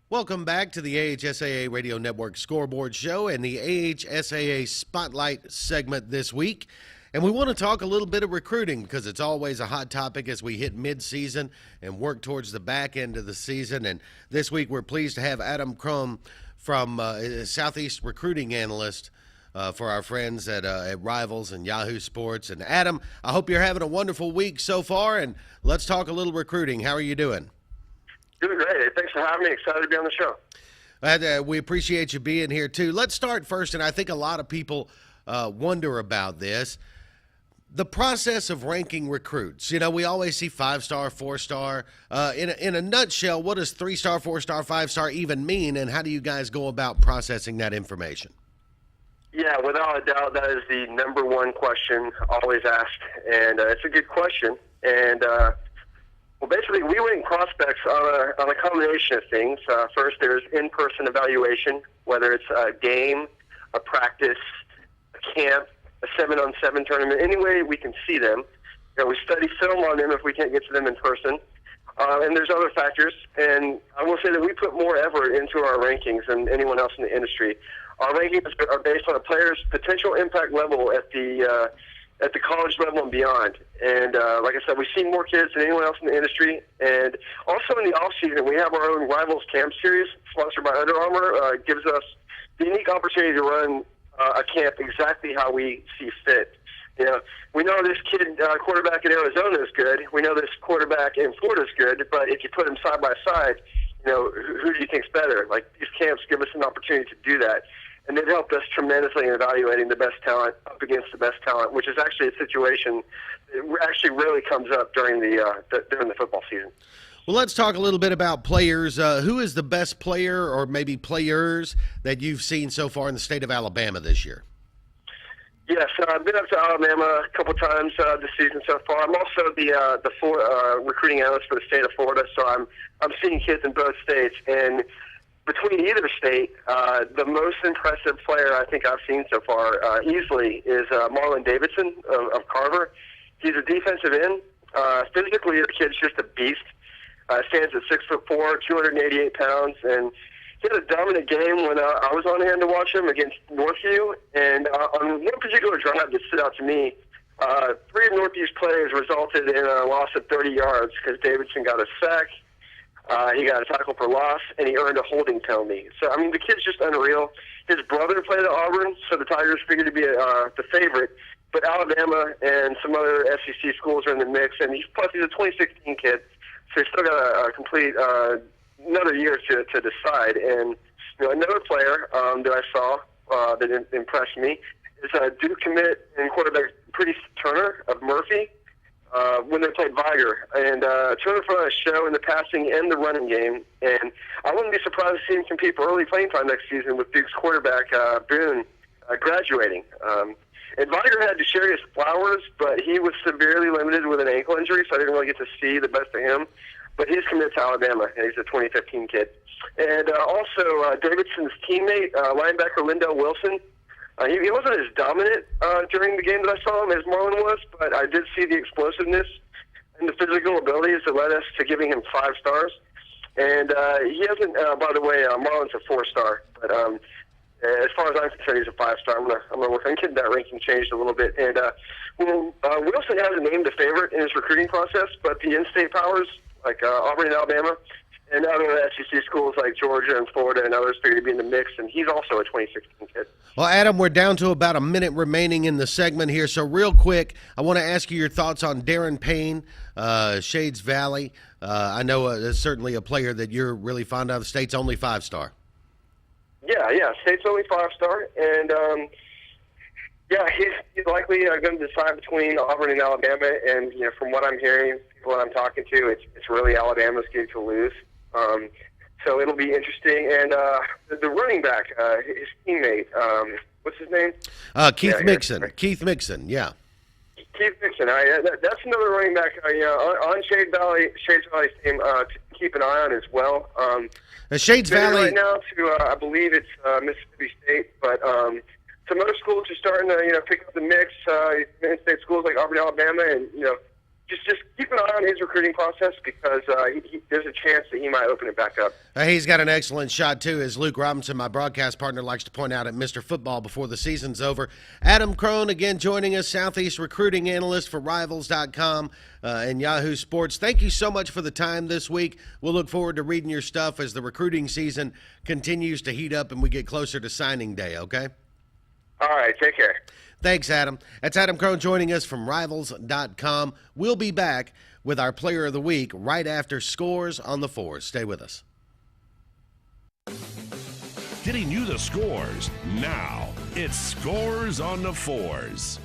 Welcome back to the AHSAA Radio Network Scoreboard Show and the AHSAA Spotlight segment this week. And we want to talk a little bit of recruiting because it's always a hot topic as we hit mid-season and work towards the back end of the season. And this week we're pleased to have Adam Crum from Southeast Recruiting Analyst for our friends at Rivals and Yahoo Sports. And Adam, I hope you're having a wonderful week so far, and let's talk a little recruiting. How are you doing? Doing great. Thanks for having me. Excited to be on the show. We appreciate you being here, too. Let's start first, and I think a lot of people wonder about this. The process of ranking recruits. You know, we always see 5-star, 4-star. In a nutshell, what does 3-star, 4-star, 5-star even mean, and how do you guys go about processing that information? Yeah, without a doubt, that is the number one question always asked, and it's a good question. And well, basically, we rank prospects on a combination of things. First, there's in-person evaluation, whether it's a game, a practice, a camp, a 7-on-7 tournament, any way we can see them. You know, we study film on them if we can't get to them in person. And there's other factors. And I will say that we put more effort into our rankings than anyone else in the industry. Our rankings are based on a player's potential impact level at the college level and beyond. And like I said, we've seen more kids than anyone else in the industry. And also in the off-season, we have our own Rivals Camp Series, sponsored by Under Armour. It gives us the unique opportunity to run a camp exactly how we see fit. You know, we know this kid quarterback in Arizona is good. We know this quarterback in Florida is good. But if you put them side by side, you know, who do you think's better? Like, these camps give us an opportunity to do that. And they've helped us tremendously in evaluating the best talent up against the best talent, which is actually a situation that actually rarely comes up during the football season. Well, let's talk a little bit about players. Who is the best player or maybe players that you've seen so far in the state of Alabama this year? Yes, I've been up to Alabama a couple times this season so far. I'm also the recruiting analyst for the state of Florida, so I'm seeing kids in both states. And between either state, the most impressive player I think I've seen so far easily is Marlon Davidson of Carver. He's a defensive end. Physically, the kid's just a beast. Stands at 6'4", 288 pounds, and he had a dominant game when I was on hand to watch him against Northview. And on one particular drive that stood out to me, 3 of Northview's plays resulted in a loss of 30 yards because Davidson got a sack, he got a tackle for loss, and he earned a holding penalty. So, I mean, the kid's just unreal. His brother played at Auburn, so the Tigers figured to be the favorite. But Alabama and some other SEC schools are in the mix, and he's a 2016 kid. So he's still got a complete another year to decide. And another player that I saw that impressed me is Duke commit and quarterback Pretty Turner of Murphy when they played Viger. And Turner put on a show in the passing and the running game. And I wouldn't be surprised to see him compete for early playing time next season with Duke's quarterback Boone graduating. And Viger had Desharius Flowers, but he was severely limited with an ankle injury, so I didn't really get to see the best of him. But he's committed to Alabama, and he's a 2015 kid. And also Davidson's teammate, linebacker Lindell Wilson, he wasn't as dominant during the game that I saw him as Marlon was, but I did see the explosiveness and the physical abilities that led us to giving him 5 stars. And he hasn't, by the way, Marlon's a 4-star, but as far as I'm concerned, he's a 5-star. I'm gonna work on getting that ranking changed a little bit. And Wilson hasn't named a favorite in his recruiting process, but the in-state powers like Auburn and Alabama and other SEC schools like Georgia and Florida and others figure to be in the mix, and he's also a 2016 kid. Well, Adam, we're down to about a minute remaining in the segment here, so real quick, I want to ask you your thoughts on Darren Payne, Shades Valley. I know there's certainly a player that you're really fond of. State's only 5-star. Yeah, State's only 5-star, and he's likely going to decide between Auburn and Alabama. And from what I'm hearing, people that I'm talking to, it's really Alabama's game to lose. So it'll be interesting. And the running back, his teammate, what's his name? Keith Mixon. Keith Mixon, yeah. Keith Mixon. That's another running back on Shades Valley's team to keep an eye on as well. Shades Valley right now to I believe it's Mississippi State, but some other schools are starting to pick up the mix. In-state schools like Auburn, Alabama, and just keep an eye on his recruiting process because there's a chance that he might open it back up. He's got an excellent shot, too, as Luke Robinson, my broadcast partner, likes to point out at Mr. Football before the season's over. Adam Crone, again, joining us, Southeast recruiting analyst for Rivals.com and Yahoo Sports. Thank you so much for the time this week. We'll look forward to reading your stuff as the recruiting season continues to heat up and we get closer to signing day, okay? All right, take care. Thanks, Adam. That's Adam Crone joining us from Rivals.com. We'll be back with our Player of the Week right after Scores on the Fours. Stay with us. Getting you the scores now. It's Scores on the Fours.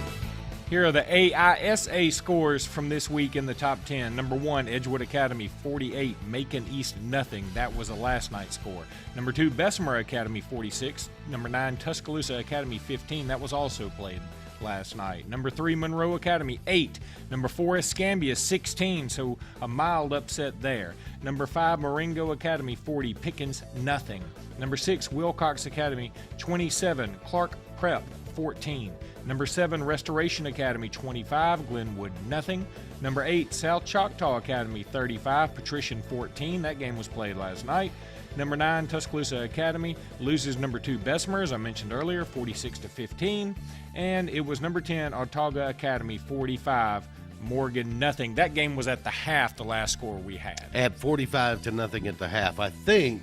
Here are the AHSAA scores from this week in the top 10. Number 1, Edgewood Academy, 48. Macon East, nothing. That was a last night's score. Number 2, Bessemer Academy, 46. Number 9, Tuscaloosa Academy, 15. That was also played last night. Number 3, Monroe Academy, 8. Number 4, Escambia, 16. So a mild upset there. Number 5, Marengo Academy, 40. Pickens, nothing. Number 6, Wilcox Academy, 27. Clark Prep, 14. Number 7, Restoration Academy, 25. Glenwood, nothing. Number 8, South Choctaw Academy, 35. Patrician, 14. That game was played last night. Number 9, Tuscaloosa Academy loses number 2, Bessemer, as I mentioned earlier, 46-15. And it was number 10, Autauga Academy, 45. Morgan, nothing. That game was at the half, the last score we had. At 45-0 at the half. I think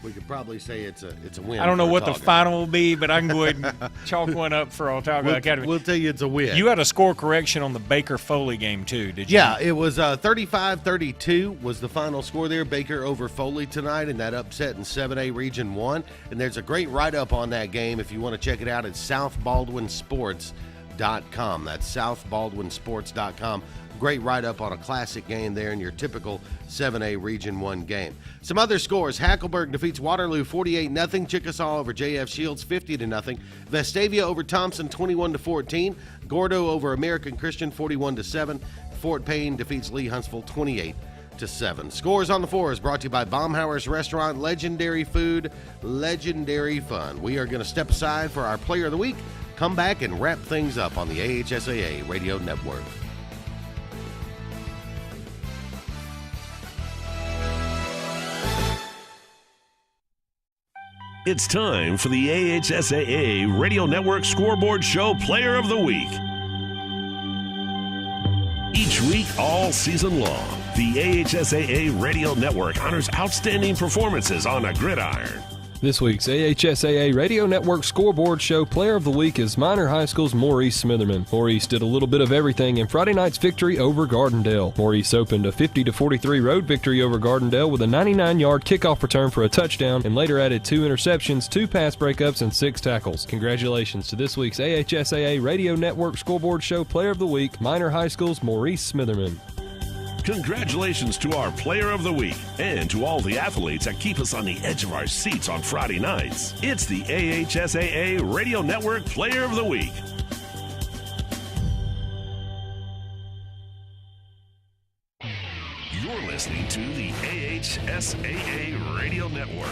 we could probably say it's a win. I don't know for what Autauga. the final will be, but I can go ahead and chalk one up for Autauga Academy. We'll tell you it's a win. You had a score correction on the Baker Foley game too, did you? Yeah, it was 35-32 was the final score there. Baker over Foley tonight in that upset in 7A Region 1. And there's a great write-up on that game if you want to check it out at South Baldwin Sports. southbaldwinsports.com. That's southbaldwinsports.com. Great write-up on a classic game there in your typical 7A Region 1 game. Some other scores. Hackleburg defeats Waterloo 48-0. Chickasaw over JF Shields 50-0. Vestavia over Thompson 21-14. Gordo over American Christian 41-7. Fort Payne defeats Lee Huntsville 28-7. Scores on the Four is brought to you by Baumhauer's Restaurant. Legendary food, legendary fun. We are going to step aside for our Player of the Week. Come back and wrap things up on the AHSAA Radio Network. It's time for the AHSAA Radio Network Scoreboard Show Player of the Week. Each week, all season long, the AHSAA Radio Network honors outstanding performances on a gridiron. This week's AHSAA Radio Network Scoreboard Show Player of the Week is Minor High School's Maurice Smitherman. Maurice did a little bit of everything in Friday night's victory over Gardendale. Maurice opened a 50-43 road victory over Gardendale with a 99-yard kickoff return for a touchdown and later added 2 interceptions, 2 pass breakups, and 6 tackles. Congratulations to this week's AHSAA Radio Network Scoreboard Show Player of the Week, Minor High School's Maurice Smitherman. Congratulations to our Player of the Week and to all the athletes that keep us on the edge of our seats on Friday nights. It's the AHSAA Radio Network Player of the Week. You're listening to the AHSAA Radio Network.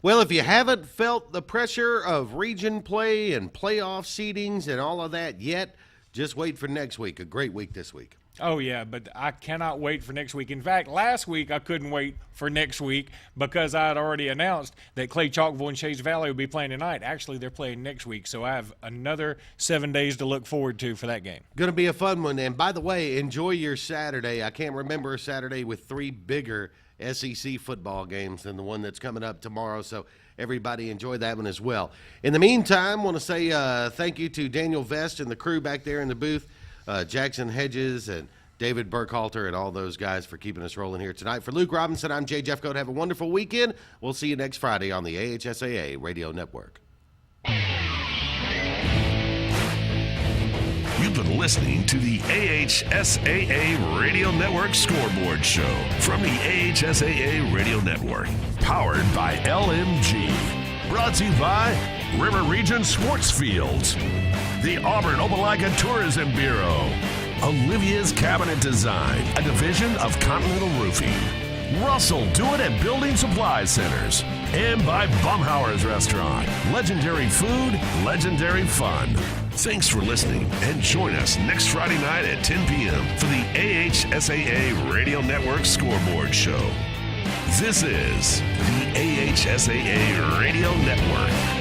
Well, if you haven't felt the pressure of region play and playoff seedings and all of that yet, just wait for next week. A great week this week. Oh, yeah, but I cannot wait for next week. In fact, last week I couldn't wait for next week because I had already announced that Clay Chalkville and Chase Valley will be playing tonight. Actually, they're playing next week, so I have another 7 days to look forward to for that game. Going to be a fun one. And by the way, enjoy your Saturday. I can't remember a Saturday with 3 bigger SEC football games than the one that's coming up tomorrow, so everybody enjoy that one as well. In the meantime, I want to say thank you to Daniel Vest and the crew back there in the booth, Jackson Hedges and David Burkhalter and all those guys for keeping us rolling here tonight. For Luke Robinson, I'm Jay Jeffcoat. Have a wonderful weekend. We'll see you next Friday on the AHSAA Radio Network. You've been listening to the AHSAA Radio Network Scoreboard Show from the AHSAA Radio Network, powered by LMG. Brought to you by River Region Sports Fields, the Auburn Opelika Tourism Bureau, Olivia's Cabinet Design, a division of Continental Roofing, Russell Do It at Building Supply Centers, and by Baumhauer's Restaurant. Legendary food, legendary fun. Thanks for listening, and join us next Friday night at 10 p.m. for the AHSAA Radio Network Scoreboard Show. This is the AHSAA Radio Network.